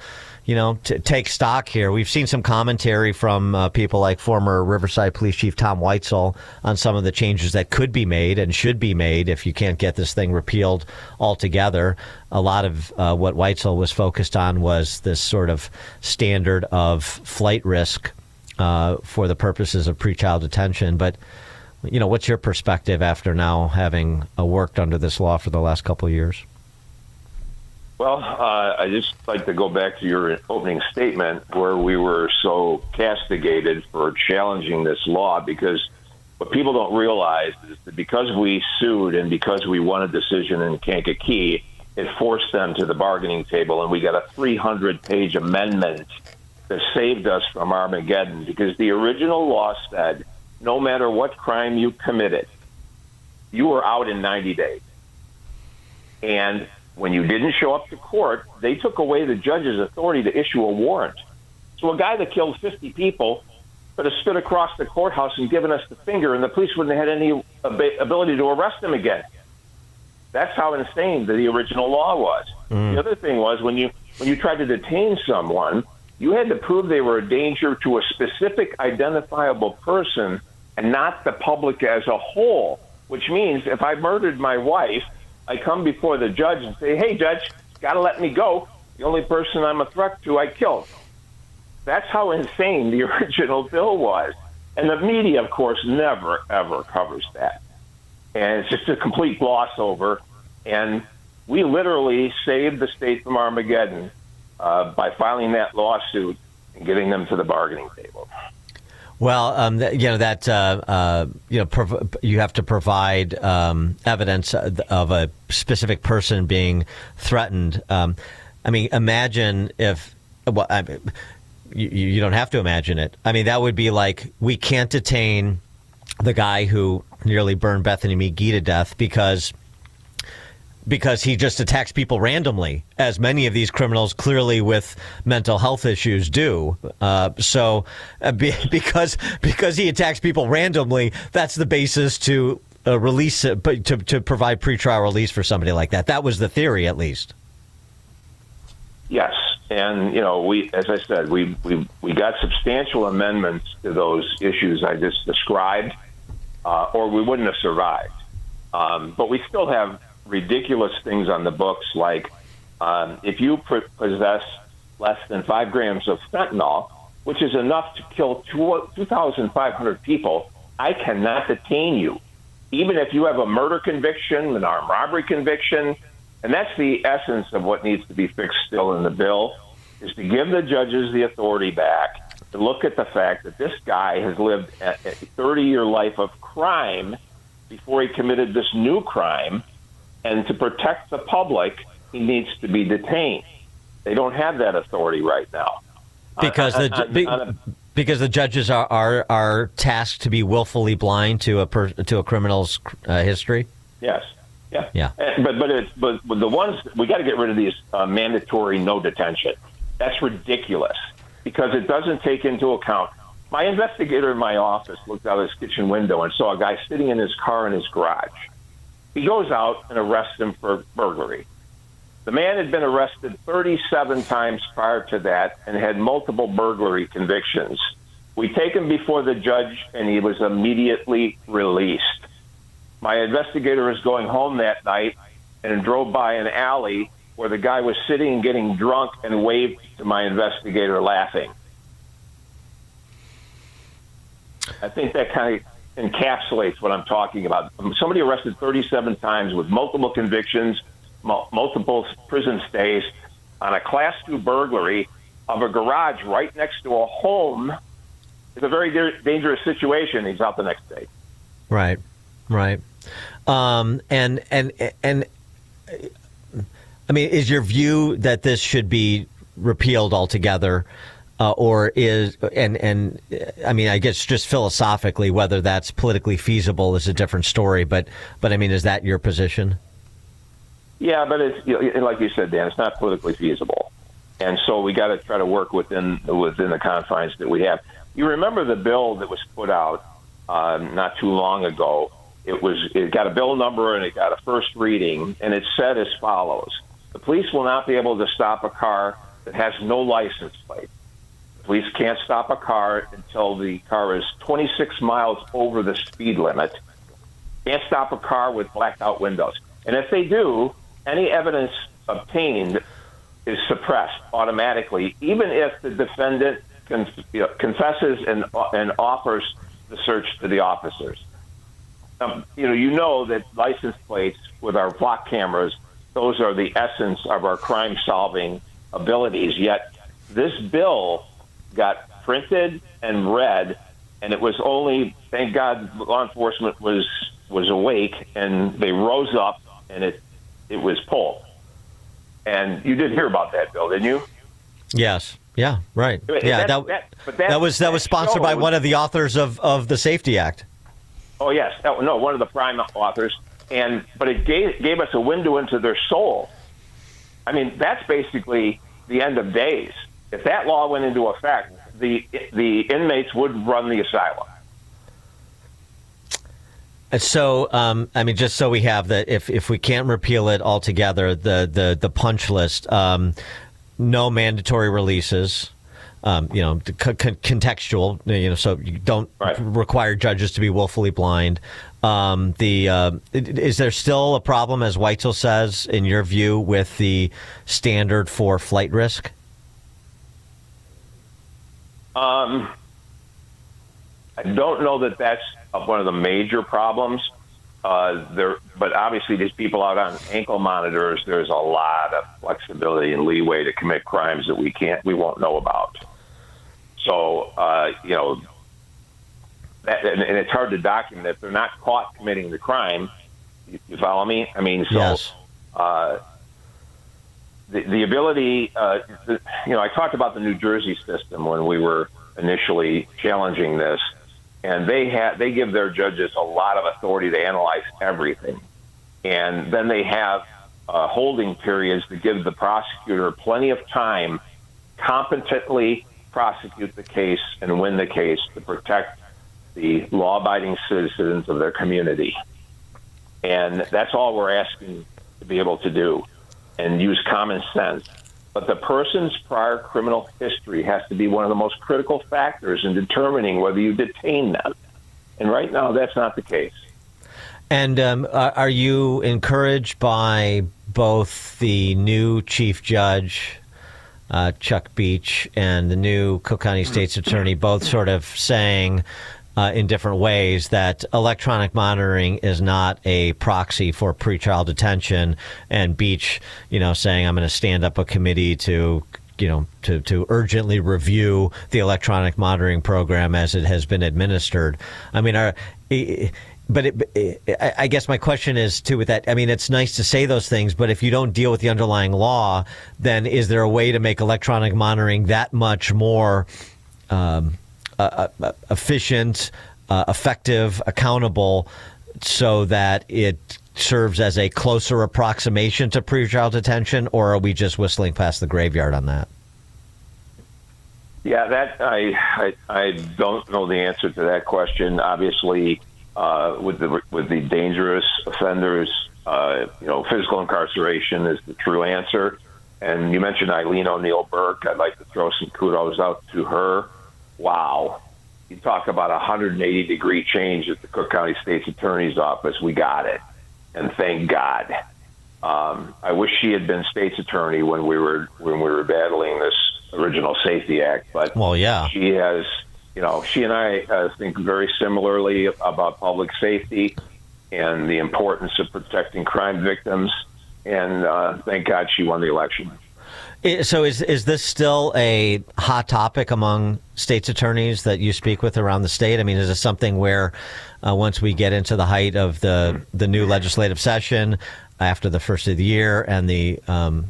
take stock here. We've seen some commentary from people like former Riverside Police Chief Tom Weitzel on some of the changes that could be made and should be made if you can't get this thing repealed altogether. A lot of what Weitzel was focused on was this sort of standard of flight risk for the purposes of pretrial detention. But what's your perspective after now having worked under this law for the last couple of years? Well, I just like to go back to your opening statement where we were so castigated for challenging this law, because what people don't realize is that because we sued and because we won a decision in Kankakee, it forced them to the bargaining table, and we got a 300-page amendment that saved us from Armageddon, because the original law said no matter what crime you committed, you were out in 90 days. And when you didn't show up to court, they took away the judge's authority to issue a warrant. So a guy that killed 50 people could have stood across the courthouse and given us the finger, and the police wouldn't have had any ability to arrest him again. That's how insane the original law was. The other thing was when you tried to detain someone, you had to prove they were a danger to a specific identifiable person and not the public as a whole, which means if I murdered my wife, I come before the judge and say, hey, judge, got to let me go. The only person I'm a threat to, I killed. That's how insane the original bill was. And the media, of course, never, ever covers that. And it's just a complete gloss over. And we literally saved the state from Armageddon by filing that lawsuit and getting them to the bargaining table. Well, you have to provide evidence of a specific person being threatened. Imagine if, you don't have to imagine it. I mean, that would be like, we can't detain the guy who nearly burned Bethany McGee to death because he just attacks people randomly, as many of these criminals clearly with mental health issues do. Because he attacks people randomly, that's the basis to release, to provide pretrial release for somebody like that. That was the theory, at least. Yes, and we, as I said, we got substantial amendments to those issues I just described, or we wouldn't have survived. But we still have ridiculous things on the books, like if you possess less than 5 grams of fentanyl, which is enough to kill 2,500 people, I cannot detain you, even if you have a murder conviction, an armed robbery conviction. And that's the essence of what needs to be fixed still in the bill, is to give the judges the authority back to look at the fact that this guy has lived a 30-year life of crime before he committed this new crime. And to protect the public, he needs to be detained. They don't have that authority right now. Because the judges are tasked to be willfully blind to a criminal's history. Yes. Yeah. But the ones, we got to get rid of these mandatory no detention. That's ridiculous because it doesn't take into account. My investigator in my office looked out his kitchen window and saw a guy sitting in his car in his garage. He goes out and arrests him for burglary. The man had been arrested 37 times prior to that and had multiple burglary convictions. We take him before the judge, and he was immediately released. My investigator was going home that night and drove by an alley where the guy was sitting and getting drunk and waved to my investigator laughing. I think that kind of encapsulates what I'm talking about. Somebody arrested 37 times with multiple convictions, multiple prison stays on a Class 2 burglary of a garage right next to a home. It's a very dangerous situation. He's out the next day. Right. And I mean, is your view that this should be repealed altogether? Or is, and I mean, I guess just philosophically, whether that's politically feasible is a different story. But I mean, is that your position? Yeah, but it's, like you said, Dan, it's not politically feasible. And so we got to try to work within the confines that we have. You remember the bill that was put out not too long ago. It got a bill number and it got a first reading, and it said as follows: the police will not be able to stop a car that has no license plate. Police can't stop a car until the car is 26 miles over the speed limit. Can't stop a car with blacked out windows. And if they do, any evidence obtained is suppressed automatically, even if the defendant confesses and offers the search to the officers. You know that license plates with our block cameras, those are the essence of our crime-solving abilities. Yet this bill got printed and read, and it was only, thank God, law enforcement was awake, and they rose up, and it was pulled. And you did hear about that bill, didn't you? Yes. Yeah. Right. Yeah. That was sponsored by one of the authors of the Safety Act. Oh yes, one of the prime authors, but it gave us a window into their soul. I mean, that's basically the end of days. If that law went into effect, the inmates would run the asylum. So, I mean, just so we have that, if we can't repeal it altogether, the punch list, no mandatory releases, contextual, so you don't require judges to be willfully blind. Is there still a problem, as Weitzel says, in your view, with the standard for flight risk? I don't know that that's one of the major problems. But obviously, these people out on ankle monitors, there's a lot of flexibility and leeway to commit crimes that we won't know about. So, and it's hard to document if they're not caught committing the crime. You follow me? I mean, so yes. The ability, I talked about the New Jersey system when we were initially challenging this. And they give their judges a lot of authority to analyze everything. And then they have holding periods to give the prosecutor plenty of time competently prosecute the case and win the case to protect the law-abiding citizens of their community. And that's all we're asking to be able to do, and use common sense. But the person's prior criminal history has to be one of the most critical factors in determining whether you detain them. And right now, that's not the case. And are you encouraged by both the new chief judge, Chuck Beach, and the new Cook County State's attorney, both sort of saying in different ways that electronic monitoring is not a proxy for pretrial detention, and Beach, saying I'm going to stand up a committee to urgently review the electronic monitoring program as it has been administered. I mean, I guess my question is too with that. I mean, it's nice to say those things, but if you don't deal with the underlying law, then is there a way to make electronic monitoring that much more efficient, effective, accountable, so that it serves as a closer approximation to pretrial detention, or are we just whistling past the graveyard on that? Yeah, that I don't know the answer to that question. Obviously, with the dangerous offenders, physical incarceration is the true answer. And you mentioned Eileen O'Neill Burke. I'd like to throw some kudos out to her. Wow. You talk about a 180-degree change at the Cook County State's Attorney's Office. We got it. And thank God. I wish she had been state's attorney when we were battling this original Safety Act. But well, yeah, she has, she and I think very similarly about public safety and the importance of protecting crime victims. And thank God she won the election. So is this still a hot topic among state's attorneys that you speak with around the state? I mean, is it something where once we get into the height of the new legislative session after the first of the year and the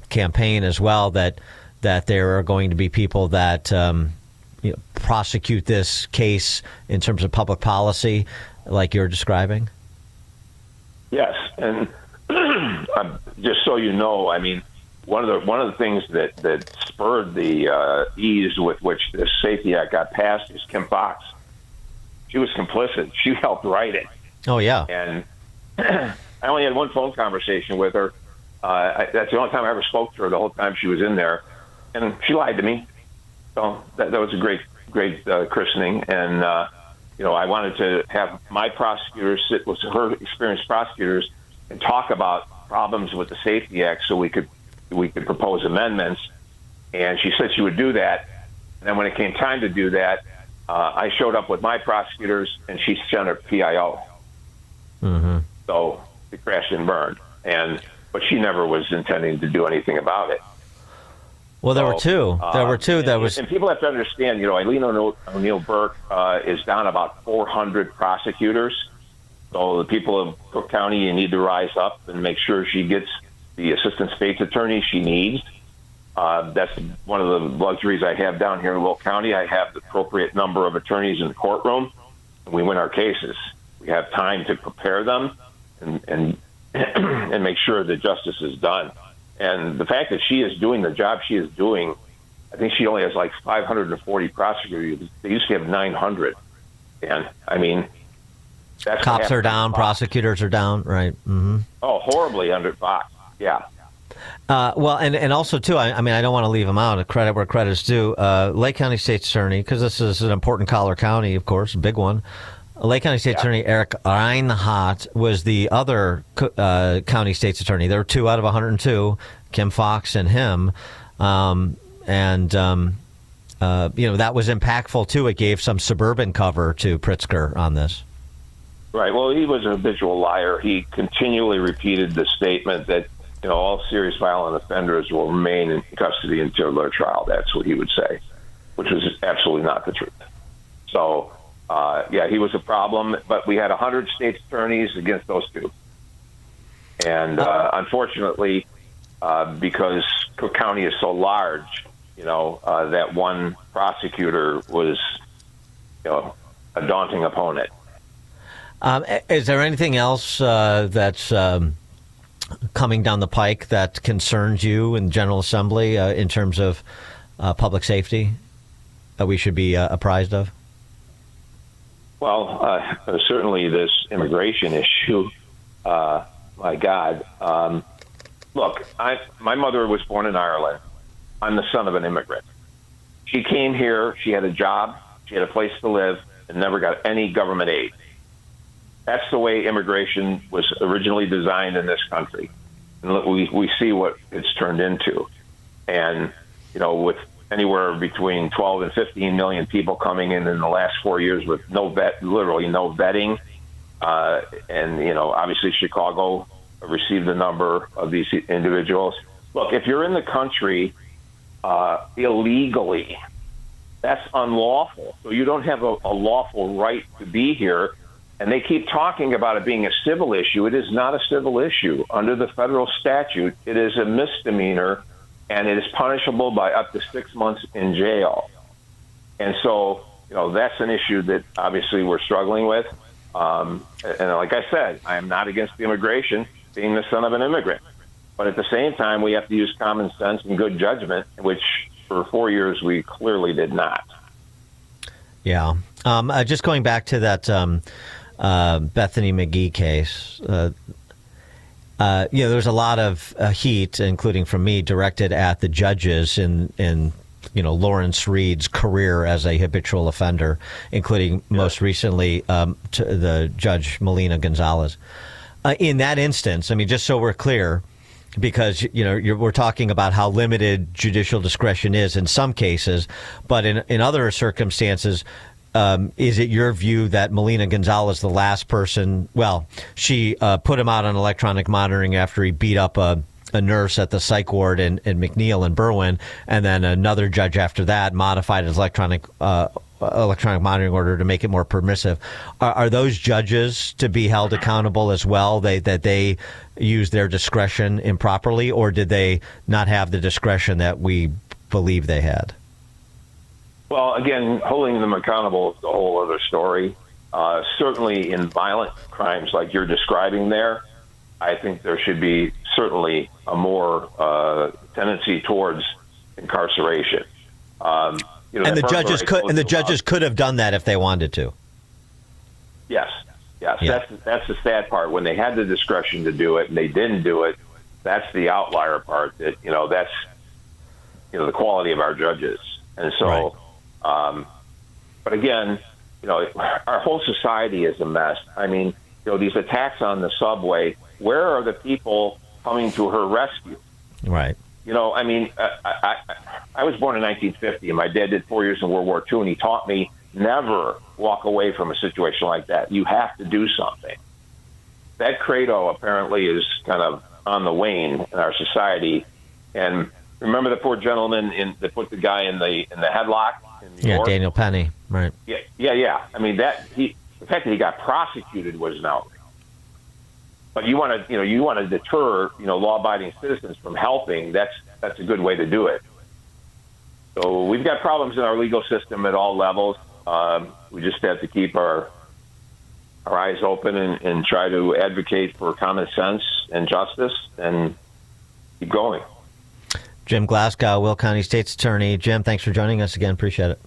campaign as well, that there are going to be people that prosecute this case in terms of public policy like you're describing? Yes. And just so you know, I mean, one of the things that spurred the ease with which this Safety Act got passed is Kim Foxx. She was complicit. She helped write it. Oh, yeah. And I only had one phone conversation with her. That's the only time I ever spoke to her the whole time she was in there. And she lied to me. So that was a great christening. And, I wanted to have my prosecutors sit with her experienced prosecutors and talk about problems with the Safety Act so we could propose amendments. And she said she would do that. And then when it came time to do that, I showed up with my prosecutors, and she sent her PIO. Mm-hmm. So it crashed and burned. But she never was intending to do anything about it. Well, there were two. And people have to understand, Eileen O'Neill Burke is down about 400 prosecutors. So the people of Cook County, you need to rise up and make sure she gets the assistant state's attorney she needs. That's one of the luxuries I have down here in Will County. I have the appropriate number of attorneys in the courtroom, and we win our cases. We have time to prepare them and make sure that justice is done. And the fact that she is doing the job she is doing, I think she only has like 540 prosecutors. They used to have 900. And, I mean, that's cops are down, prosecutors are down, right? Mm-hmm. Oh, horribly under Fox, yeah. Well, and also, too, I mean, I don't want to leave them out. Credit where credit is due. Lake County State's Attorney, because this is an important Collar County, of course, a big one. Lake County State's Attorney Eric Reinhart was the other county state's attorney. There were 2 out of 102, Kim Foxx and him. that was impactful, too. It gave some suburban cover to Pritzker on this. Right. Well, he was a habitual liar. He continually repeated the statement that, all serious violent offenders will remain in custody until their trial. That's what he would say, which was absolutely not the truth. So, he was a problem, but we had 100 state's attorneys against those two. And unfortunately, because Cook County is so large, that one prosecutor was, a daunting opponent. Is there anything else that's coming down the pike that concerns you in General Assembly in terms of public safety that we should be apprised of? Well, certainly this immigration issue. My God. Look, my mother was born in Ireland. I'm the son of an immigrant. She came here. She had a job. She had a place to live and never got any government aid. That's the way immigration was originally designed in this country. And look, we see what it's turned into. And, with anywhere between 12 and 15 million people coming in the last 4 years with literally no vetting. And, obviously Chicago received a number of these individuals. Look, if you're in the country illegally, that's unlawful. So you don't have a lawful right to be here. And they keep talking about it being a civil issue. It is not a civil issue. Under the federal statute, it is a misdemeanor, and it is punishable by up to 6 months in jail. And so, that's an issue that obviously we're struggling with. And like I said, I am not against the immigration, being the son of an immigrant. But at the same time, we have to use common sense and good judgment, which for 4 years we clearly did not. Yeah. Just going back to that Bethany McGee case, there's a lot of heat, including from me, directed at the judges in Lawrence Reed's career as a habitual offender, including most recently to the Judge Melina Gonzalez. In that instance, just so we're clear, because we're talking about how limited judicial discretion is in some cases, but in other circumstances. Is it your view that Melina Gonzalez, the last person, she put him out on electronic monitoring after he beat up a nurse at the psych ward in McNeil and Berwyn, and then another judge after that modified his electronic monitoring order to make it more permissive. Are those judges to be held accountable as well, that they used their discretion improperly, or did they not have the discretion that we believe they had? Well, again, holding them accountable is a whole other story. Certainly in violent crimes like you're describing there, I think there should be certainly a more tendency towards incarceration. And the judges could have done that if they wanted to. Yes. Yeah. That's the sad part. When they had the discretion to do it and they didn't do it, that's the outlier part. That that's the quality of our judges. And so. Right. But again, our whole society is a mess. These attacks on the subway, where are the people coming to her rescue? Right. I was born in 1950, and my dad did 4 years in World War II, and he taught me never walk away from a situation like that. You have to do something. That credo apparently is kind of on the wane in our society. And remember the poor gentleman that put the guy in the headlock? Daniel Penny, right? Yeah. The fact that he got prosecuted was an outrage. But you want to deter, law-abiding citizens from helping. That's a good way to do it. So we've got problems in our legal system at all levels. We just have to keep our eyes open and try to advocate for common sense and justice and keep going. Jim Glasgow, Will County State's Attorney. Jim, thanks for joining us again. Appreciate it.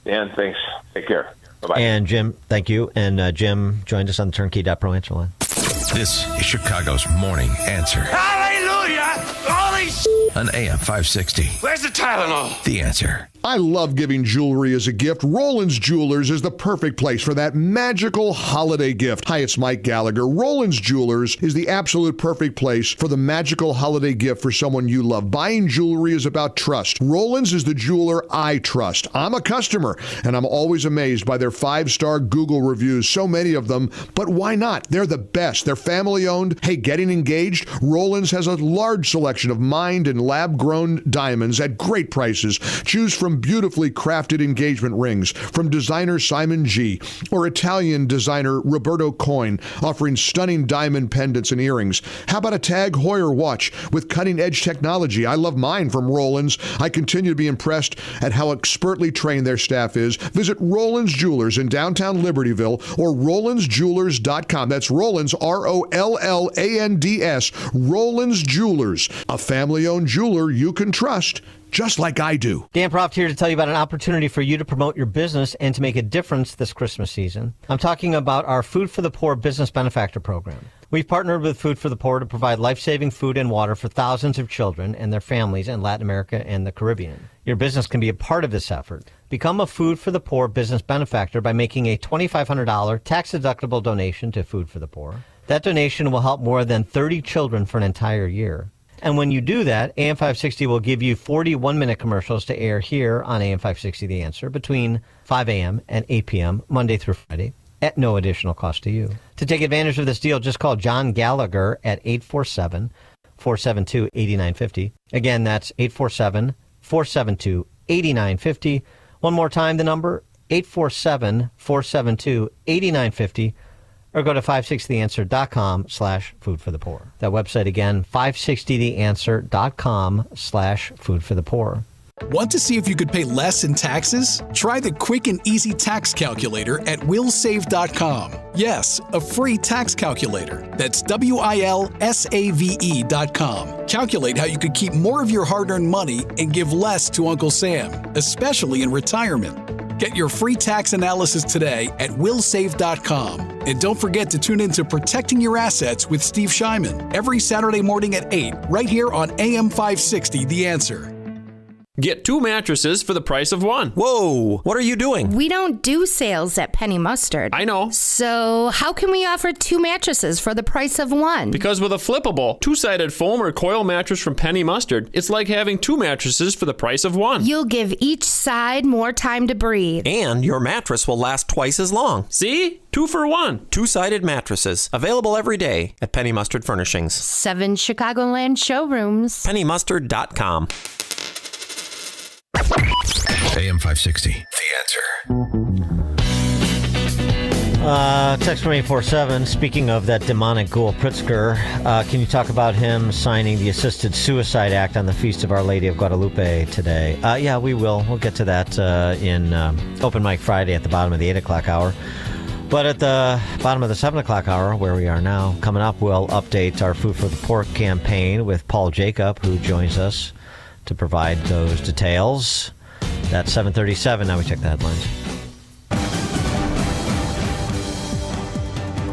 Dan, thanks. Take care. Bye-bye. And Jim, thank you. And Jim joined us on the Turnkey.pro answer line. This is Chicago's Morning Answer. Hallelujah! Holy on AM 560. Where's the Tylenol? The Answer. I love giving jewelry as a gift. Roland's Jewelers is the perfect place for that magical holiday gift. Hi, it's Mike Gallagher. Roland's Jewelers is the absolute perfect place for the magical holiday gift for someone you love. Buying jewelry is about trust. Roland's is the jeweler I trust. I'm a customer, and I'm always amazed by their 5-star Google reviews, so many of them, but why not? They're the best. They're family-owned. Hey, getting engaged? Roland's has a large selection of mined and lab-grown diamonds at great prices. Choose from beautifully crafted engagement rings from designer Simon G. or Italian designer Roberto Coin, offering stunning diamond pendants and earrings. How about a Tag Heuer watch with cutting-edge technology? I love mine from Roland's. I continue to be impressed at how expertly trained their staff is. Visit Roland's Jewelers in downtown Libertyville or RolandsJewelers.com. That's Roland's, Rollands, Roland's Jewelers, a family-owned jeweler you can trust, just like I do. Dan Proft here to tell you about an opportunity for you to promote your business and to make a difference this Christmas season. I'm talking about our Food for the Poor Business Benefactor Program. We've partnered with Food for the Poor to provide life-saving food and water for thousands of children and their families in Latin America and the Caribbean. Your business can be a part of this effort. Become a Food for the Poor business benefactor by making a $2,500 tax-deductible donation to Food for the Poor. That donation will help more than 30 children for an entire year. And when you do that, AM 560 will give you 40 one-minute commercials to air here on AM 560 The Answer between 5 a.m. and 8 p.m. Monday through Friday at no additional cost to you. To take advantage of this deal, just call John Gallagher at 847-472-8950. Again, that's 847-472-8950. One more time, the number, 847-472-8950. Or go to 560theanswer.com/food for the poor. That website again, 560theanswer.com/food for the poor. Want to see if you could pay less in taxes? Try the quick and easy tax calculator at willsave.com. Yes, a free tax calculator. That's WILSAVE.com. Calculate how you could keep more of your hard-earned money and give less to Uncle Sam, especially in retirement. Get your free tax analysis today at willsave.com. And don't forget to tune in to Protecting Your Assets with Steve Shyman every Saturday morning at 8, right here on AM 560 The Answer. Get 2 mattresses for the price of 1. Whoa, what are you doing? We don't do sales at Penny Mustard. I know. So how can we offer 2 mattresses for the price of 1? Because with a flippable, 2-sided foam or coil mattress from Penny Mustard, it's like having 2 mattresses for the price of 1. You'll give each side more time to breathe. And your mattress will last twice as long. See? 2 for 1. 2-sided mattresses, available every day at Penny Mustard Furnishings. 7 Chicagoland showrooms. PennyMustard.com. AM 560. The Answer. Text from 847. Speaking of that demonic ghoul Pritzker, can you talk about him signing the Assisted Suicide Act on the Feast of Our Lady of Guadalupe today? Yeah, we will. We'll get to that in Open Mic Friday at the bottom of the 8 o'clock hour. But at the bottom of the 7 o'clock hour, where we are now, coming up, we'll update our Food for the Poor campaign with Paul Jacob, who joins us to provide those details. That's 7:37. Now we check the headlines.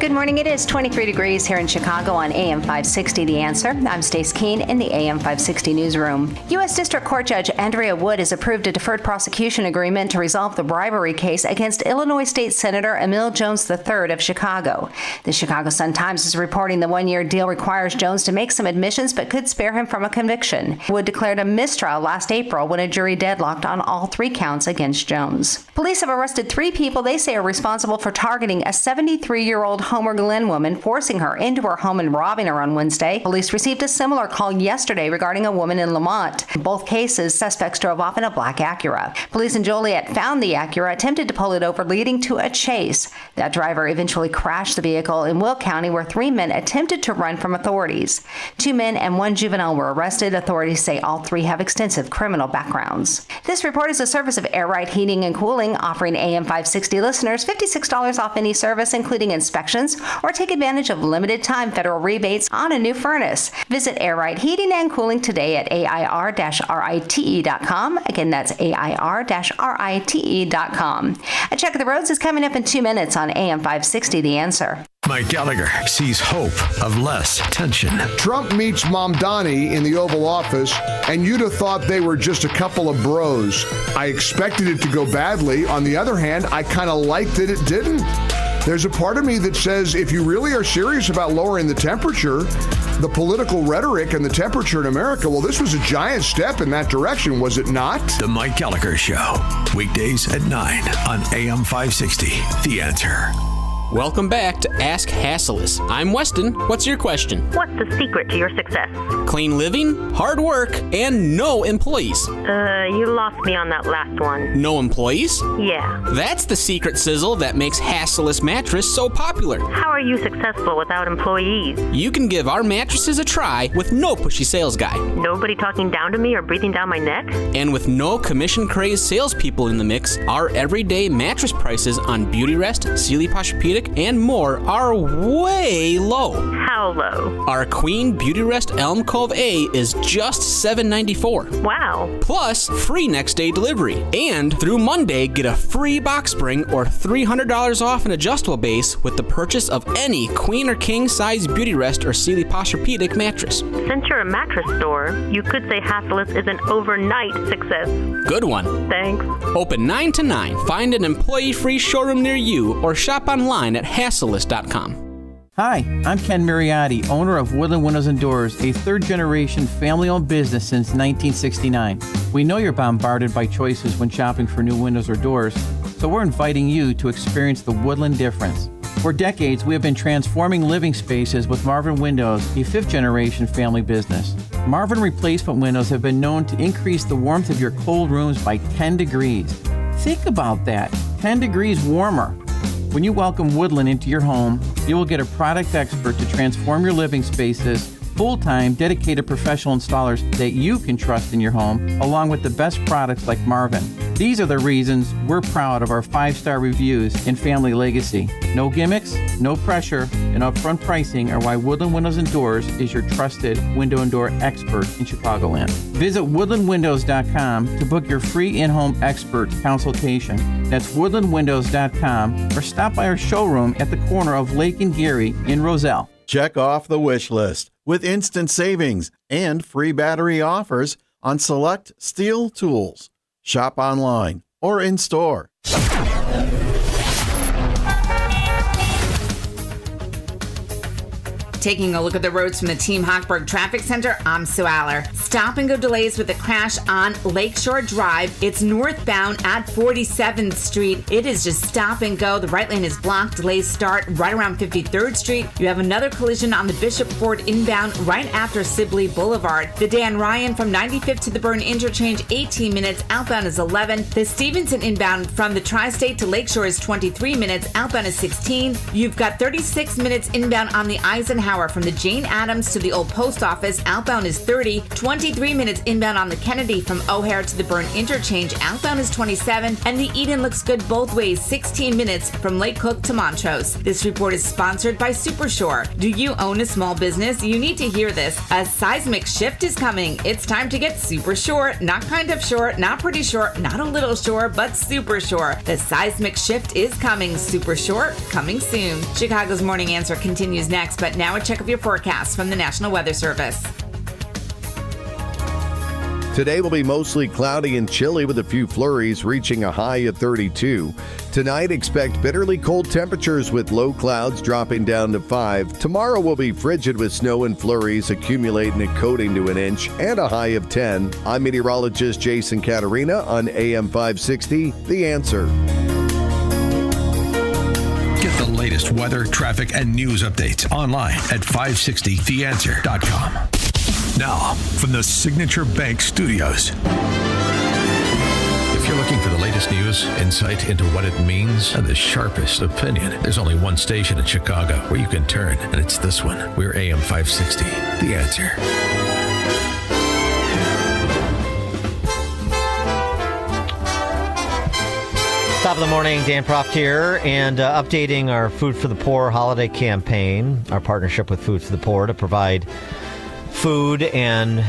Good morning. It is 23 degrees here in Chicago on AM 560 The Answer. I'm Stace Keene in the AM 560 newsroom. U.S. District Court Judge Andrea Wood has approved a deferred prosecution agreement to resolve the bribery case against Illinois State Senator Emil Jones III of Chicago. The Chicago Sun-Times is reporting the one-year deal requires Jones to make some admissions but could spare him from a conviction. Wood declared a mistrial last April when a jury deadlocked on all 3 counts against Jones. Police have arrested 3 people they say are responsible for targeting a 73-year-old Homer Glen woman, forcing her into her home and robbing her on Wednesday. Police received a similar call yesterday regarding a woman in Lamont. In both cases, suspects drove off in a black Acura. Police in Joliet found the Acura, attempted to pull it over, leading to a chase. That driver eventually crashed the vehicle in Will County, where 3 men attempted to run from authorities. 2 men and 1 juvenile were arrested. Authorities say all 3 have extensive criminal backgrounds. This report is a service of Air Right Heating and Cooling, offering AM 560 listeners $56 off any service, including inspection, promotions or take advantage of limited-time federal rebates on a new furnace. Visit Air Right Heating and Cooling today at AIR-RITE.com. Again, that's AIR-RITE.com. A check of the roads is coming up in 2 minutes on AM 560, The Answer. Mike Gallagher sees hope of less tension. Trump meets Mamdani in the Oval Office, and you'd have thought they were just a couple of bros. I expected it to go badly. On the other hand, I kind of liked that it didn't. There's a part of me that says if you really are serious about lowering the temperature, the political rhetoric and the temperature in America, well, this was a giant step in that direction, was it not? The Mike Gallagher Show, weekdays at 9 on AM 560, The Answer. Welcome back to Ask Hassleus. I'm Weston. What's your question? What's the secret to your success? Clean living, hard work, and no employees. You lost me on that last one. No employees? Yeah. That's the secret sizzle that makes Hassleus Mattress so popular. How are you successful without employees? You can give our mattresses a try with no pushy sales guy. Nobody talking down to me or breathing down my neck? And with no commission-crazed salespeople in the mix, our everyday mattress prices on Beautyrest, Sealy Posturepedic, and more are way low. How low? Our Queen Beautyrest Elm Cove A is just $7.94. Wow. Plus free next day delivery. And through Monday, get a free box spring or $300 off an adjustable base with the purchase of any queen or king size Beautyrest or Sealy Posturepedic mattress. Since you're a mattress store, you could say Hassleus is an overnight success. Good one. Thanks. Open 9 to 9. Find an employee-free showroom near you or shop online at Hassleus.com. Hi, I'm Ken Mariotti, owner of Woodland Windows and Doors, a third-generation family-owned business since 1969. We know you're bombarded by choices when shopping for new windows or doors, so we're inviting you to experience the Woodland difference. For decades, we have been transforming living spaces with Marvin Windows, a fifth-generation family business. Marvin replacement windows have been known to increase the warmth of your cold rooms by 10 degrees. Think about that, 10 degrees warmer. When you welcome Woodland into your home, you will get a product expert to transform your living spaces, full-time, dedicated professional installers that you can trust in your home, along with the best products like Marvin. These are the reasons we're proud of our 5-star reviews and family legacy. No gimmicks, no pressure, and upfront pricing are why Woodland Windows and Doors is your trusted window and door expert in Chicagoland. Visit woodlandwindows.com to book your free in-home expert consultation. That's woodlandwindows.com or stop by our showroom at the corner of Lake and Geary in Roselle. Check off the wish list with instant savings and free battery offers on select steel tools. Shop online or in store. Taking a look at the roads from the Team Hochberg Traffic Center, I'm Sue Aller. Stop and go delays with a crash on Lakeshore Drive. It's northbound at 47th Street. It is just stop and go. The right lane is blocked. Delays start right around 53rd Street. You have another collision on the Bishop Ford inbound right after Sibley Boulevard. The Dan Ryan from 95th to the Byrne Interchange, 18 minutes. Outbound is 11. The Stevenson inbound from the Tri-State to Lakeshore is 23 minutes. Outbound is 16. You've got 36 minutes inbound on the Eisenhower from the Jane Addams to the Old Post Office. Outbound is 30. 23 minutes inbound on the Kennedy from O'Hare to the Byrne Interchange. Outbound is 27. And the Eden looks good both ways. 16 minutes from Lake Cook to Montrose. This report is sponsored by Supershore. Do you own a small business? You need to hear this. A seismic shift is coming. It's time to get super short. Not kind of short, not pretty short, not a little short, but super short. The seismic shift is coming. Super short, coming soon. Chicago's Morning Answer continues next, but now a check of your forecast from the National Weather Service. Today will be mostly cloudy and chilly with a few flurries reaching a high of 32. Tonight, expect bitterly cold temperatures with low clouds dropping down to 5. Tomorrow will be frigid with snow and flurries accumulating and coating to an inch and a high of 10. I'm meteorologist Jason Caterina on AM 560, The Answer. Get the latest weather, traffic, and news updates online at 560theanswer.com. Now, from the Signature Bank Studios. If you're looking for the latest news, insight into what it means, and the sharpest opinion, there's only one station in Chicago where you can turn, and it's this one. We're AM 560, The Answer. Top of the morning, Dan Proft here, and updating our Food for the Poor holiday campaign, our partnership with Food for the Poor to provide food and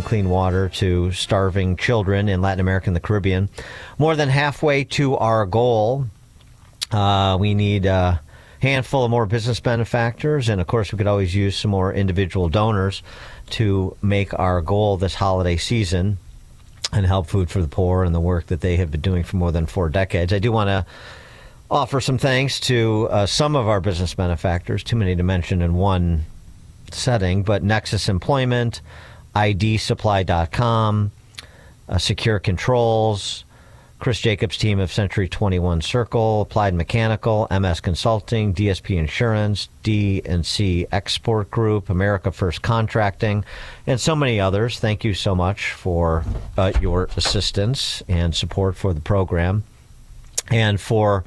clean water to starving children in Latin America and the Caribbean. More than halfway to our goal. We need a handful of more business benefactors, and of course we could always use some more individual donors to make our goal this holiday season and help Food for the Poor and the work that they have been doing for more than 4 decades. I do want to offer some thanks to some of our business benefactors, too many to mention in one setting, but Nexus Employment, IDsupply.com, Secure Controls, Chris Jacobs' team of Century 21 Circle, Applied Mechanical, MS Consulting, DSP Insurance, D&C Export Group, America First Contracting, and so many others. Thank you so much for your assistance and support for the program. And for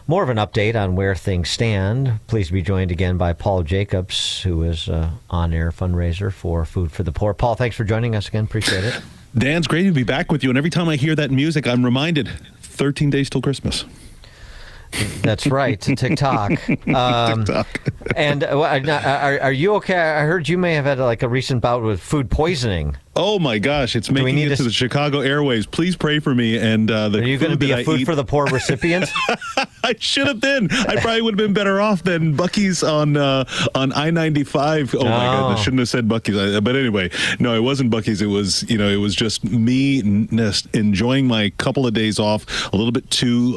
more of an update on where things stand, please be joined again by Paul Jacobs, who is on-air fundraiser for Food for the Poor. Paul, thanks for joining us again. Appreciate it. Dan, it's great to be back with you. And every time I hear that music, I'm reminded 13 days till Christmas. That's right. TikTok. TikTok. And are you okay? I heard you may have had like a recent bout with food poisoning. Oh my gosh, it's making it to the Chicago airways. Please pray for me. And are you going to be a Food for the Poor recipient? I should have been. I probably would have been better off than Buc-ee's on I-95. Oh my God, I shouldn't have said Buc-ee's. But anyway, no, it wasn't Buc-ee's. It was just me enjoying my couple of days off a little bit too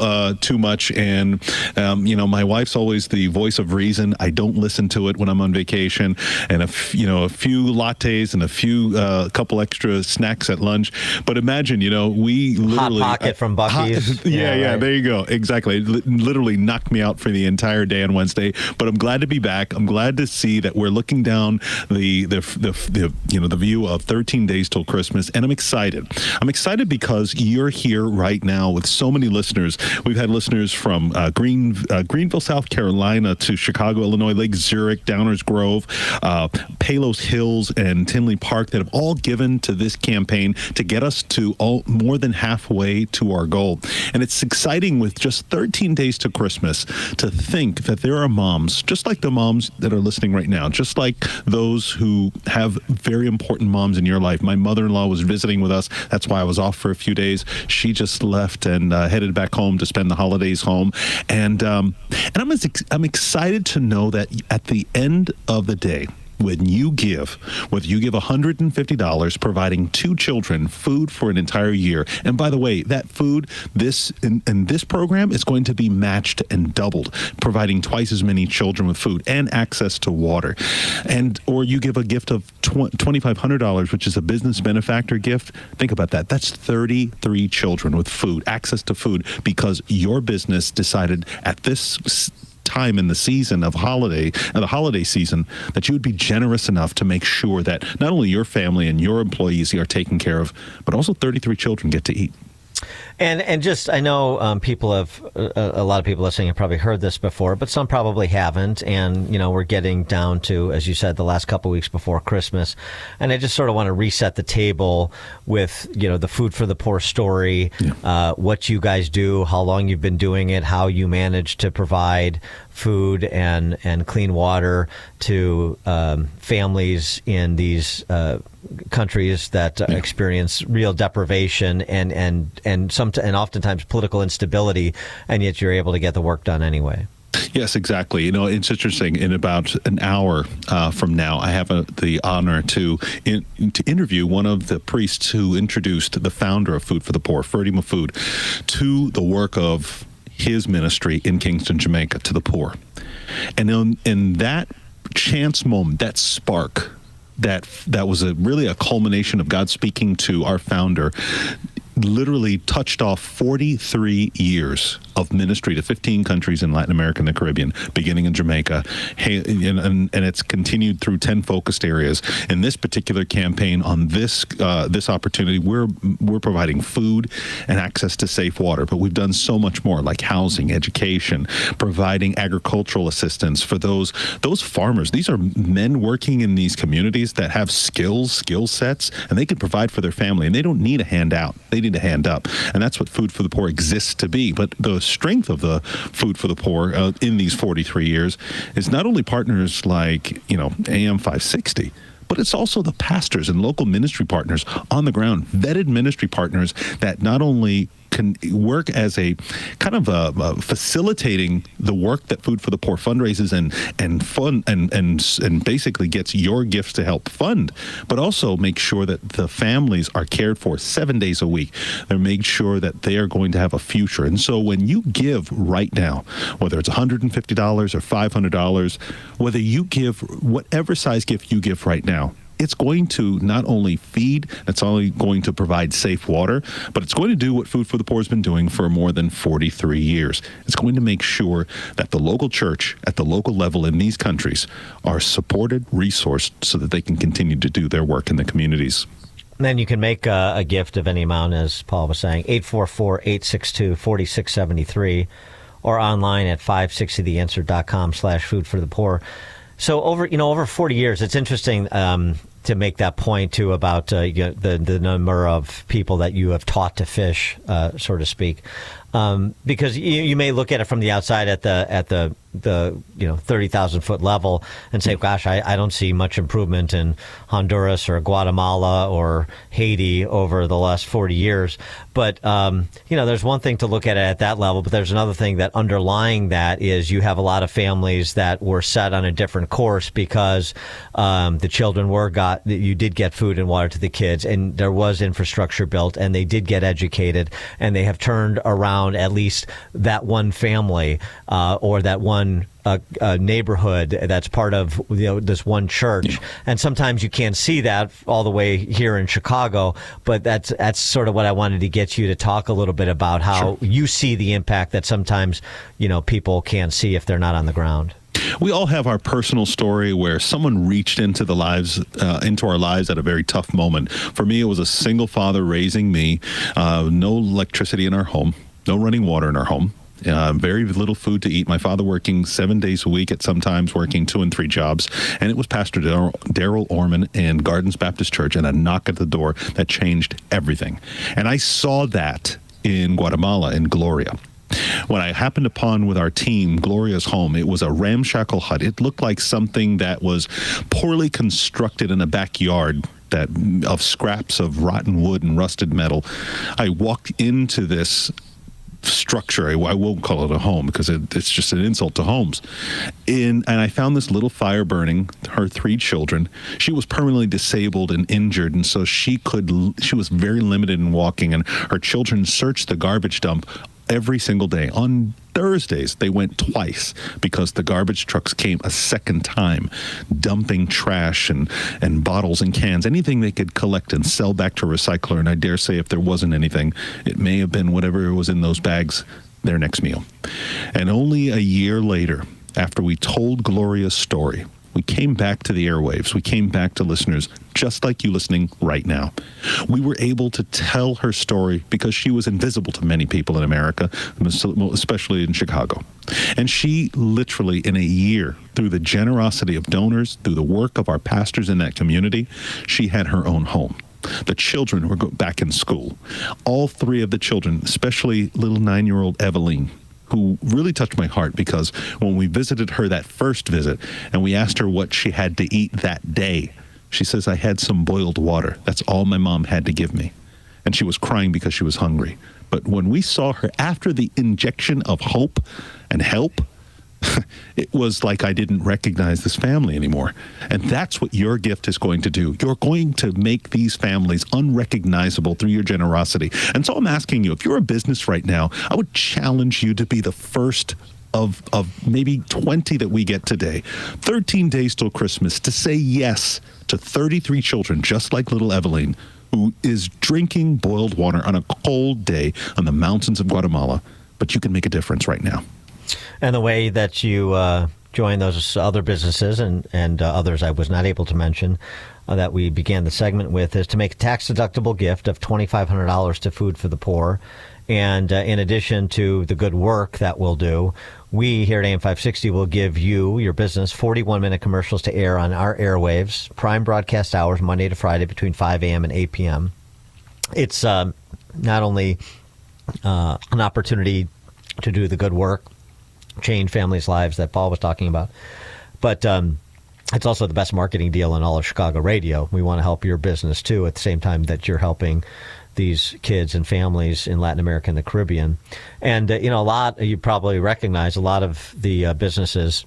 much. And my wife's always the voice of reason. I don't listen to it when I'm on vacation. And a few lattes and a few couple extra snacks at lunch. But imagine, we literally Hot Pocket from Buc-ee's. Yeah, there you go. Exactly. It literally knocked me out for the entire day on Wednesday. But I'm glad to be back. I'm glad to see that we're looking down the view of 13 days till Christmas, and I'm excited. I'm excited because you're here right now with so many listeners. We've had listeners from Greenville, South Carolina, to Chicago, Illinois, Lake Zurich, Downers Grove, Palos Hills, and Tinley Park that have all given to this campaign to get us to more than halfway to our goal. And it's exciting with just 13 days to Christmas to think that there are moms, just like the moms that are listening right now, just like those who have very important moms in your life. My mother-in-law was visiting with us. That's why I was off for a few days. She just left and headed back home to spend the holidays home. And I'm excited to know that at the end of the day, whether you give $150 providing 2 children food for an entire year. And by the way, that food, in this program is going to be matched and doubled, providing twice as many children with food and access to water. Or you give a gift of $2,500, which is a business benefactor gift. Think about that. That's 33 children with food, access to food, because your business decided at this time in the season of the holiday season, that you would be generous enough to make sure that not only your family and your employees are taken care of, but also 33 children get to eat. And just, I know people have, a lot of people listening have probably heard this before, but some probably haven't. And, we're getting down to, as you said, the last couple of weeks before Christmas. And I just sort of want to reset the table with, the Food for the Poor story, what you guys do, how long you've been doing it, how you manage to provide food and clean water to families in these countries that experience real deprivation and oftentimes political instability, and yet you're able to get the work done anyway. Yes, exactly. It's interesting. In about an hour from now, I have the honor to interview one of the priests who introduced the founder of Food for the Poor, Ferdy Mahfood, to the work of his ministry in Kingston, Jamaica, to the poor. And in that chance moment, that spark, that was really a culmination of God speaking to our founder, literally touched off 43 years of ministry to 15 countries in Latin America and the Caribbean, beginning in Jamaica, and it's continued through 10 focused areas. In this particular campaign, on this opportunity, we're providing food and access to safe water, but we've done so much more, like housing, education, providing agricultural assistance for those farmers. These are men working in these communities that have skill sets, and they can provide for their family, and they don't need a handout. They ready to hand up. And that's what Food for the Poor exists to be. But the strength of the Food for the Poor in these 43 years is not only partners like, AM 560, but it's also the pastors and local ministry partners on the ground, vetted ministry partners that not only can work as a kind of facilitating the work that Food for the Poor fundraises and fund and basically gets your gifts to help fund, but also make sure that the families are cared for 7 days a week. They're made sure that they are going to have a future. And so when you give right now, whether it's $150 or $500, whether you give whatever size gift you give right now, it's going to not only feed, it's only going to provide safe water, but it's going to do what Food for the Poor has been doing for more than 43 years. It's going to make sure that the local church at the local level in these countries are supported, resourced, so that they can continue to do their work in the communities. And then you can make a gift of any amount, as Paul was saying, 844-862-4673, or online at 560theanswer.com/foodforthepoor. So over 40 years, it's interesting to make that point too about the number of people that you have taught to fish, so to speak, because you may look at it from the outside at the 30,000 foot level and say, gosh, I don't see much improvement in Honduras or Guatemala or Haiti over the last 40 years. But, there's one thing to look at it at that level, but there's another thing that underlying that is you have a lot of families that were set on a different course because the children you did get food and water to the kids, and there was infrastructure built, and they did get educated, and they have turned around at least that one family or that one neighborhood that's part of this one church. And sometimes you can't see that all the way here in Chicago, but that's sort of what I wanted to get you to talk a little bit about, how you see the impact that sometimes people can't see if they're not on the ground. We all have our personal story where someone reached into our lives at a very tough moment. For me, it was a single father raising me, no electricity in our home, no running water in our home. Very little food to eat. My father working 7 days a week, at sometimes working 2 and 3 jobs. And it was Pastor Daryl Orman in Gardens Baptist Church, and a knock at the door that changed everything. And I saw that in Guatemala, in Gloria. When I happened upon with our team Gloria's home, it was a ramshackle hut. It looked like something that was poorly constructed in a backyard of scraps of rotten wood and rusted metal. I walked into this structure. I won't call it a home because it's just an insult to homes. And I found this little fire burning, her 3 children. She was permanently disabled and injured, and so she was very limited in walking, and her children searched the garbage dump every single day. On Thursdays, they went twice because the garbage trucks came a second time, dumping trash and bottles and cans, anything they could collect and sell back to a recycler. And I dare say if there wasn't anything, it may have been whatever was in those bags, their next meal. And only a year later, after we told Gloria's story, we came back to the airwaves. We came back to listeners just like you listening right now. We were able to tell her story because she was invisible to many people in America, especially in Chicago. And she literally, in a year, through the generosity of donors, through the work of our pastors in that community, she had her own home. The children were back in school. All 3 of the children, especially little 9-year-old Eveline, who really touched my heart, because when we visited her that first visit and we asked her what she had to eat that day, she says, I had some boiled water. That's all my mom had to give me. And she was crying because she was hungry. But when we saw her after the injection of hope and help, it was like I didn't recognize this family anymore. And that's what your gift is going to do. You're going to make these families unrecognizable through your generosity. And so I'm asking you, if you're a business right now, I would challenge you to be the first of maybe 20 that we get today. 13 days till Christmas, to say yes to 33 children, just like little Eveline, who is drinking boiled water on a cold day on the mountains of Guatemala. But you can make a difference right now. And the way that you join those other businesses and others I was not able to mention that we began the segment with is to make a tax-deductible gift of $2,500 to Food for the Poor. And in addition to the good work that we'll do, we here at AM 560 will give you, your business, 41-minute commercials to air on our airwaves, prime broadcast hours, Monday to Friday between 5 a.m. and 8 p.m. It's not only an opportunity to do the good work, change families' lives that Paul was talking about, but it's also the best marketing deal in all of Chicago radio. We want to help your business, too, at the same time that you're helping these kids and families in Latin America and the Caribbean. And, a lot, you probably recognize a lot of the businesses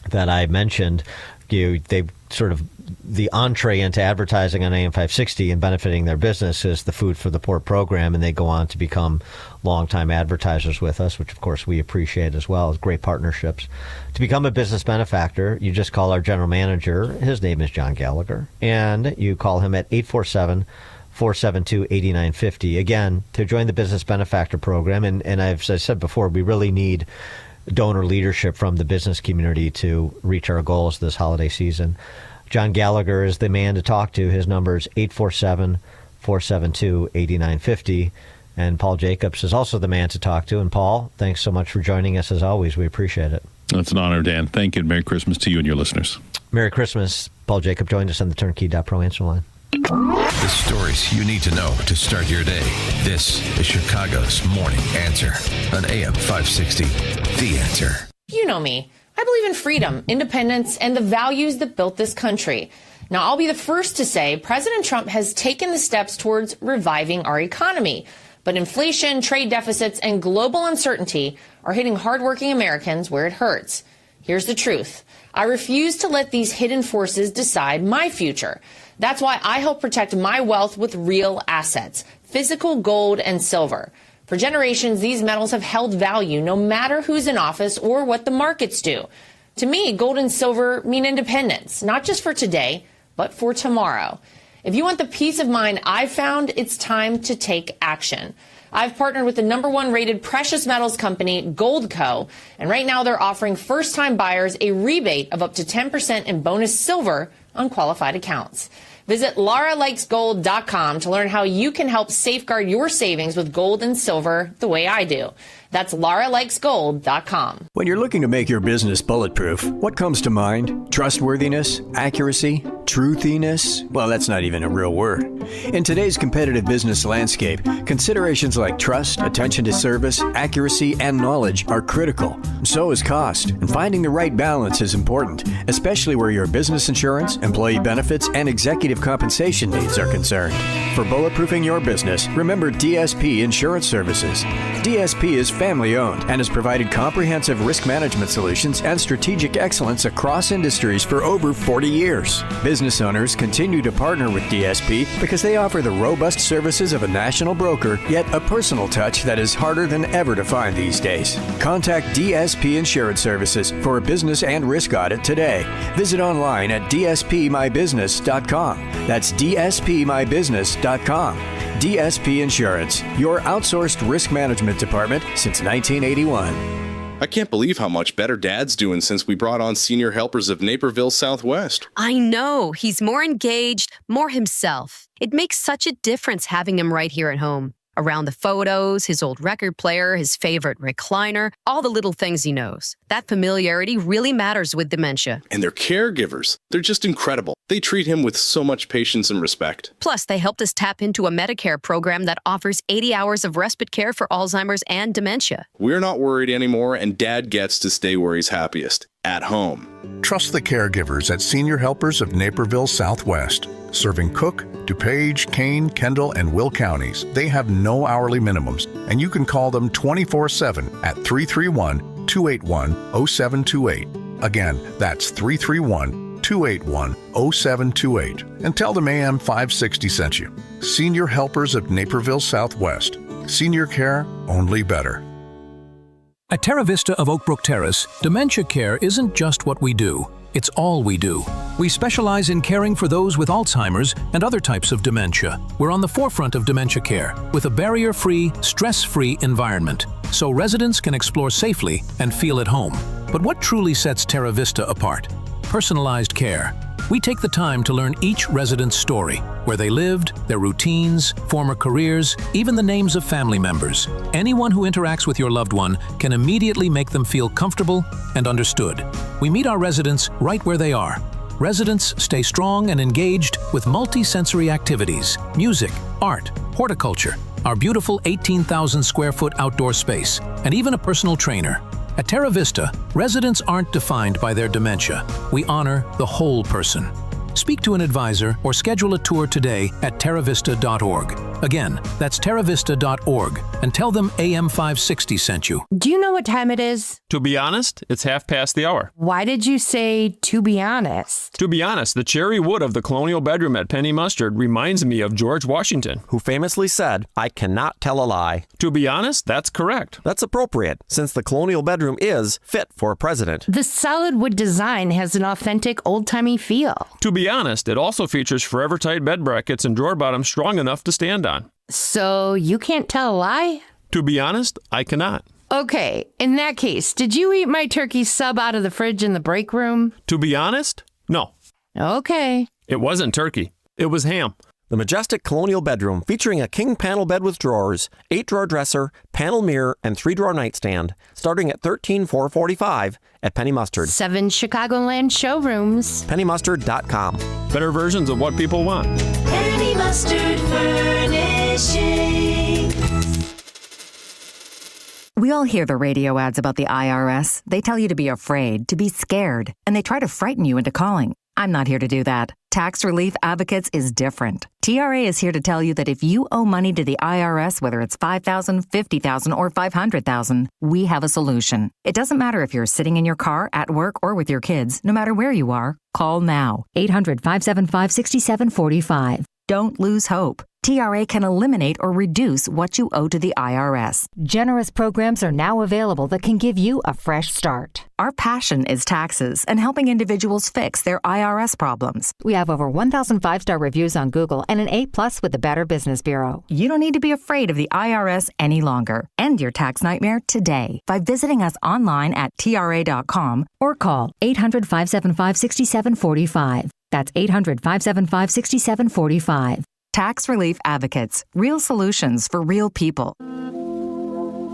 that I mentioned, they sort of, the entree into advertising on AM 560 and benefiting their business is the Food for the Poor program, and they go on to become longtime advertisers with us, which of course we appreciate as well as great partnerships. To become a business benefactor, you just call our general manager. His name is John Gallagher, and you call him at 847-472-8950. Again, to join the business benefactor program, and as I said before, we really need donor leadership from the business community to reach our goals this holiday season. John Gallagher is the man to talk to. His number is 847-472-8950. And Paul Jacobs is also the man to talk to. And Paul, thanks so much for joining us as always. We appreciate it. It's an honor, Dan. Thank you, and Merry Christmas to you and your listeners. Merry Christmas. Paul Jacob joined us on the Turnkey.pro answer line. The stories you need to know to start your day. This is Chicago's Morning Answer on AM 560. The Answer. You know me. I believe in freedom, independence, and the values that built this country. Now, I'll be the first to say President Trump has taken the steps towards reviving our economy. But inflation, trade deficits, and global uncertainty are hitting hardworking Americans where it hurts. Here's the truth. I refuse to let these hidden forces decide my future. That's why I help protect my wealth with real assets, physical gold and silver. For generations, these metals have held value no matter who's in office or what the markets do. To me, gold and silver mean independence, not just for today, but for tomorrow. If you want the peace of mind I've found, it's time to take action. I've partnered with the #1 rated precious metals company, Goldco, and right now they're offering first-time buyers a rebate of up to 10% in bonus silver on qualified accounts. Visit LaraLikesGold.com to learn how you can help safeguard your savings with gold and silver the way I do. That's LaraLikesGold.com. When you're looking to make your business bulletproof, what comes to mind? Trustworthiness? Accuracy? Truthiness? Well, that's not even a real word. In today's competitive business landscape, considerations like trust, attention to service, accuracy, and knowledge are critical. So is cost. And finding the right balance is important, especially where your business insurance, employee benefits, and executive compensation needs are concerned. For bulletproofing your business, remember DSP Insurance Services. DSP is family-owned and has provided comprehensive risk management solutions and strategic excellence across industries for over 40 years. Business owners continue to partner with DSP because they offer the robust services of a national broker, yet a personal touch that is harder than ever to find these days. Contact DSP Insurance Services for a business and risk audit today. Visit online at dspmybusiness.com. That's dspmybusiness.com. DSP Insurance, your outsourced risk management department since 1981. I can't believe how much better Dad's doing since we brought on Senior Helpers of Naperville Southwest. I know. He's more engaged, more himself. It makes such a difference having him right here at home. Around the photos, his old record player, his favorite recliner, all the little things he knows. That familiarity really matters with dementia. And their caregivers, they're just incredible. They treat him with so much patience and respect. Plus, they helped us tap into a Medicare program that offers 80 hours of respite care for Alzheimer's and dementia. We're not worried anymore, and Dad gets to stay where he's happiest, at home. Trust the caregivers at Senior Helpers of Naperville Southwest. Serving Cook, DuPage, Kane, Kendall, and Will counties. They have no hourly minimums, and you can call them 24/7 at 331-281-0728. Again, that's 331-281-0728. And tell them AM 560 sent you. Senior Helpers of Naperville Southwest. Senior care, only better. At Terra Vista of Oak Brook Terrace, dementia care isn't just what we do. It's all we do. We specialize in caring for those with Alzheimer's and other types of dementia. We're on the forefront of dementia care with a barrier-free, stress-free environment, so residents can explore safely and feel at home. But what truly sets Terra Vista apart? Personalized care. We take the time to learn each resident's story, where they lived, their routines, former careers, even the names of family members. Anyone who interacts with your loved one can immediately make them feel comfortable and understood. We meet our residents right where they are. Residents stay strong and engaged with multi-sensory activities, music, art, horticulture, our beautiful 18,000 square foot outdoor space, and even a personal trainer. At Terra Vista, residents aren't defined by their dementia. We honor the whole person. Speak to an advisor or schedule a tour today at terravista.org. Again, that's terravista.org, and tell them AM 560 sent you. Do you know what time it is? To be honest, it's 1:30. Why did you say, to be honest? To be honest, the cherry wood of the colonial bedroom at Penny Mustard reminds me of George Washington, who famously said, "I cannot tell a lie." To be honest, that's correct. That's appropriate, since the colonial bedroom is fit for a president. The solid wood design has an authentic old-timey feel. To be honest, it also features forever tight bed brackets and drawer bottoms strong enough to stand on. So you can't tell a lie? To be honest, I cannot. Okay, in that case, did you eat my turkey sub out of the fridge in the break room? To be honest, no. Okay. It wasn't turkey. It was ham. The majestic colonial bedroom featuring a king panel bed with drawers, 8-drawer dresser, panel mirror, and 3-drawer nightstand, starting at $13,445 at Penny Mustard. 7 Chicagoland showrooms. PennyMustard.com. Better versions of what people want. Penny Mustard Furnishing. We all hear the radio ads about the IRS. They tell you to be afraid, to be scared, and they try to frighten you into calling. I'm not here to do that. Tax Relief Advocates is different. TRA is here to tell you that if you owe money to the IRS, whether it's $5,000, $50,000, or $500,000, we have a solution. It doesn't matter if you're sitting in your car, at work, or with your kids. No matter where you are, call now. 800-575-6745. Don't lose hope. TRA can eliminate or reduce what you owe to the IRS. Generous programs are now available that can give you a fresh start. Our passion is taxes and helping individuals fix their IRS problems. We have over 1,000 5-star reviews on Google and an A+ with the Better Business Bureau. You don't need to be afraid of the IRS any longer. End your tax nightmare today by visiting us online at TRA.com or call 800-575-6745. That's 800-575-6745. Tax Relief Advocates. Real solutions for real people.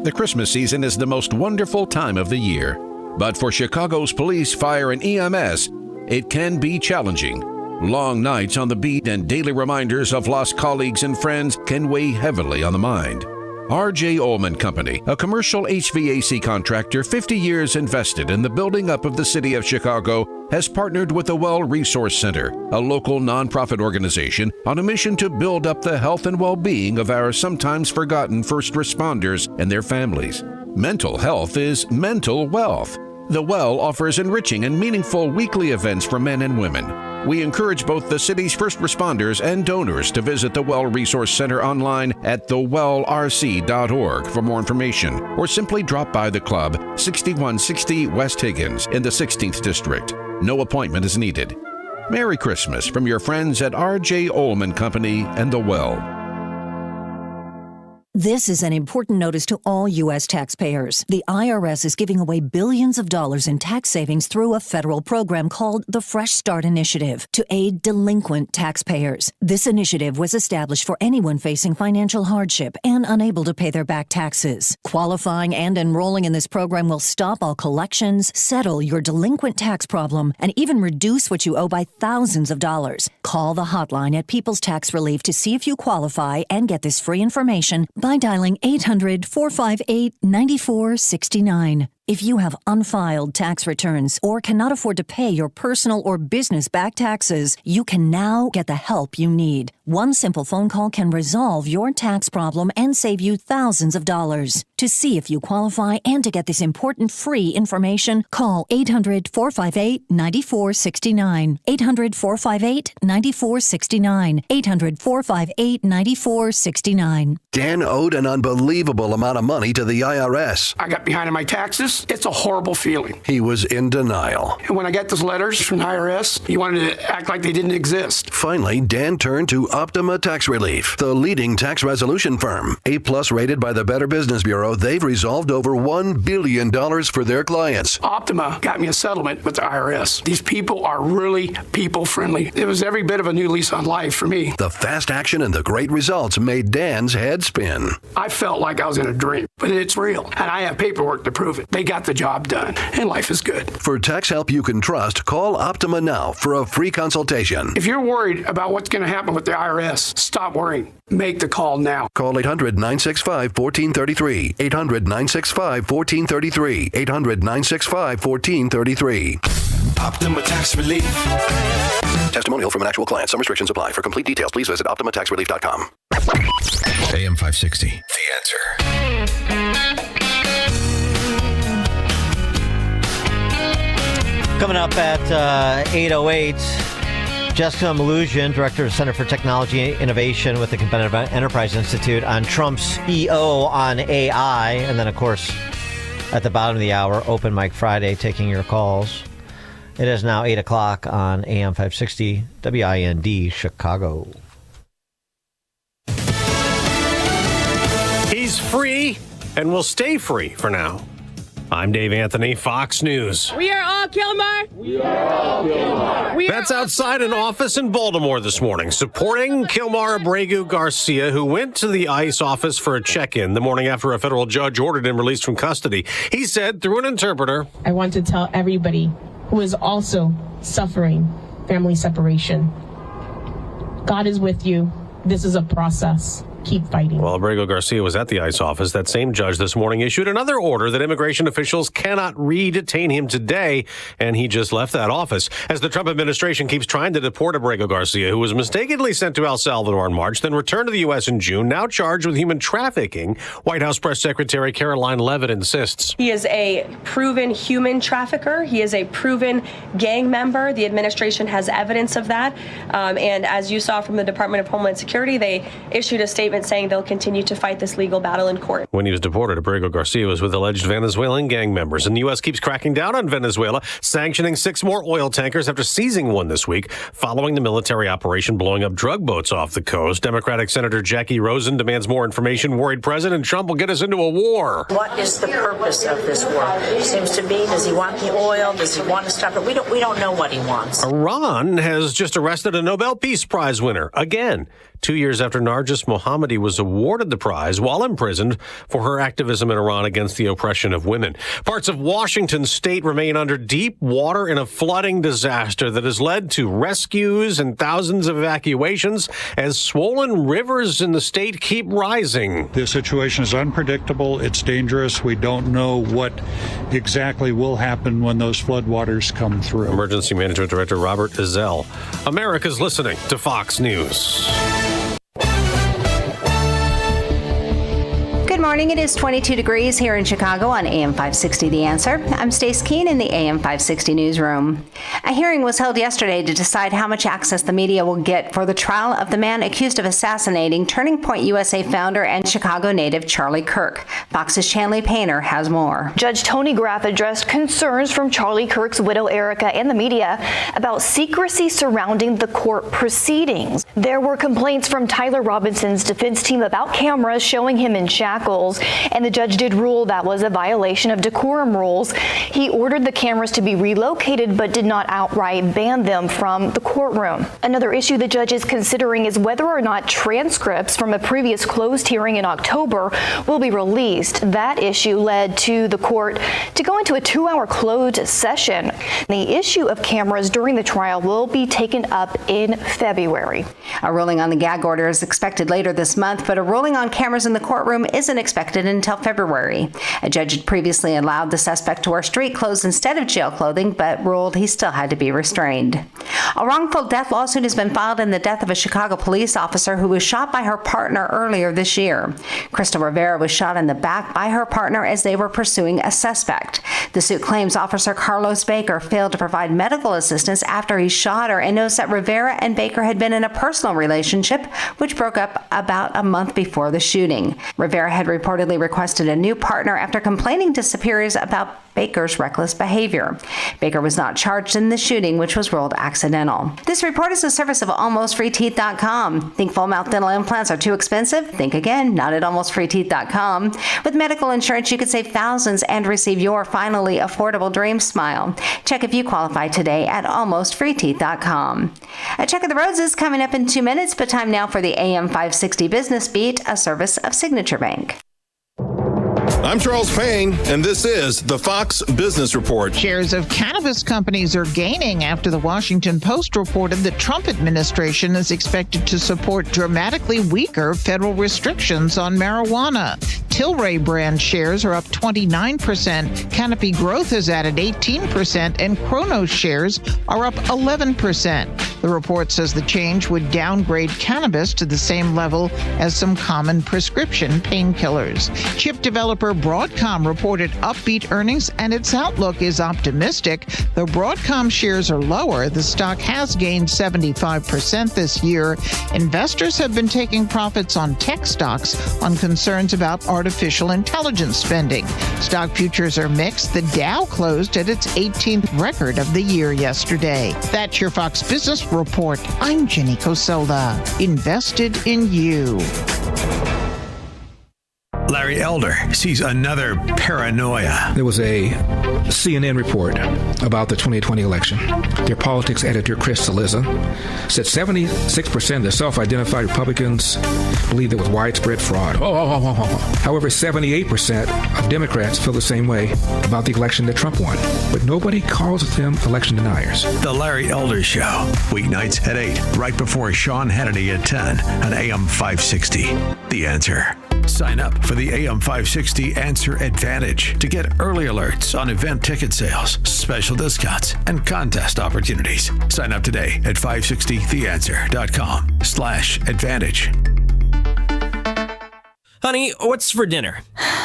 The Christmas season is the most wonderful time of the year. But for Chicago's police, fire, and EMS, it can be challenging. Long nights on the beat and daily reminders of lost colleagues and friends can weigh heavily on the mind. R.J. Ullman Company, a commercial HVAC contractor 50 years invested in the building up of the city of Chicago, has partnered with the Well Resource Center, a local nonprofit organization on a mission to build up the health and well-being of our sometimes forgotten first responders and their families. Mental health is mental wealth. The Well offers enriching and meaningful weekly events for men and women. We encourage both the city's first responders and donors to visit the Well Resource Center online at thewellrc.org for more information, or simply drop by the club, 6160 West Higgins in the 16th District. No appointment is needed. Merry Christmas from your friends at R.J. Ullman Company and The Well. This is an important notice to all U.S. taxpayers. The IRS is giving away billions of dollars in tax savings through a federal program called the Fresh Start Initiative to aid delinquent taxpayers. This initiative was established for anyone facing financial hardship and unable to pay their back taxes. Qualifying and enrolling in this program will stop all collections, settle your delinquent tax problem, and even reduce what you owe by thousands of dollars. Call the hotline at People's Tax Relief to see if you qualify and get this free information by dialing 800-458-9469. If you have unfiled tax returns or cannot afford to pay your personal or business back taxes, you can now get the help you need. One simple phone call can resolve your tax problem and save you thousands of dollars. To see if you qualify and to get this important free information, call 800-458-9469. 800-458-9469. 800-458-9469. Dan owed an unbelievable amount of money to the IRS. I got behind on my taxes. It's a horrible feeling. He was in denial. And when I got those letters from the IRS, he wanted to act like they didn't exist. Finally, Dan turned to Optima Tax Relief, the leading tax resolution firm. A+ rated by the Better Business Bureau, they've resolved over $1 billion for their clients. Optima got me a settlement with the IRS. These people are really people-friendly. It was every bit of a new lease on life for me. The fast action and the great results made Dan's head spin. I felt like I was in a dream, but it's real, and I have paperwork to prove it. They got the job done, and life is good. For tax help you can trust, call Optima now for a free consultation. If you're worried about what's going to happen with the IRS, stop worrying. Make the call now. Call 800-965-1433. 800-965-1433. 800-965-1433. Optima Tax Relief. Testimonial from an actual client. Some restrictions apply. For complete details, please visit OptimaTaxRelief.com. AM 560. The Answer. Coming up at 8:08, Jessica Malusian, Director of Center for Technology Innovation with the Competitive Enterprise Institute, on Trump's EO on AI. And then, of course, at the bottom of the hour, Open Mic Friday, taking your calls. It is now 8 o'clock on AM 560 WIND Chicago. He's free and will stay free for now. I'm Dave Anthony, Fox News. We are all Kilmer. We are all Kilmer. That's outside an office in Baltimore this morning, supporting Kilmar Abregu Garcia, who went to the ICE office for a check-in the morning after a federal judge ordered him released from custody. He said through an interpreter, I want to tell everybody who is also suffering family separation, God is with you. This is a process. Keep fighting. While Abrego Garcia was at the ICE office, that same judge this morning issued another order that immigration officials cannot re-detain him today, and he just left that office. As the Trump administration keeps trying to deport Abrego Garcia, who was mistakenly sent to El Salvador in March, then returned to the U.S. in June, now charged with human trafficking, White House Press Secretary Caroline Leavitt insists. He is a proven human trafficker. He is a proven gang member. The administration has evidence of that. And as you saw from the Department of Homeland Security, they issued a statement saying they'll continue to fight this legal battle in court. When he was deported, Abrego Garcia was with alleged Venezuelan gang members, and the U.S. keeps cracking down on Venezuela, sanctioning 6 more oil tankers after seizing one this week, following the military operation blowing up drug boats off the coast. Democratic Senator Jackie Rosen demands more information, worried President Trump will get us into a war. What is the purpose of this war? It seems to be, does he want the oil? Does he want to stop it? We don't know what he wants. Iran has just arrested a Nobel Peace Prize winner again, 2 years after Narges Mohammadi was awarded the prize while imprisoned for her activism in Iran against the oppression of women. Parts of Washington state remain under deep water in a flooding disaster that has led to rescues and thousands of evacuations as swollen rivers in the state keep rising. The situation is unpredictable. It's dangerous. We don't know what exactly will happen when those floodwaters come through. Emergency Management Director Robert Ezell. America's listening to Fox News. Good morning. It is 22 degrees here in Chicago on AM 560 The Answer. I'm Stace Keene in the AM 560 newsroom. A hearing was held yesterday to decide how much access the media will get for the trial of the man accused of assassinating Turning Point USA founder and Chicago native Charlie Kirk. Fox's Chanley Painter has more. Judge Tony Graff addressed concerns from Charlie Kirk's widow Erica and the media about secrecy surrounding the court proceedings. There were complaints from Tyler Robinson's defense team about cameras showing him in shackles, and the judge did rule that was a violation of decorum rules. He ordered the cameras to be relocated but did not outright ban them from the courtroom. Another issue the judge is considering is whether or not transcripts from a previous closed hearing in October will be released. That issue led to the court to go into a 2-hour closed session. The issue of cameras during the trial will be taken up in February. A ruling on the gag order is expected later this month, but a ruling on cameras in the courtroom isn't expected until February. A judge had previously allowed the suspect to wear street clothes instead of jail clothing, but ruled he still had to be restrained. A wrongful death lawsuit has been filed in the death of a Chicago police officer who was shot by her partner earlier this year. Crystal Rivera was shot in the back by her partner as they were pursuing a suspect. The suit claims Officer Carlos Baker failed to provide medical assistance after he shot her and notes that Rivera and Baker had been in a personal relationship, which broke up about a month before the shooting. Rivera had reportedly requested a new partner after complaining to superiors about Baker's reckless behavior. Baker was not charged in the shooting, which was ruled accidental. This report is a service of AlmostFreeTeeth.com. Think full mouth dental implants are too expensive? Think again, not at AlmostFreeTeeth.com. With medical insurance, you could save thousands and receive your finally affordable dream smile. Check if you qualify today at AlmostFreeTeeth.com. A check of the roads is coming up in 2 minutes, but time now for the AM 560 Business Beat, a service of Signature Bank. I'm Charles Payne, and this is the Fox Business Report. Shares of cannabis companies are gaining after the Washington Post reported the Trump administration is expected to support dramatically weaker federal restrictions on marijuana. Tilray brand shares are up 29%, Canopy Growth has added 18%, and Cronos shares are up 11%. The report says the change would downgrade cannabis to the same level as some common prescription painkillers. Chip developer Broadcom reported upbeat earnings, and its outlook is optimistic. Though Broadcom shares are lower, the stock has gained 75% this year. Investors have been taking profits on tech stocks on concerns about artificial intelligence spending. Stock futures are mixed. The Dow closed at its 18th record of the year yesterday. That's your Fox Business Report. I'm Jenny Coselda. Invested in you. Larry Elder sees another paranoia. There was a CNN report about the 2020 election. Their politics editor, Chris Cillizza, said 76% of the self-identified Republicans believe there was widespread fraud. However, 78% of Democrats feel the same way about the election that Trump won. But nobody calls them election deniers. The Larry Elder Show, weeknights at 8, right before Sean Hannity at 10 on AM 560. The Answer. Sign up for the AM 560 Answer Advantage to get early alerts on event ticket sales, special discounts, and contest opportunities. Sign up today at 560theanswer.com/advantage. Honey, what's for dinner?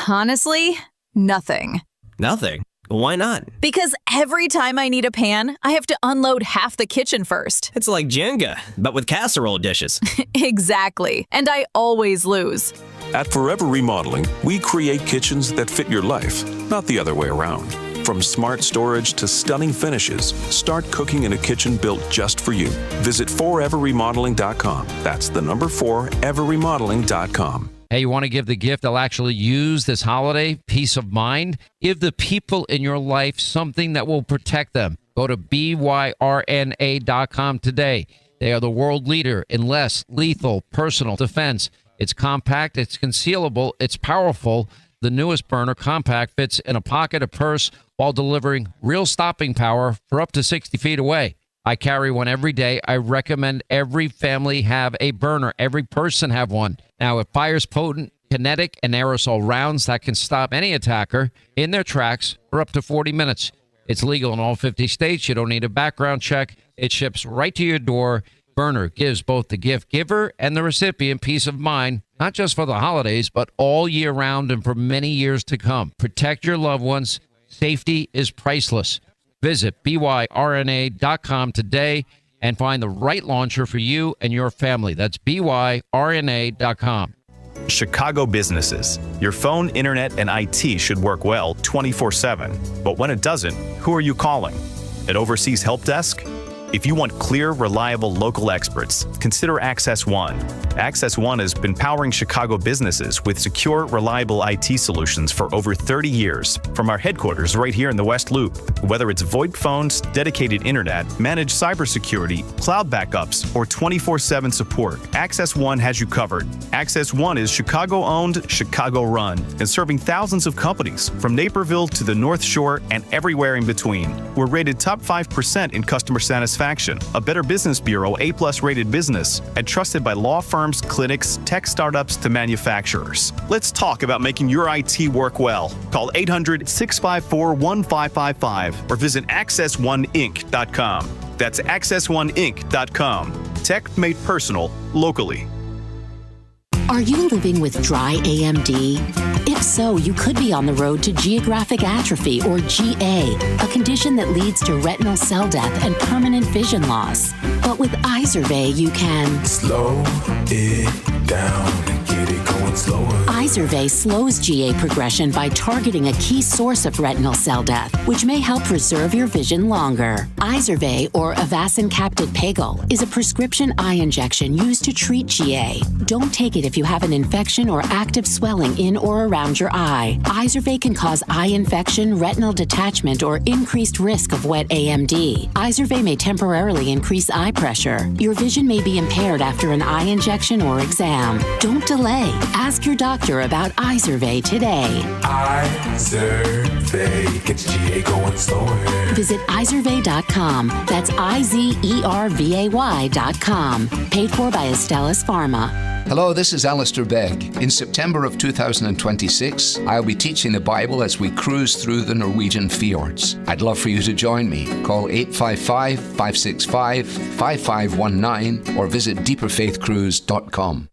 Honestly, nothing. Nothing? Why not? Because every time I need a pan, I have to unload half the kitchen first. It's like Jenga, but with casserole dishes. Exactly. And I always lose. At Forever Remodeling, we create kitchens that fit your life, not the other way around. From smart storage to stunning finishes, start cooking in a kitchen built just for you. Visit foreverremodeling.com. That's the number 4, everremodeling.com. Hey, you want to give the gift they'll actually use this holiday? Peace of mind? Give the people in your life something that will protect them. Go to BYRNA.com today. They are the world leader in less lethal personal defense. It's compact, it's concealable, it's powerful. The newest burner compact fits in a pocket, a purse, while delivering real stopping power for up to 60 feet away. I carry one every day. I recommend every family have a burner, every person have one. Now, it fires potent, kinetic, and aerosol rounds that can stop any attacker in their tracks for up to 40 minutes. It's legal in all 50 states. You don't need a background check. It ships right to your door. Burner gives both the gift giver and the recipient peace of mind, not just for the holidays, but all year round and for many years to come. Protect your loved ones. Safety is priceless. Visit BYRNA.com today and find the right launcher for you and your family. That's BYRNA.com. Chicago businesses. Your phone, internet, and IT should work well 24/7. But when it doesn't, who are you calling? An overseas help desk? If you want clear, reliable local experts, consider Access One. Access One has been powering Chicago businesses with secure, reliable IT solutions for over 30 years from our headquarters right here in the West Loop. Whether it's VoIP phones, dedicated internet, managed cybersecurity, cloud backups, or 24/7 support, Access One has you covered. Access One is Chicago-owned, Chicago-run, and serving thousands of companies from Naperville to the North Shore and everywhere in between. We're rated top 5% in customer satisfaction, a Better Business Bureau A+ rated business, and trusted by law firms, clinics, tech startups to manufacturers. Let's talk about making your IT work well. Call 800-654-1555 or visit AccessOneInc.com. That's AccessOneInc.com. Tech made personal, locally. Are you living with dry AMD? If so, you could be on the road to geographic atrophy, or GA, a condition that leads to retinal cell death and permanent vision loss. But with Izervay, you can slow it down and get it going slower. Izervay slows GA progression by targeting a key source of retinal cell death, which may help preserve your vision longer. Izervay, or Avastin Captid Pagel, is a prescription eye injection used to treat GA. Don't take it if you have an infection or active swelling in or around your eye. Izervay can cause eye infection, retinal detachment, or increased risk of wet AMD. Izervay may temporarily increase eye pressure. Your vision may be impaired after an eye injection or exam. Don't delay. Ask your doctor about Izervay today. Izervay gets GA going slower. Visit Izervay.com. That's IZERVAY.com. Paid for by Astellas Pharma. Hello, this is Alistair Begg. In September of 2026, I'll be teaching the Bible as we cruise through the Norwegian fjords. I'd love for you to join me. Call 855-565-5519 or visit deeperfaithcruise.com.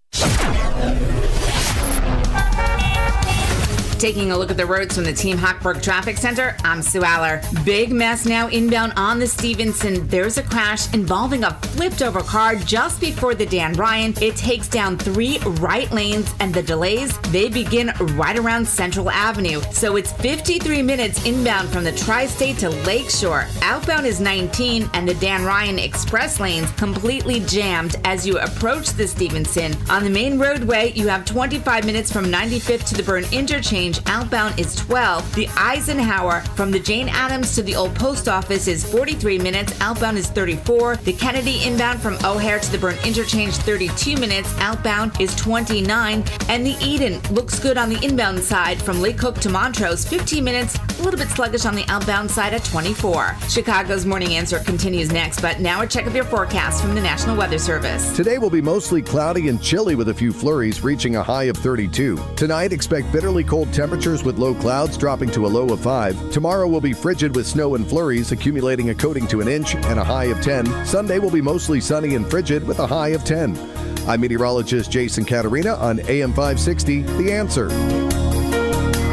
Taking a look at the roads from the Team Hochberg Traffic Center, I'm Sue Aller. Big mess now inbound on the Stevenson. There's a crash involving a flipped over car just before the Dan Ryan. It takes down 3 right lanes, and the delays, they begin right around Central Avenue. So it's 53 minutes inbound from the Tri-State to Lakeshore. Outbound is 19, and the Dan Ryan Express lanes completely jammed as you approach the Stevenson. On the main roadway, you have 25 minutes from 95th to the Byrne Interchange. Outbound is 12. The Eisenhower from the Jane Addams to the Old Post Office is 43 minutes. Outbound is 34. The Kennedy inbound from O'Hare to the Byrne Interchange, 32 minutes. Outbound is 29. And the Eden looks good on the inbound side from Lake Cook to Montrose, 15 minutes. A little bit sluggish on the outbound side at 24. Chicago's Morning Answer continues next, but now a check of your forecast from the National Weather Service. Today will be mostly cloudy and chilly with a few flurries, reaching a high of 32. Tonight, expect bitterly cold temperatures with low clouds dropping to a low of 5. Tomorrow will be frigid with snow and flurries, accumulating a coating to an inch and a high of 10. Sunday will be mostly sunny and frigid with a high of 10. I'm meteorologist Jason Caterina on AM 560, The Answer.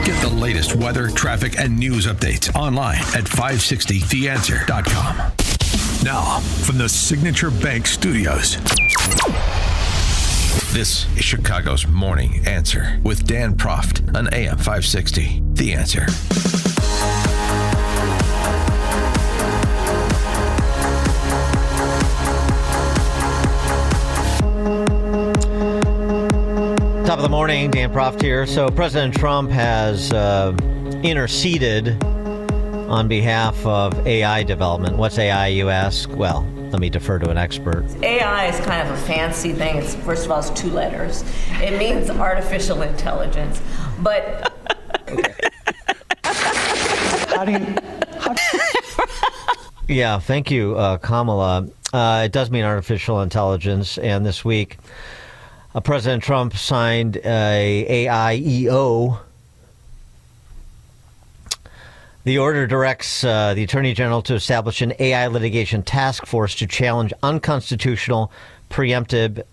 Get the latest weather, traffic, and news updates online at 560theanswer.com. Now, from the Signature Bank Studios. This is Chicago's Morning Answer with Dan Proft on AM 560. The Answer. Top of the morning, Dan Proft here. So President Trump has interceded on behalf of AI development. What's AI, you ask? Well, let me defer to an expert. AI is kind of a fancy thing. It's, first of all, it's 2 letters. It means artificial intelligence. But Yeah, thank you, Kamala. It does mean artificial intelligence, and this week, President Trump signed a AIEO. The order directs the Attorney General to establish an AI litigation task force to challenge unconstitutional, preempted,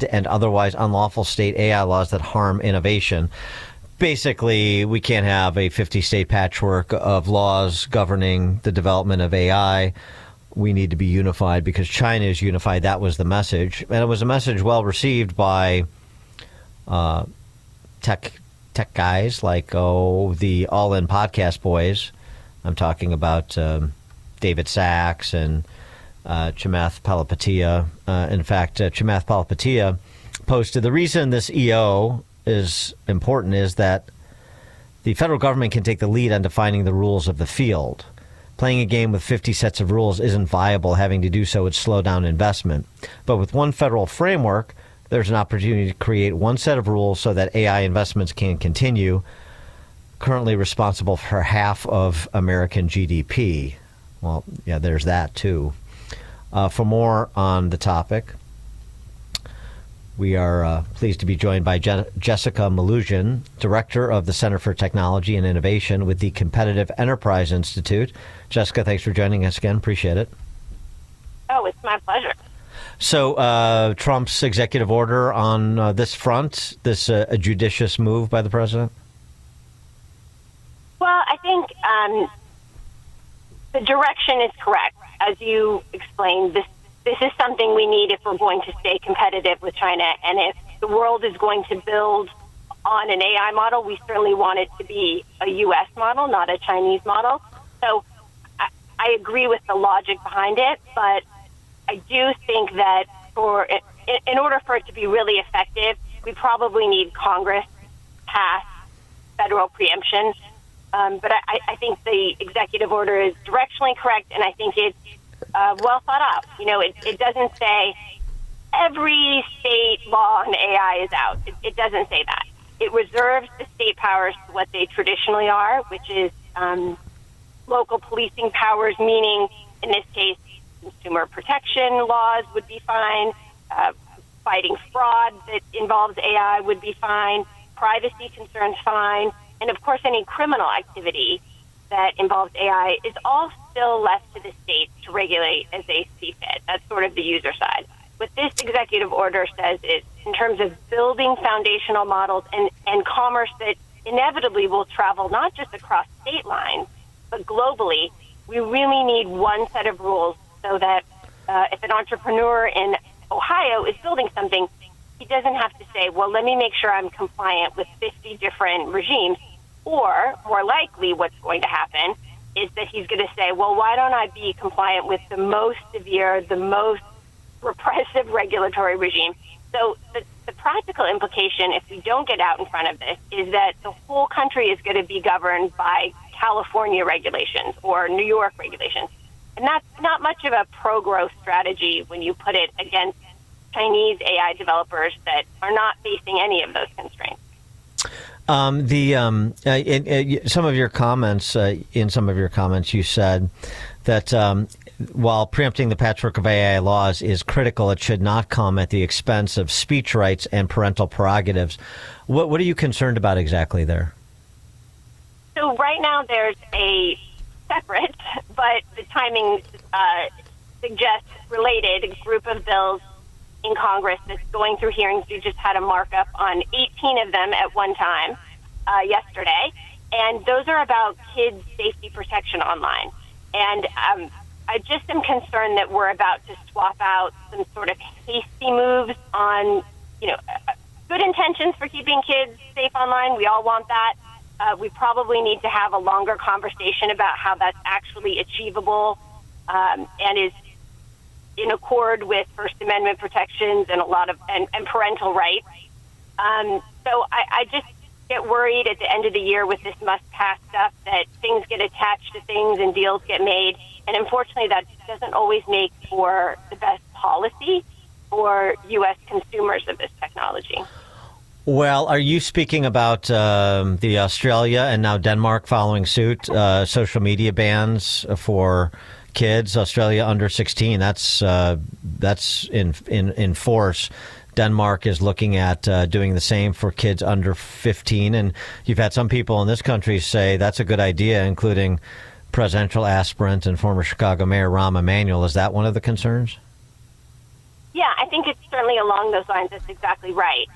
and otherwise unlawful state AI laws that harm innovation. Basically, we can't have a 50-state patchwork of laws governing the development of AI. We need to be unified because China is unified. That was the message. And it was a message well received by tech guys like, the All In podcast boys. I'm talking about David Sachs and Chamath Palihapitiya. In fact, Chamath Palihapitiya posted, the reason this EO is important is that the federal government can take the lead on defining the rules of the field. Playing a game with 50 sets of rules isn't viable. Having to do so would slow down investment. But with one federal framework, there's an opportunity to create one set of rules so that AI investments can continue, currently responsible for half of American GDP. Well, yeah, there's that too. For more on the topic, we are pleased to be joined by Jessica Malusian, Director of the Center for Technology and Innovation with the Competitive Enterprise Institute. Jessica, thanks for joining us again. Appreciate it. Oh, it's my pleasure. So Trump's executive order on this front, this a judicious move by the president? Well, I think the direction is correct. As you explained, this is something we need if we're going to stay competitive with China. And if the world is going to build on an AI model, we certainly want it to be a U.S. model, not a Chinese model. So I agree with the logic behind it, but I do think that in order for it to be really effective, we probably need Congress pass federal preemption. But I think the executive order is directionally correct, and I think it's well thought out. You know, it doesn't say every state law on AI is out. It doesn't say that. It reserves the state powers to what they traditionally are, which is local policing powers, meaning, in this case, consumer protection laws would be fine, fighting fraud that involves AI would be fine, privacy concerns fine, and of course any criminal activity that involves AI is all still left to the states to regulate as they see fit. That's sort of the user side. What this executive order says is, in terms of building foundational models and commerce that inevitably will travel not just across state lines, but globally, we really need one set of rules so that if an entrepreneur in Ohio is building something, he doesn't have to say, well, let me make sure I'm compliant with 50 different regimes. Or, more likely, what's going to happen is that he's going to say, well, why don't I be compliant with the most severe, the most repressive regulatory regime? So the practical implication, if we don't get out in front of this, is that the whole country is going to be governed by California regulations or New York regulations. And that's not much of a pro-growth strategy when you put it against Chinese AI developers that are not facing any of those constraints. In some of your comments, you said that while preempting the patchwork of AI laws is critical, it should not come at the expense of speech rights and parental prerogatives. What are you concerned about exactly there? So right now there's a separate, but the timing suggests related group of bills in Congress that's going through hearings. We just had a markup on 18 of them at one time yesterday, and those are about kids' safety protection online. And I just am concerned that we're about to swap out some sort of hasty moves on, good intentions for keeping kids safe online. We all want that. We probably need to have a longer conversation about how that's actually achievable and is in accord with First Amendment protections and a lot of and parental rights. So I just get worried at the end of the year with this must-pass stuff that things get attached to things and deals get made. And unfortunately, that doesn't always make for the best policy for U.S. consumers of this technology. Well, are you speaking about the Australia and now Denmark following suit, social media bans for kids, Australia under 16? That's in force. Denmark is looking at doing the same for kids under 15. And you've had some people in this country say that's a good idea, including presidential aspirant and former Chicago Mayor Rahm Emanuel. Is that one of the concerns? Yeah, I think it's certainly along those lines. That's exactly right.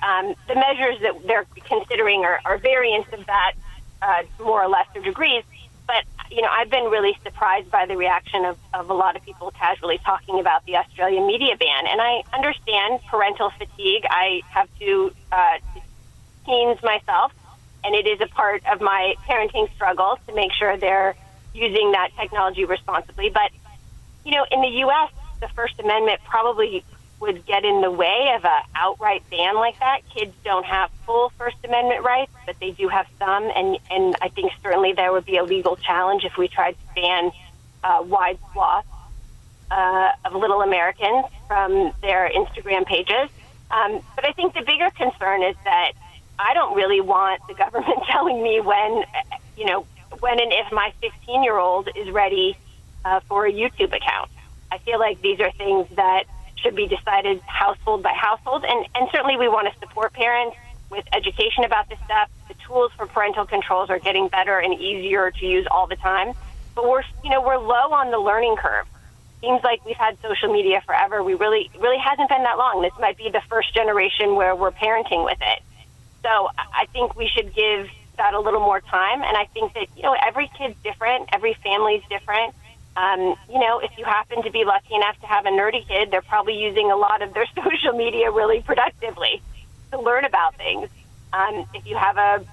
The measures that they're considering are variants of that, more or lesser degrees. But, I've been really surprised by the reaction of a lot of people casually talking about the Australian media ban. And I understand parental fatigue. I have two teens myself, and it is a part of my parenting struggle to make sure they're using that technology responsibly. But, in the U.S., the First Amendment probably would get in the way of an outright ban like that. Kids don't have full First Amendment rights, but they do have some, and I think certainly there would be a legal challenge if we tried to ban wide swaths of little Americans from their Instagram pages. But I think the bigger concern is that I don't really want the government telling me when and if my 15-year-old is ready for a YouTube account. I feel like these are things that should be decided household by household. And certainly we want to support parents with education about this stuff. The tools for parental controls are getting better and easier to use all the time. But we're low on the learning curve. Seems like we've had social media forever. It really hasn't been that long. This might be the first generation where we're parenting with it. So I think we should give that a little more time. And I think that, every kid's different. Every family's different. If you happen to be lucky enough to have a nerdy kid, they're probably using a lot of their social media really productively to learn about things. If you have a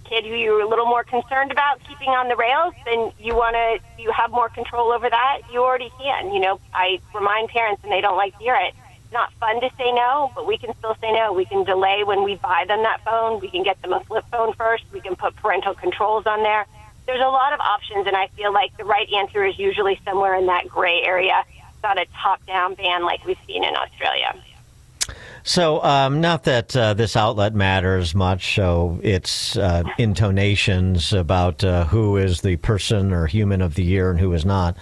kid who you're a little more concerned about keeping on the rails, then you have more control over that. You already can. I remind parents, and they don't like to hear it, it's not fun to say no, but we can still say no. We can delay when we buy them that phone. We can get them a flip phone first. We can put parental controls on there. There's a lot of options, and I feel like the right answer is usually somewhere in that gray area, not a top-down ban like we've seen in Australia. So, not that this outlet matters much, so its intonations about who is the person or human of the year and who is not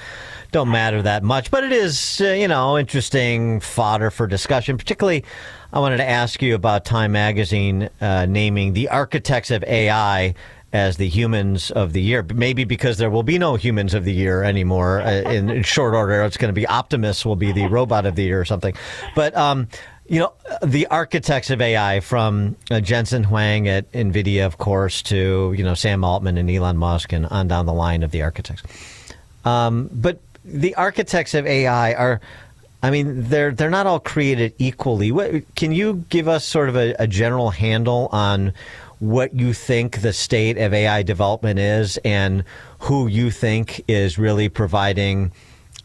don't matter that much. But it is, interesting fodder for discussion. Particularly, I wanted to ask you about Time Magazine naming the architects of AI as the humans of the year, maybe because there will be no humans of the year anymore in short order. It's going to be Optimus will be the robot of the year or something. But, the architects of AI, from Jensen Huang at NVIDIA, of course, to, Sam Altman and Elon Musk and on down the line of the architects. But the architects of AI they're not all created equally. Can you give us sort of a general handle on what you think the state of AI development is and who you think is really providing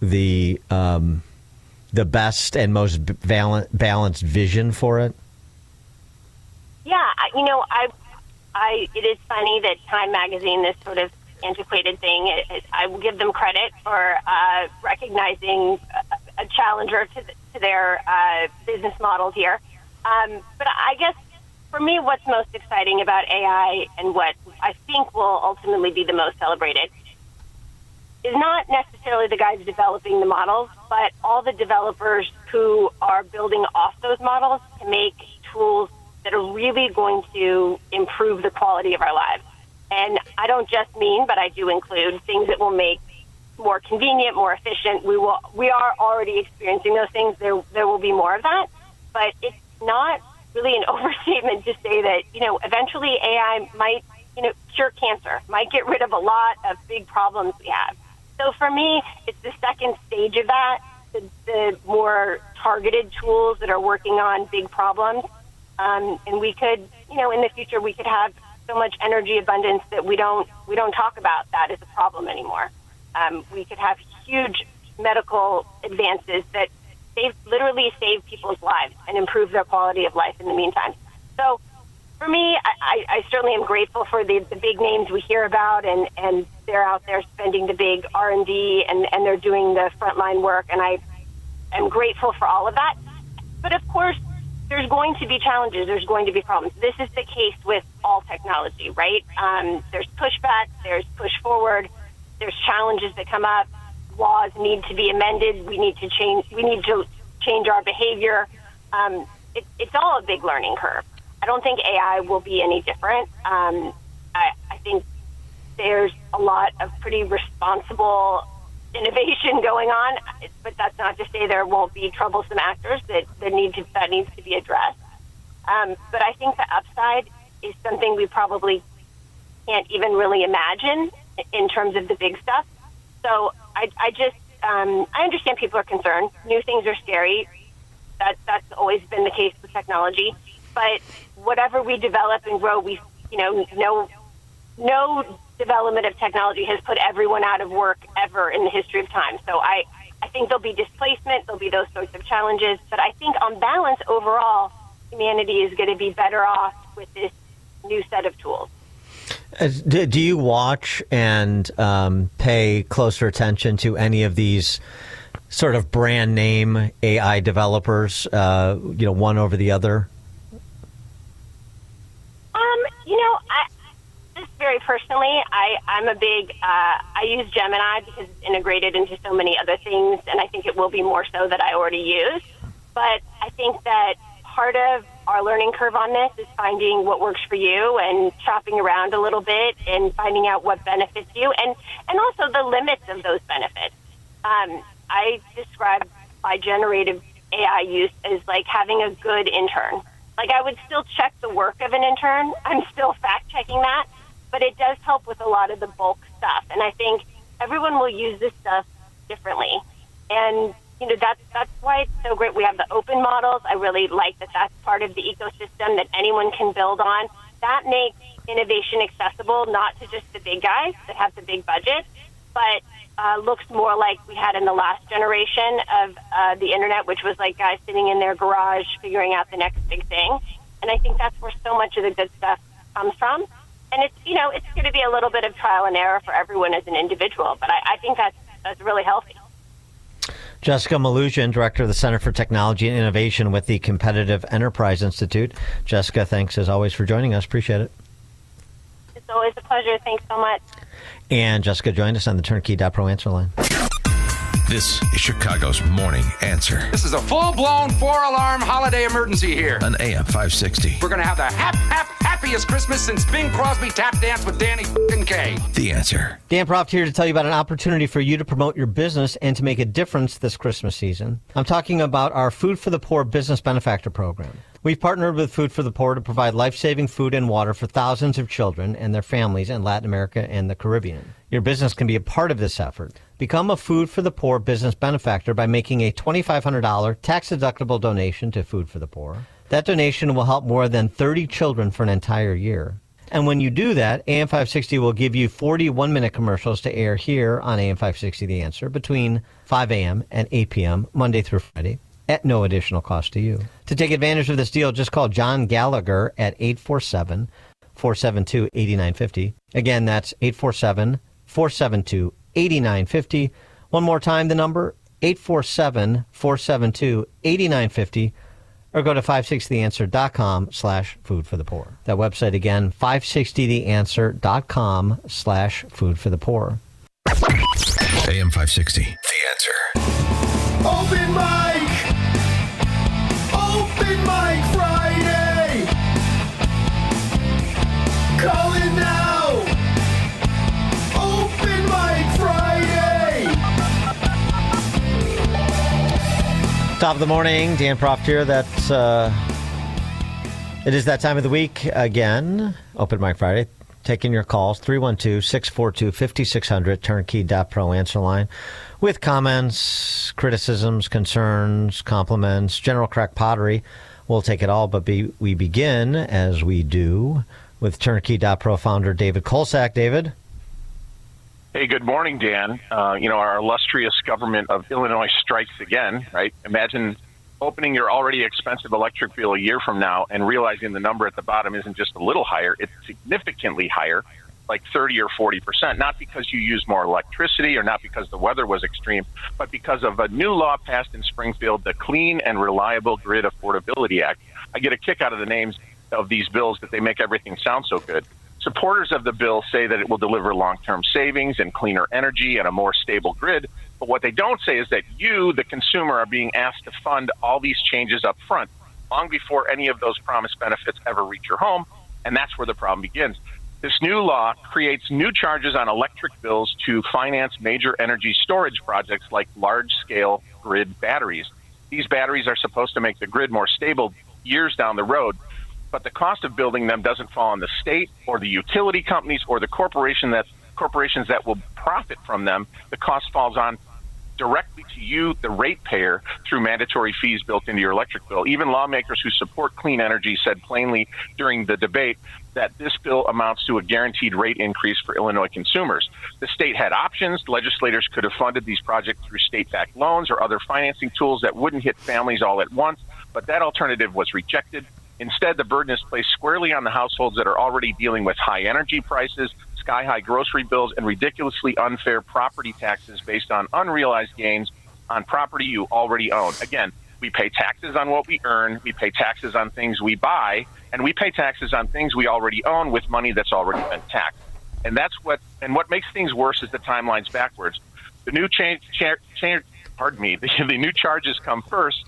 the best and most balanced vision for it? Yeah, it is funny that Time Magazine, this sort of antiquated thing, I will give them credit for recognizing a challenger to their business models here. But I guess for me, what's most exciting about AI and what I think will ultimately be the most celebrated is not necessarily the guys developing the models, but all the developers who are building off those models to make tools that are really going to improve the quality of our lives. And I don't just mean, but I do include things that will make more convenient, more efficient. We are already experiencing those things. There will be more of that, but it's not really an overstatement to say that, eventually AI might, cure cancer, might get rid of a lot of big problems we have. So for me, it's the second stage of that, the more targeted tools that are working on big problems. And we could, in the future, we could have so much energy abundance that we don't talk about that as a problem anymore. We could have huge medical advances that literally save people's lives and improve their quality of life in the meantime. So for me, I certainly am grateful for the big names we hear about, and they're out there spending the big R&D and they're doing the frontline work, and I am grateful for all of that. But of course, there's going to be challenges. There's going to be problems. This is the case with all technology, right? There's pushback. There's push forward. There's challenges that come up. Laws need to be amended. We need to change our behavior. It's all a big learning curve. I don't think AI will be any different. I think there's a lot of pretty responsible innovation going on, but that's not to say there won't be troublesome actors that needs to be addressed. But I think the upside is something we probably can't even really imagine in terms of the big stuff. So I understand people are concerned. New things are scary. That's always been the case with technology. But whatever we develop and grow, no development of technology has put everyone out of work ever in the history of time. So I think there'll be displacement, there'll be those sorts of challenges. But I think on balance, overall, humanity is going to be better off with this new set of tools. Do you watch and pay closer attention to any of these sort of brand name AI developers, one over the other? Just very personally, I'm a big, I use Gemini because it's integrated into so many other things, and I think it will be more so that I already use. But I think that part of our learning curve on this is finding what works for you and shopping around a little bit and finding out what benefits you and also the limits of those benefits. I describe my generative AI use as like having a good intern. Like, I would still check the work of an intern. I'm still fact-checking that, but it does help with a lot of the bulk stuff. And I think everyone will use this stuff differently. And, that's why it's so great. We have the open models. I really like that that's part of the ecosystem that anyone can build on. That makes innovation accessible, not to just the big guys that have the big budget, but looks more like we had in the last generation of the internet, which was like guys sitting in their garage figuring out the next big thing. And I think that's where so much of the good stuff comes from. And it's going to be a little bit of trial and error for everyone as an individual, but I think that's really healthy. Jessica Malusian, Director of the Center for Technology and Innovation with the Competitive Enterprise Institute. Jessica, thanks as always for joining us. Appreciate it. It's always a pleasure. Thanks so much. And Jessica joined us on the Turnkey.Pro answer line. This is Chicago's Morning Answer. This is a full-blown 4-alarm holiday emergency here. On AM 560. We're going to have the happiest Christmas since Bing Crosby tap danced with Danny Kaye. The Answer. Dan Proft here to tell you about an opportunity for you to promote your business and to make a difference this Christmas season. I'm talking about our Food for the Poor Business Benefactor Program. We've partnered with Food for the Poor to provide life-saving food and water for thousands of children and their families in Latin America and the Caribbean. Your business can be a part of this effort. Become a Food for the Poor business benefactor by making a $2,500 tax-deductible donation to Food for the Poor. That donation will help more than 30 children for an entire year. And when you do that, AM 560 will give you 40 one-minute commercials to air here on AM 560 The Answer between 5 a.m. and 8 p.m. Monday through Friday at no additional cost to you. To take advantage of this deal, just call John Gallagher at 847-472-8950. Again, that's 847-472-8950. One more time, the number, 847-472-8950. Or go to 560theanswer.com/food for the poor. That website again, 560theanswer.com/food for the poor. AM 560. The Answer. Open mic! Open mic Friday! Call it now! Open mic Friday! Top of the morning, Dan Proft here. It is that time of the week again. Open Mic Friday. Taking your calls, 312-642-5600, Turnkey.Pro answer line. With comments, criticisms, concerns, compliments, general crack pottery. We'll take it all, but we begin, as we do, with Turnkey.Pro founder David Kolsak. David? Hey, good morning, Dan. Our illustrious government of Illinois strikes again, right? Imagine opening your already expensive electric bill a year from now and realizing the number at the bottom isn't just a little higher, it's significantly higher, like 30 or 40%, not because you use more electricity or not because the weather was extreme, but because of a new law passed in Springfield, the Clean and Reliable Grid Affordability Act. I get a kick out of the names of these bills that they make everything sound so good. Supporters of the bill say that it will deliver long-term savings and cleaner energy and a more stable grid. But what they don't say is that you, the consumer, are being asked to fund all these changes up front, long before any of those promised benefits ever reach your home. And that's where the problem begins. This new law creates new charges on electric bills to finance major energy storage projects like large-scale grid batteries. These batteries are supposed to make the grid more stable years down the road. But the cost of building them doesn't fall on the state or the utility companies or the corporations that will profit from them. The cost falls on directly to you, the ratepayer, through mandatory fees built into your electric bill. Even lawmakers who support clean energy said plainly during the debate that this bill amounts to a guaranteed rate increase for Illinois consumers. The state had options. Legislators could have funded these projects through state-backed loans or other financing tools that wouldn't hit families all at once, but that alternative was rejected. Instead, the burden is placed squarely on the households that are already dealing with high energy prices, sky-high grocery bills, and ridiculously unfair property taxes based on unrealized gains on property you already own. Again, we pay taxes on what we earn, we pay taxes on things we buy, and we pay taxes on things we already own with money that's already been taxed. And what makes things worse is the timeline's backwards. The new the new charges come first.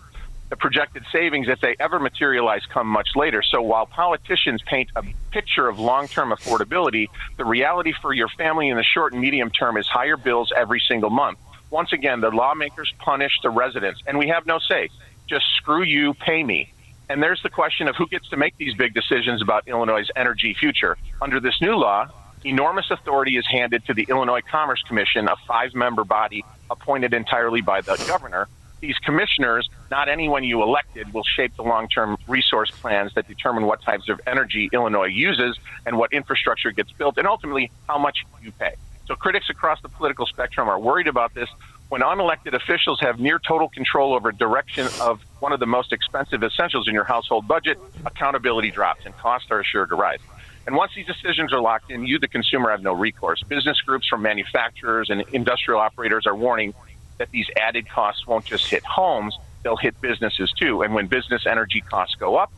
The projected savings, if they ever materialize, come much later. So while politicians paint a picture of long-term affordability, the reality for your family in the short and medium term is higher bills every single month. Once again, the lawmakers punish the residents, and we have no say. Just screw you, pay me. And there's the question of who gets to make these big decisions about Illinois' energy future. Under this new law, enormous authority is handed to the Illinois Commerce Commission, a 5-member body appointed entirely by the governor. These commissioners, not anyone you elected, will shape the long-term resource plans that determine what types of energy Illinois uses and what infrastructure gets built, and ultimately how much you pay. So critics across the political spectrum are worried about this. When unelected officials have near total control over direction of one of the most expensive essentials in your household budget, accountability drops and costs are assured to rise. And once these decisions are locked in, you, the consumer, have no recourse. Business groups from manufacturers and industrial operators are warning that these added costs won't just hit homes, they'll hit businesses too. And when business energy costs go up,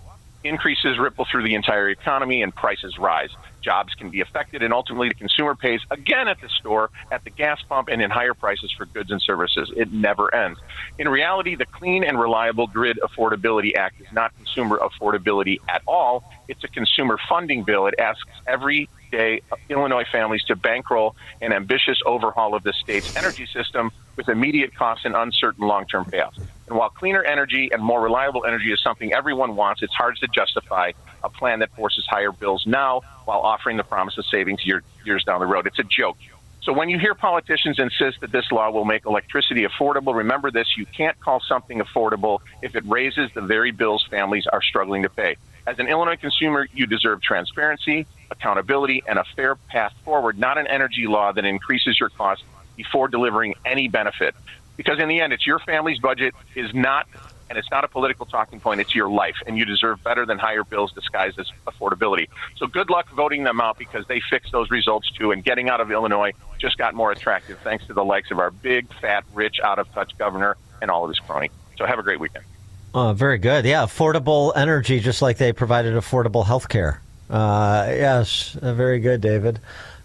increases ripple through the entire economy and prices rise. Jobs can be affected, and ultimately the consumer pays again at the store, at the gas pump, and in higher prices for goods and services. It never ends. In reality, the Clean and Reliable Grid Affordability Act is not consumer affordability at all. It's a consumer funding bill. It asks everyday Illinois families to bankroll an ambitious overhaul of the state's energy system with immediate costs and uncertain long-term payoffs. And while cleaner energy and more reliable energy is something everyone wants, it's hard to justify a plan that forces higher bills now while offering the promise of savings years down the road. It's a joke. So when you hear politicians insist that this law will make electricity affordable, remember this: you can't call something affordable if it raises the very bills families are struggling to pay. As an Illinois consumer, you deserve transparency, accountability, and a fair path forward, not an energy law that increases your costs before delivering any benefit. Because in the end, it's your family's budget is not, and it's not a political talking point, it's your life, and you deserve better than higher bills disguised as affordability. So good luck voting them out, because they fixed those results too, and getting out of Illinois just got more attractive thanks to the likes of our big, fat, rich, out-of-touch governor and all of his crony. So have a great weekend. Very good. Yeah, affordable energy, just like they provided affordable health care. Yes, very good, David.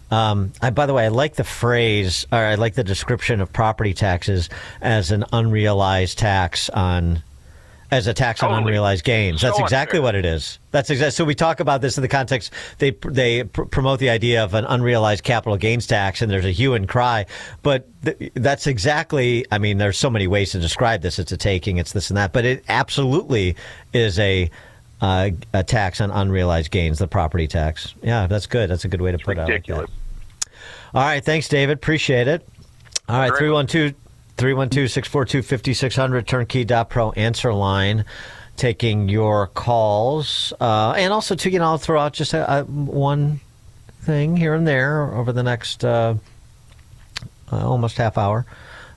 By the way, I like the phrase, or I like the description of property taxes as an unrealized tax as a tax on unrealized gains. That's exactly what it is. That's exactly. So we talk about this in the context. They promote the idea of an unrealized capital gains tax, and there's a hue and cry. But that's exactly. I mean, there's so many ways to describe this. It's a taking. It's this and that. But it absolutely is a tax on unrealized gains, the property tax. Yeah, that's good. That's a good way to put it. Ridiculous. All right, thanks, David. Appreciate it. All right, 312-642-5600, turnkey.pro answer line, taking your calls. And also, too, I'll throw out just one thing here and there over the next almost half hour.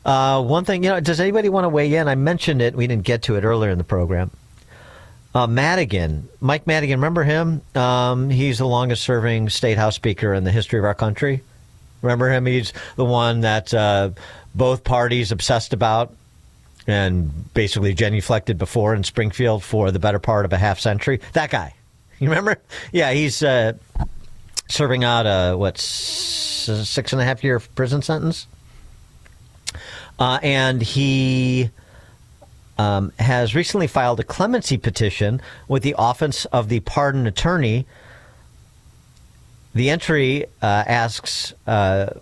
One thing, does anybody want to weigh in? I mentioned it. We didn't get to it earlier in the program. Madigan, Mike Madigan, remember him? He's the longest-serving state house speaker in the history of our country. Remember him? He's the one that both parties obsessed about and basically genuflected before in Springfield for the better part of a half century. That guy. You remember? Yeah, he's serving out a, 6.5-year prison sentence? And he has recently filed a clemency petition with the Office of the Pardon Attorney. The entry asks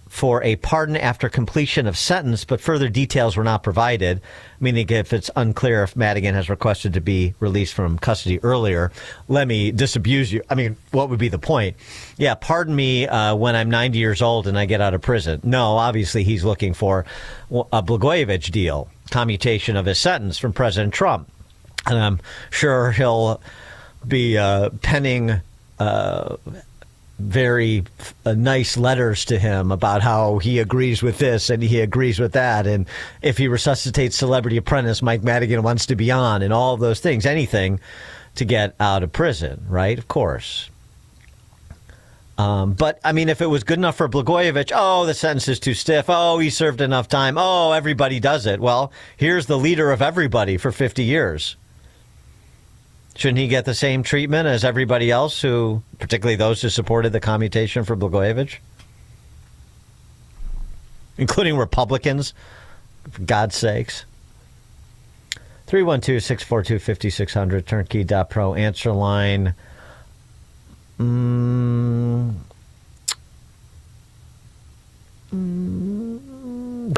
for a pardon after completion of sentence, but further details were not provided, meaning if it's unclear if Madigan has requested to be released from custody earlier. Let me disabuse you. I mean, what would be the point? Yeah, pardon me when I'm 90 years old and I get out of prison. No, obviously he's looking for a Blagojevich deal, commutation of his sentence from President Trump. And I'm sure he'll be penning very nice letters to him about how he agrees with this and he agrees with that. And if he resuscitates Celebrity Apprentice, Mike Madigan wants to be on, and all of those things, anything to get out of prison, right? Of course. But, I mean, if it was good enough for Blagojevich, the sentence is too stiff. He served enough time. Everybody does it. Well, here's the leader of everybody for 50 years. Shouldn't he get the same treatment as everybody else, who, particularly those who supported the commutation for Blagojevich? Including Republicans, for God's sakes. 312-642-5600, turnkey.pro answer line.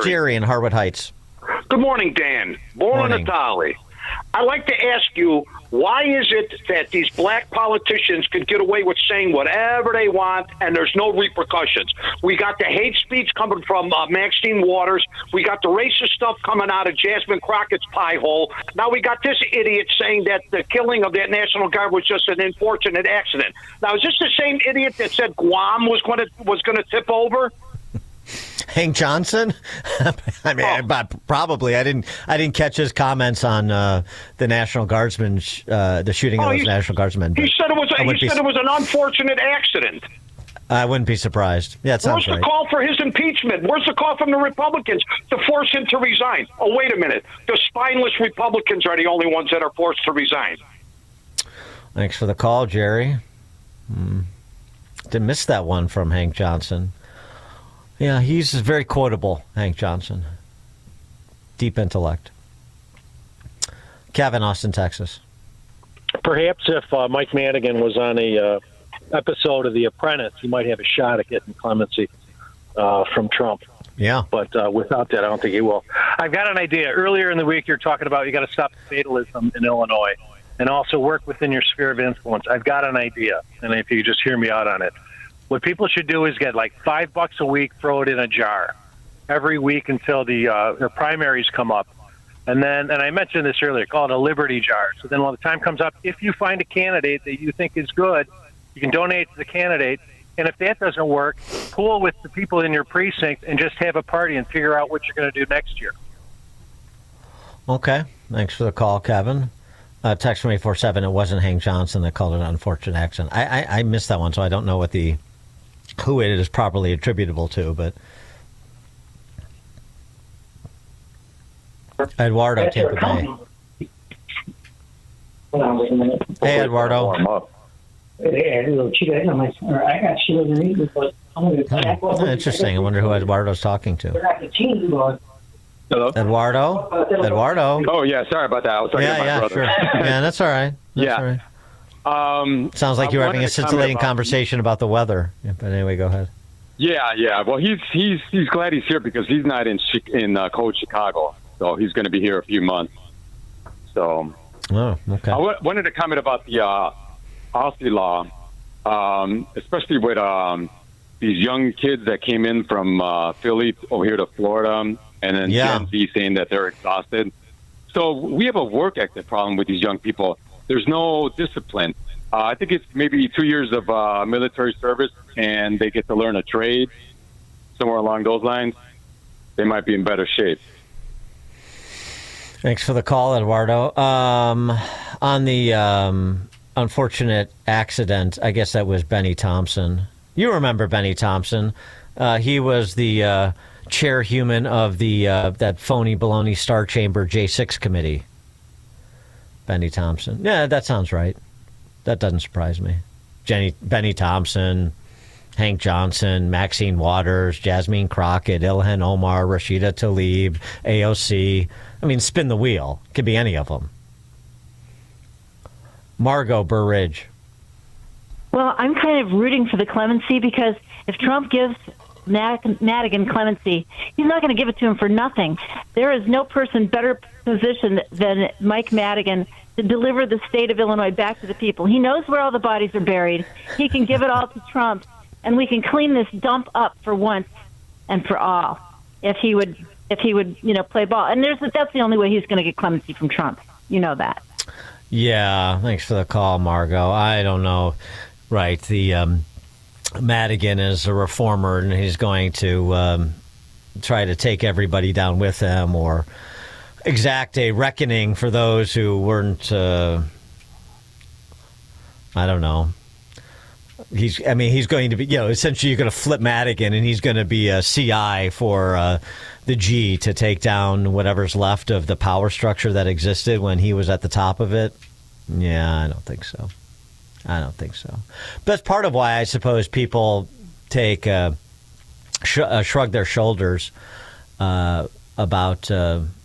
Jerry in Harwood Heights. Good morning, Dan. Born Natali. I'd like to ask you, why is it that these black politicians can get away with saying whatever they want and there's no repercussions? We got the hate speech coming from Maxine Waters. We got the racist stuff coming out of Jasmine Crockett's pie hole. Now we got this idiot saying that the killing of that National Guard was just an unfortunate accident. Now, is this the same idiot that said Guam was going to tip over? Hank Johnson? I mean, probably. I didn't catch his comments on the National Guardsmen, the shooting of those National Guardsmen. He said it was an unfortunate accident. I wouldn't be surprised. Yeah, it sounds Where's the call for his impeachment? Where's the call from the Republicans to force him to resign? Oh, wait a minute. The spineless Republicans are the only ones that are forced to resign. Thanks for the call, Jerry. Didn't miss that one from Hank Johnson. Yeah, he's very quotable, Hank Johnson. Deep intellect. Kevin, Austin, Texas. Perhaps if Mike Madigan was on a episode of The Apprentice, he might have a shot at getting clemency from Trump. Yeah. But without that, I don't think he will. I've got an idea. Earlier in the week, you're talking about you got to stop fatalism in Illinois and also work within your sphere of influence. I've got an idea, and if you just hear me out on it. What people should do is get like $5 a week, throw it in a jar every week until the primaries come up. And then, and I mentioned this earlier, call it a Liberty jar. So then when the time comes up, if you find a candidate that you think is good, you can donate to the candidate. And if that doesn't work, pool with the people in your precinct and just have a party and figure out what you're going to do next year. Okay. Thanks for the call, Kevin. Text 24/7. It wasn't Hank Johnson that called it an unfortunate accident. I missed that one, so I don't know who it is properly attributable to, but Eduardo, Tampa Bay. Hey, Eduardo. Interesting. I wonder who Eduardo's talking to. Hello? Eduardo? Oh, yeah. Sorry about that. I was talking to my brother. Sure. Yeah, that's all right. All right. Sounds like you're having a scintillating conversation about the weather. Yeah, but anyway, go ahead. Yeah. Well, he's glad he's here because he's not in cold Chicago, so he's going to be here a few months. So, okay. I wanted to comment about the Aussie law, especially with these young kids that came in from Philly over here to Florida, and then Gen Z saying that they're exhausted. So we have a work ethic problem with these young people. There's no discipline. I think it's maybe 2 years of military service, and they get to learn a trade somewhere along those lines. They might be in better shape. Thanks for the call, Eduardo. On the unfortunate accident, I guess that was Benny Thompson. You remember Benny Thompson. He was the chairhuman of the that phony baloney Star Chamber J6 committee. Benny Thompson. Yeah, that sounds right. That doesn't surprise me. Benny Thompson, Hank Johnson, Maxine Waters, Jasmine Crockett, Ilhan Omar, Rashida Tlaib, AOC. I mean, spin the wheel. Could be any of them. Margot Burridge. Well, I'm kind of rooting for the clemency because if Trump gives Madigan clemency, he's not going to give it to him for nothing. There is no person better positioned than Mike Madigan to deliver the state of Illinois back to the people. He knows where all the bodies are buried. He can give it all to Trump, and we can clean this dump up for once and for all. If he would, play ball. And that's the only way he's going to get clemency from Trump. You know that. Yeah, thanks for the call, Margot. I don't know. Right, the Madigan is a reformer, and he's going to try to take everybody down with him or exact a reckoning for those who weren't, I don't know. He's going to be, essentially you're going to flip Madigan, and he's going to be a CI for the G to take down whatever's left of the power structure that existed when he was at the top of it. Yeah, I don't think so. But that's part of why I suppose people take shrug their shoulders about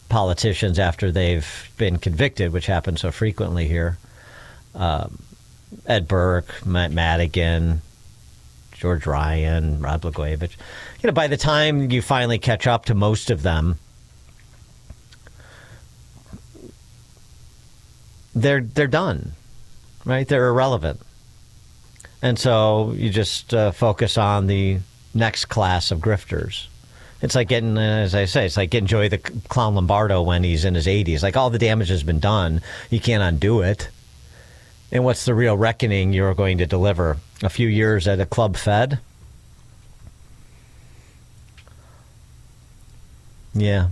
politicians after they've been convicted, which happens so frequently here. Ed Burke, Matt Madigan, George Ryan, Rod Blagojevich. By the time you finally catch up to most of them, they're done. Right? They're irrelevant. And so you just focus on the next class of grifters. It's like getting, as I say, it's like getting Joey the Clown Lombardo when he's in his 80s. Like, all the damage has been done. You can't undo it. And what's the real reckoning you're going to deliver? A few years at a club fed? Yeah.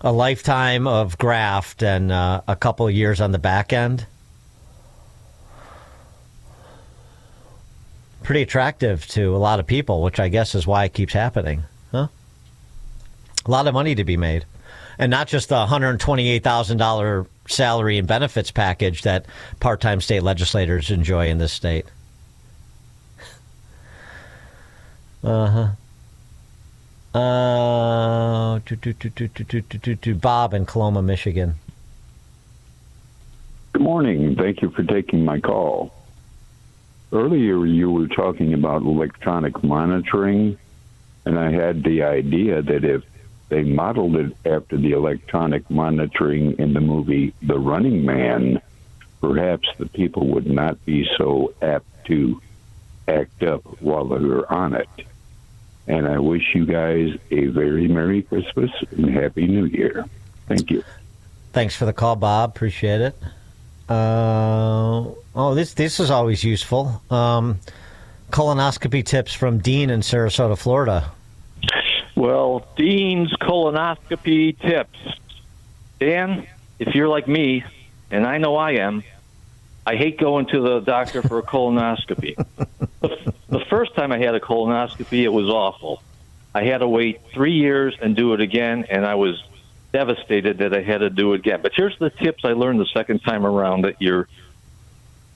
A lifetime of graft and a couple of years on the back end? pretty attractive to a lot of people, which I guess is why it keeps happening. Huh? A lot of money to be made. And not just the $128,000 salary and benefits package that part-time state legislators enjoy in this state. Bob in Coloma, Michigan. Good morning. Thank you for taking my call. Earlier, you were talking about electronic monitoring, and I had the idea that if they modeled it after the electronic monitoring in the movie The Running Man, perhaps the people would not be so apt to act up while they're on it. And I wish you guys a very Merry Christmas and Happy New Year. Thank you. Thanks for the call, Bob. Appreciate it. This is always useful. Colonoscopy tips from Dean in Sarasota, Florida. Well, Dean's colonoscopy tips. Dan, if you're like me, and I know I am, I hate going to the doctor for a colonoscopy. The first time I had a colonoscopy, it was awful. I had to wait 3 years and do it again, and I was devastated that I had to do it again. But here's the tips I learned the second time around that your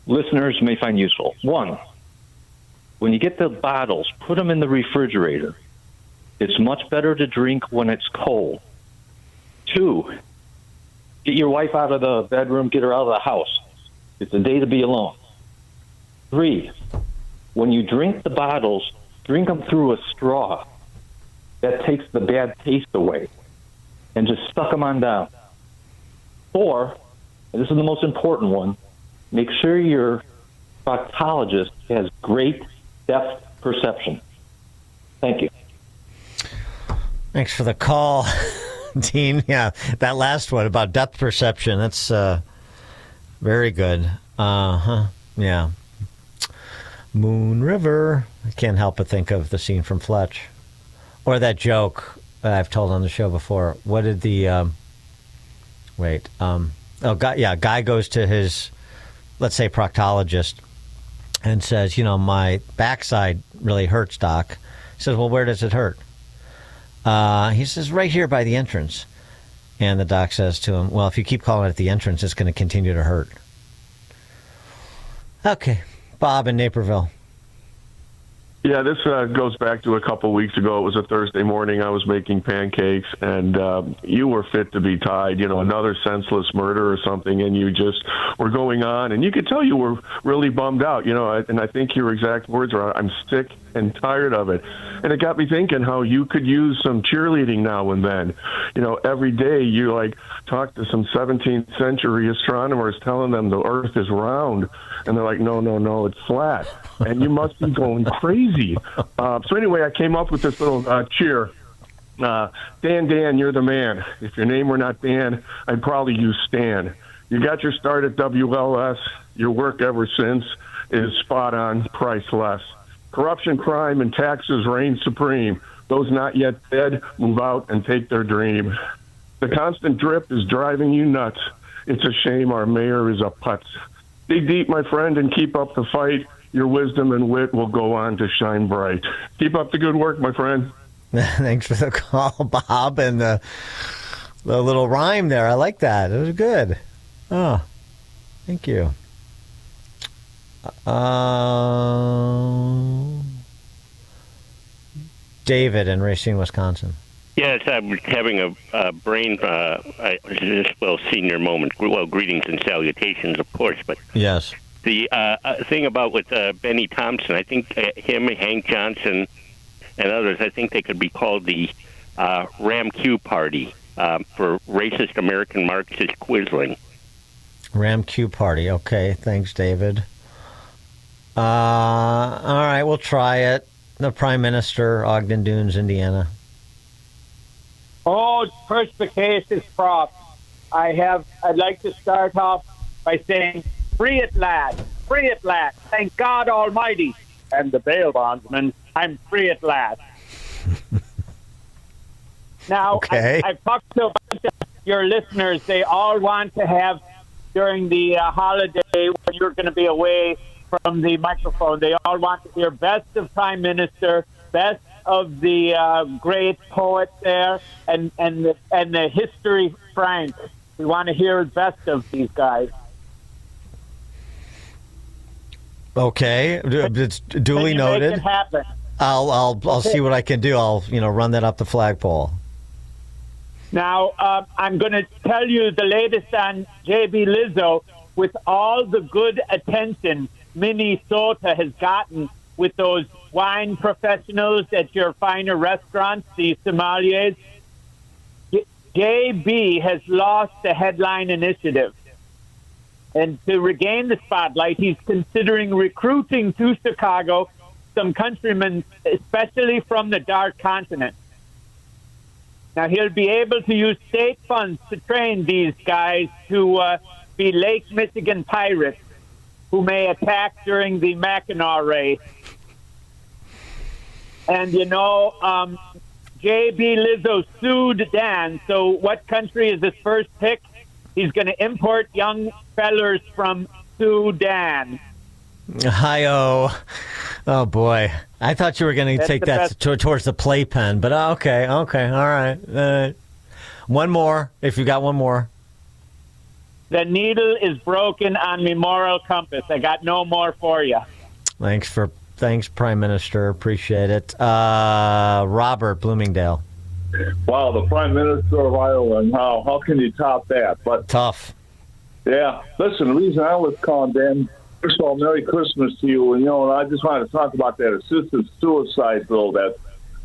listeners may find useful. 1, when you get the bottles, put them in the refrigerator. It's much better to drink when it's cold. 2, get your wife out of the bedroom, get her out of the house. It's a day to be alone. 3, when you drink the bottles, drink them through a straw. That takes the bad taste away. And just suck them on down. 4, and this is the most important one, make sure your proctologist has great depth perception. Thank you. Thanks for the call, Dean. Yeah, that last one about depth perception, that's very good. Yeah. Moon River. I can't help but think of the scene from Fletch. Or that joke I've told on the show before. What did the... guy goes to his, let's say, proctologist and says, my backside really hurts, doc. He says, well, where does it hurt? He says, right here by the entrance. And the doc says to him, well, if you keep calling it the entrance, it's going to continue to hurt. Okay. Bob in Naperville. Yeah, this goes back to a couple weeks ago. It was a Thursday morning. I was making pancakes, and you were fit to be tied, another senseless murder or something, and you just were going on. And you could tell you were really bummed out, and I think your exact words were, I'm sick and tired of it. And it got me thinking how you could use some cheerleading now and then. Every day you, talk to some 17th century astronomers telling them the Earth is round, and they're like, no, it's flat. And you must be going crazy. So anyway, I came up with this little cheer. Dan, you're the man. If your name were not Dan, I'd probably use Stan. You got your start at WLS. Your work ever since is spot on, priceless. Corruption, crime, and taxes reign supreme. Those not yet dead move out and take their dream. The constant drip is driving you nuts. It's a shame our mayor is a putz. Dig deep, my friend, and keep up the fight. Your wisdom and wit will go on to shine bright. Keep up the good work, my friend. Thanks for the call, Bob, and the little rhyme there. I like that. It was good. Oh, thank you. David in Racine, Wisconsin. Yes, I'm having a brain, senior moment. Well, greetings and salutations, of course, but yes. The thing about with Benny Thompson, I think him, Hank Johnson, and others, I think they could be called the Ram Q Party for racist American Marxist Quisling. Ram Q Party. Okay, thanks, David. All right, we'll try it. The Prime Minister, Ogden Dunes, Indiana. Oh, perspicacious props. I'd like to start off by saying, free it, lad. Free it, lad. Thank God Almighty. And the bail bondsman, I'm free at last. Now, okay. I've talked to a bunch of your listeners. They all want to have, during the holiday when you're going to be away, from the microphone. They all want to hear best of Prime Minister, best of the great poet there, and the history Frank. We want to hear best of these guys. Okay, it's duly noted. Make it happen. I'll see what I can do. I'll run that up the flagpole. Now I'm going to tell you the latest on JB Lizzo. With all the good attention Minnesota has gotten with those wine professionals at your finer restaurants, the sommeliers, JB has lost the headline initiative. And to regain the spotlight, he's considering recruiting to Chicago some countrymen, especially from the Dark Continent. Now, he'll be able to use state funds to train these guys to be Lake Michigan pirates who may attack during the Mackinac race. And, JB Lizzo sued Dan, so what country is his first pick? He's going to import young fellers from Sudan. Hi-oh. Oh, boy. I thought you were going to take that towards the playpen, but okay, all right. One more, if you got one more. The needle is broken on me moral compass. I got no more for you. Thanks, Prime Minister. Appreciate it. Robert, Bloomingdale. Wow, the Prime Minister of Ireland. How can you top that? But tough. Yeah. Listen, the reason I was calling, Dan, first of all, Merry Christmas to you. And, I just wanted to talk about that assisted suicide bill that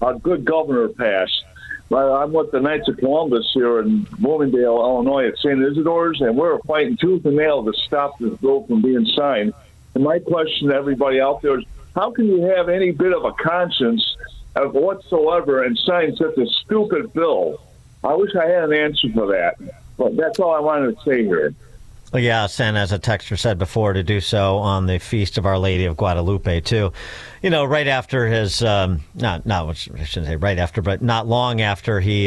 our good governor passed. I'm with the Knights of Columbus here in Bloomingdale, Illinois at St. Isidore's, and we're fighting tooth and nail to stop this bill from being signed. And my question to everybody out there is, how can you have any bit of a conscience of whatsoever and sign such a stupid bill? I wish I had an answer for that. But that's all I wanted to say here. Yes, and as a texter said before, to do so on the Feast of Our Lady of Guadalupe, too. Right after his, I shouldn't say right after, but not long after he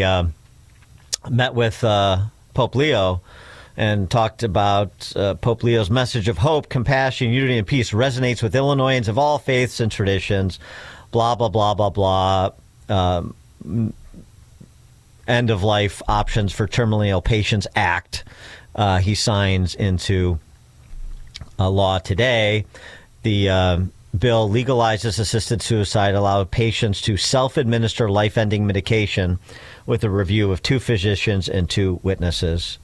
met with Pope Leo and talked about Pope Leo's message of hope, compassion, unity, and peace resonates with Illinoisans of all faiths and traditions, blah, blah, blah, blah, blah. End-of-life options for terminally ill patients act. He signs into law today. The bill legalizes assisted suicide, allowing patients to self-administer life-ending medication with a review of 2 physicians and 2 witnesses.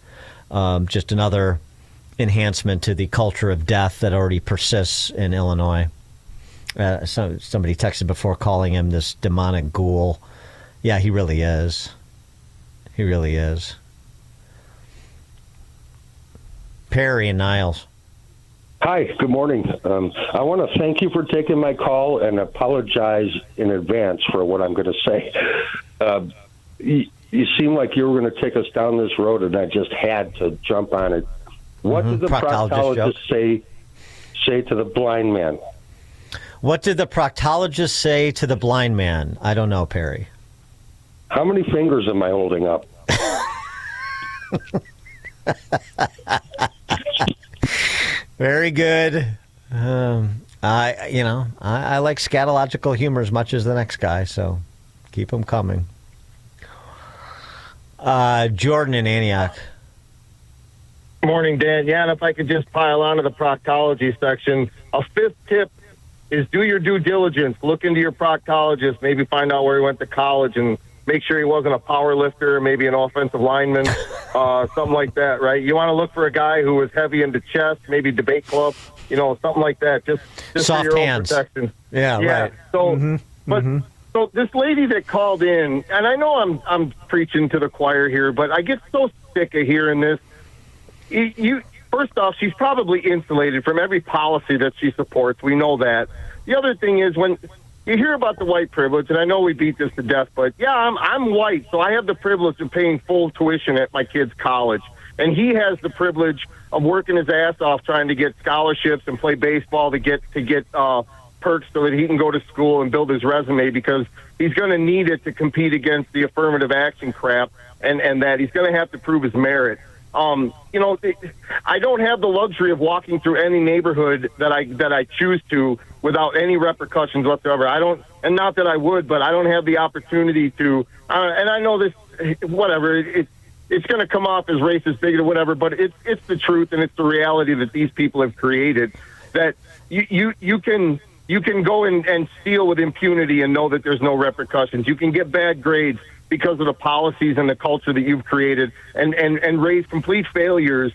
Just another enhancement to the culture of death that already persists in Illinois. Somebody texted before calling him this demonic ghoul. Yeah, he really is. He really is. Perry and Niles. Hi, good morning. I want to thank you for taking my call and apologize in advance for what I'm going to say. You seem like you were going to take us down this road, and I just had to jump on it. What did the proctologist say to the blind man? What did the proctologist say to the blind man? I don't know, Perry. How many fingers am I holding up? Very good. I like scatological humor as much as the next guy, so keep them coming. Jordan in Antioch. Morning, Dan. Yeah, and if I could just pile onto the proctology section, a 5th tip is do your due diligence. Look into your proctologist. Maybe find out where he went to college and make sure he wasn't a power lifter, maybe an offensive lineman, something like that, right? You want to look for a guy who was heavy into chess, maybe debate club, something like that. Just soft for your hands. Own protection. Yeah, right. So, So this lady that called in, and I know I'm preaching to the choir here, but I get so sick of hearing this. First off, she's probably insulated from every policy that she supports. We know that. The other thing is when you hear about the white privilege, and I know we beat this to death, but yeah, I'm white, so I have the privilege of paying full tuition at my kid's college. And he has the privilege of working his ass off trying to get scholarships and play baseball to get perks so that he can go to school and build his resume, because he's going to need it to compete against the affirmative action crap, and that he's going to have to prove his merit. I don't have the luxury of walking through any neighborhood that I choose to without any repercussions whatsoever. I don't, and not that I would, but I don't have the opportunity to. And I know this, whatever. It's going to come off as racist, bigot, or whatever, but it's the truth and it's the reality that these people have created. That you can go and steal with impunity and know that there's no repercussions. You can get bad grades because of the policies and the culture that you've created and raise complete failures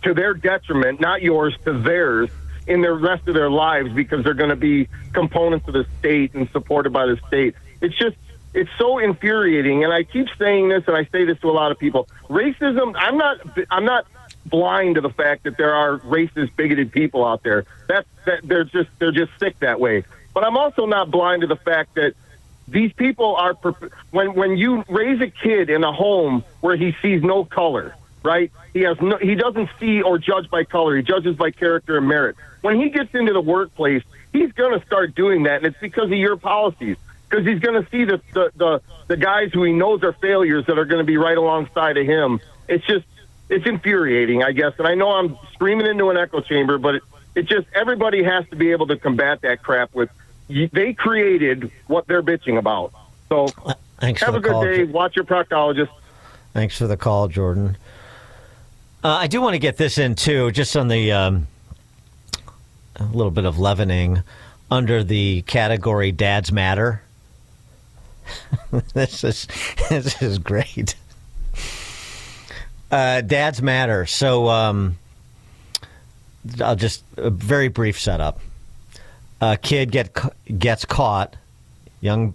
to their detriment, not yours, to theirs, in the rest of their lives because they're going to be components of the state and supported by the state. It's so infuriating. And I keep saying this, and I say this to a lot of people. Racism, I'm not blind to the fact that there are racist, bigoted people out there. They're just sick that way. But I'm also not blind to the fact that these people are, when you raise a kid in a home where he sees no color, right? He doesn't see or judge by color. He judges by character and merit. When he gets into the workplace, he's going to start doing that, and it's because of your policies. Because he's going to see the guys who he knows are failures that are going to be right alongside of him. It's infuriating, I guess. And I know I'm screaming into an echo chamber, but it just, everybody has to be able to combat that crap with, they created what they're bitching about. So Thanks have for a the good call, day. Watch your proctologist. Thanks for the call, Jordan. I do want to get this in, too, just on the a little bit of leavening under the category Dads Matter. This is great. Dads Matter. So I'll just a very brief setup. A kid gets caught, young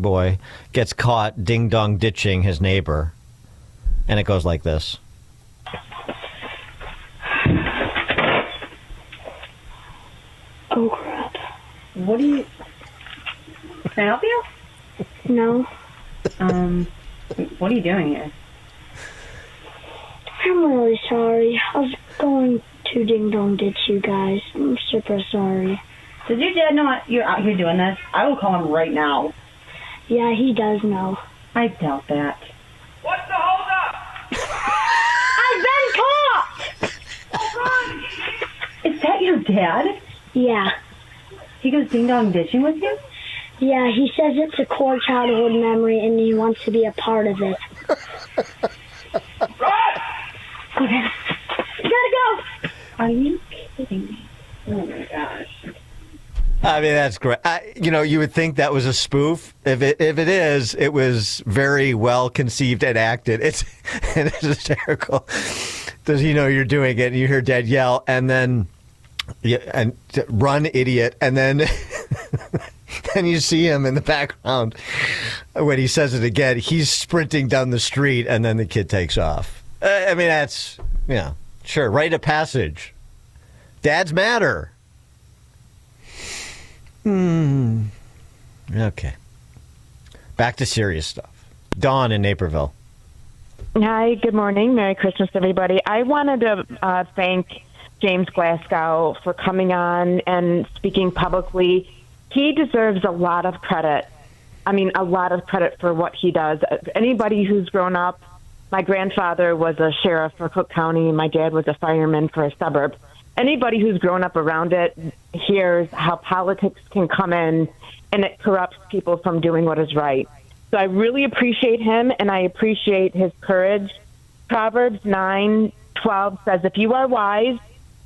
boy gets caught ding dong ditching his neighbor, and it goes like this. Oh crap! What do you? Can I help you? No. What are you doing here? I'm really sorry. I was going to ding dong ditch you guys. I'm super sorry. Does your dad know you're out here doing this? I will call him right now. Yeah, he does know. I doubt that. What's the holdup? I've been caught! Is that your dad? Yeah. He goes ding dong ditching with you? Yeah, he says it's a core childhood memory and he wants to be a part of it. Run! Okay. Gotta go! Are you kidding me? Oh my gosh. I mean, that's great. You would think that was a spoof. If it is, it was very well conceived and acted. It's hysterical. Does he know you're doing it? And you hear Dad yell, and then run, idiot, and then and you see him in the background when he says it again. He's sprinting down the street, and then the kid takes off. I mean, that's sure. Rite of passage. Dads matter. Okay. Back to serious stuff. Dawn in Naperville. Hi, good morning. Merry Christmas, everybody. I wanted to thank James Glasgow for coming on and speaking publicly. He deserves a lot of credit. I mean, a lot of credit for what he does. Anybody who's grown up, my grandfather was a sheriff for Cook County. My dad was a fireman for a suburb. Anybody who's grown up around it hears how politics can come in and it corrupts people from doing what is right. So I really appreciate him and I appreciate his courage. Proverbs 9:12 says, if you are wise,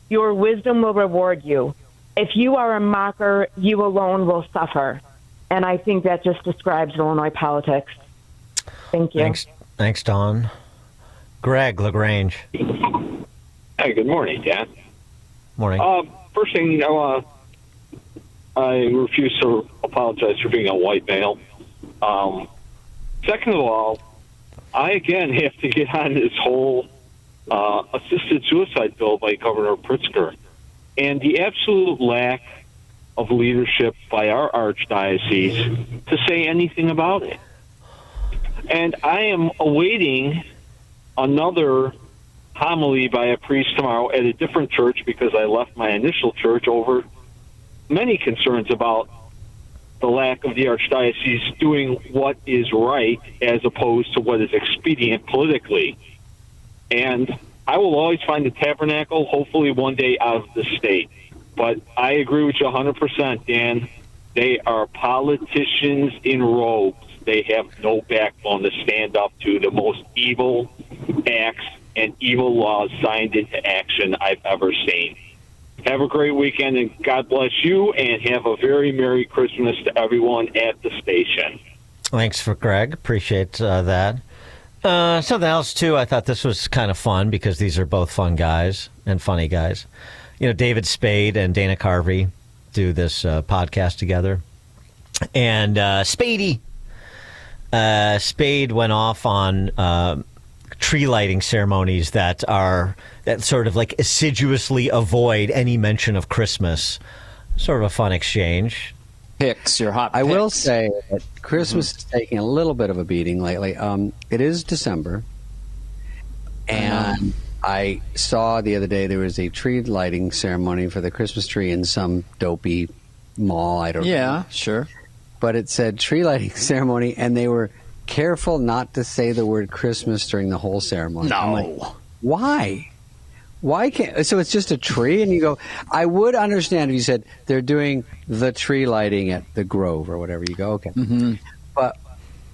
your wisdom will reward you. If you are a mocker, you alone will suffer. And I think that just describes Illinois politics. Thank you. Thanks, Dawn. Greg LaGrange. Hey, good morning, Dan. Morning. First thing, I refuse to apologize for being a white male. Second of all, I again have to get on this whole assisted suicide bill by Governor Pritzker and the absolute lack of leadership by our archdiocese to say anything about it. And I am awaiting another homily by a priest tomorrow at a different church because I left my initial church over many concerns about the lack of the archdiocese doing what is right as opposed to what is expedient politically. And I will always find the tabernacle, hopefully one day out of the state. But I agree with you 100%, Dan. They are politicians in robes. They have no backbone to stand up to the most evil acts and evil laws signed into action I've ever seen. Have a great weekend, and God bless you, and have a very Merry Christmas to everyone at the station. Thanks for Greg. Appreciate that. Something else, too, I thought this was kind of fun because these are both fun guys and funny guys. You know, David Spade and Dana Carvey do this podcast together. And Spade went off on tree lighting ceremonies that sort of like assiduously avoid any mention of Christmas. Sort of a fun exchange. Picks, your hot picks. I will say that Christmas is taking a little bit of a beating lately. It is December, and I saw the other day there was a tree lighting ceremony for the Christmas tree in some dopey mall. I don't know. Yeah, sure. But it said tree lighting ceremony, and they were careful not to say the word Christmas during the whole ceremony. No. I'm like, why? Why can't? So it's just a tree, and you go. I would understand if you said they're doing the tree lighting at the Grove or whatever. You go, okay. Mm-hmm. But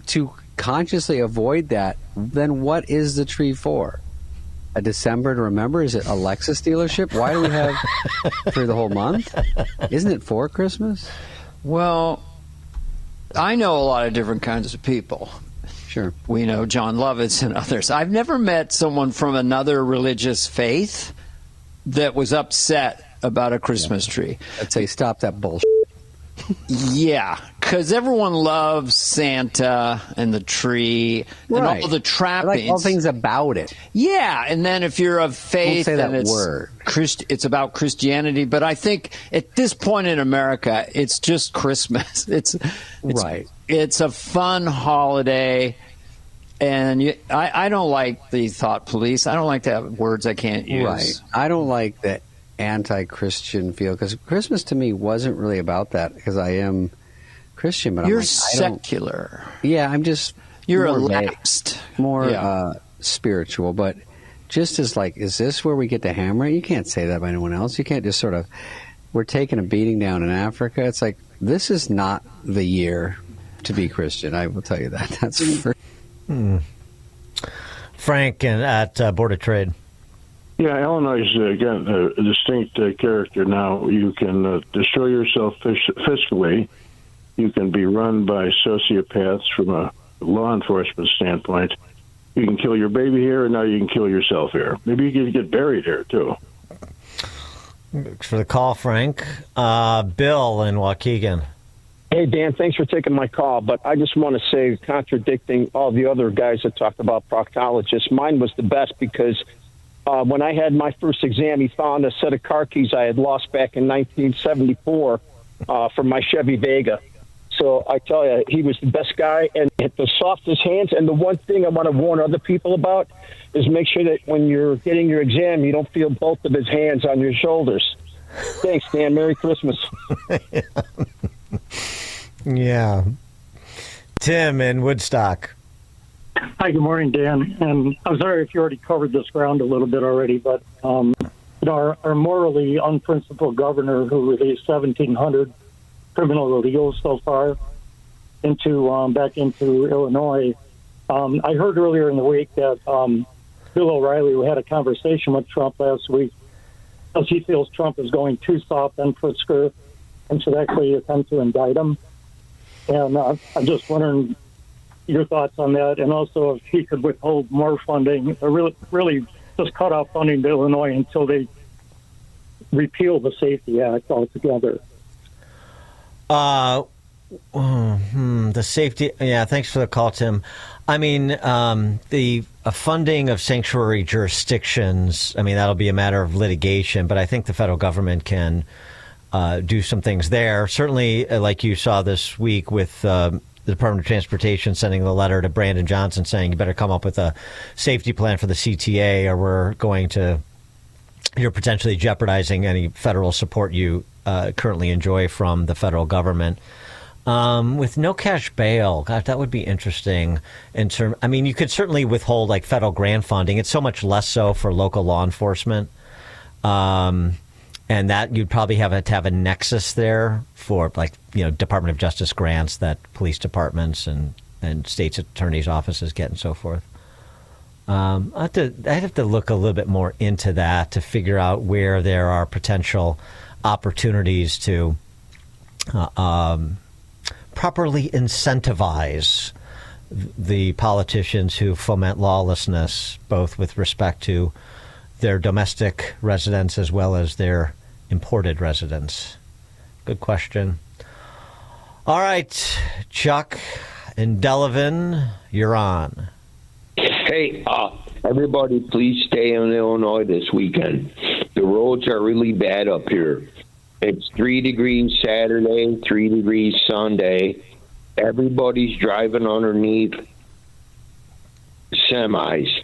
to consciously avoid that, then what is the tree for? A December to remember? Is it a Lexus dealership? Why do we have for the whole month? Isn't it for Christmas? Well, I know a lot of different kinds of people. Sure. We know John Lovitz and others. I've never met someone from another religious faith that was upset about a Christmas tree. I'd say stop that bullshit. Yeah, because everyone loves Santa and the tree and all the trappings. I like all things about it. Yeah, and then if you're of faith, Don't say and that it's word. It's about Christianity. But I think at this point in America, it's just Christmas. It's right. It's a fun holiday, and I don't like the thought police. I don't like to have words I can't use. Right. I don't like that anti-Christian feel, because Christmas to me wasn't really about that, because I am Christian, but you're I'm like, secular. I'm just you're more elapsed, more spiritual. But just as like, is this where we get to hammer it? You can't say that by anyone else. You can't just sort of. We're taking a beating down in Africa. It's like, this is not the year to be Christian. I will tell you that. That's for. Frank at Board of Trade. Yeah, Illinois is, again, a distinct character now. You can destroy yourself fiscally. You can be run by sociopaths from a law enforcement standpoint. You can kill your baby here, and now you can kill yourself here. Maybe you can get buried here, too. Thanks for the call, Frank. Bill in Waukegan. Hey, Dan, thanks for taking my call. But I just want to say, contradicting all the other guys that talked about proctologists, mine was the best because when I had my first exam, he found a set of car keys I had lost back in 1974 from my Chevy Vega. So I tell you, he was the best guy and had the softest hands. And the one thing I want to warn other people about is make sure that when you're getting your exam, you don't feel both of his hands on your shoulders. Thanks, Dan. Merry Christmas. Yeah. Tim in Woodstock. Hi, good morning, Dan. And I'm sorry if you already covered this ground a little bit already, but our morally unprincipled governor who released 1,700 criminal illegals so far back into Illinois. I heard earlier in the week that Bill O'Reilly had a conversation with Trump last week because he feels Trump is going too soft on Pritzker and should actually attempt to indict him. And I'm just wondering your thoughts on that, and also if he could withhold more funding, or really just cut off funding to Illinois until they repeal the Safety Act altogether. The safety. Yeah, thanks for the call, Tim. I mean, the funding of sanctuary jurisdictions, I mean, that'll be a matter of litigation, but I think the federal government can do some things there. Certainly, like you saw this week with the Department of Transportation sending the letter to Brandon Johnson saying you better come up with a safety plan for the CTA or you're potentially jeopardizing any federal support you currently enjoy from the federal government. With no cash bail, God, that would be interesting. I mean, you could certainly withhold like federal grant funding. It's so much less so for local law enforcement, and that you'd probably have to have a nexus there for like Department of Justice grants that police departments and states' attorneys' offices get and so forth. I'd have to look a little bit more into that to figure out where there are potential opportunities to properly incentivize the politicians who foment lawlessness, both with respect to their domestic residents as well as their imported residents. Good question. All right, Chuck in Delavan, you're on. Hey, everybody, please stay in Illinois this weekend. The roads are really bad up here. It's 3 degrees Saturday, 3 degrees Sunday. Everybody's driving underneath semis.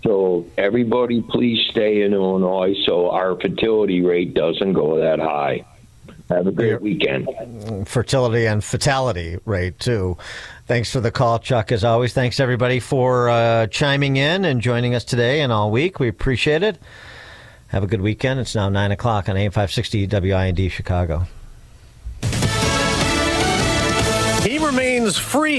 So everybody please stay in Illinois so our fertility rate doesn't go that high. Have a great weekend. Fertility and fatality rate, too. Thanks for the call, Chuck. As always, thanks, everybody, for chiming in and joining us today and all week. We appreciate it. Have a good weekend. It's now 9 o'clock on AM 560 WIND Chicago. He remains free.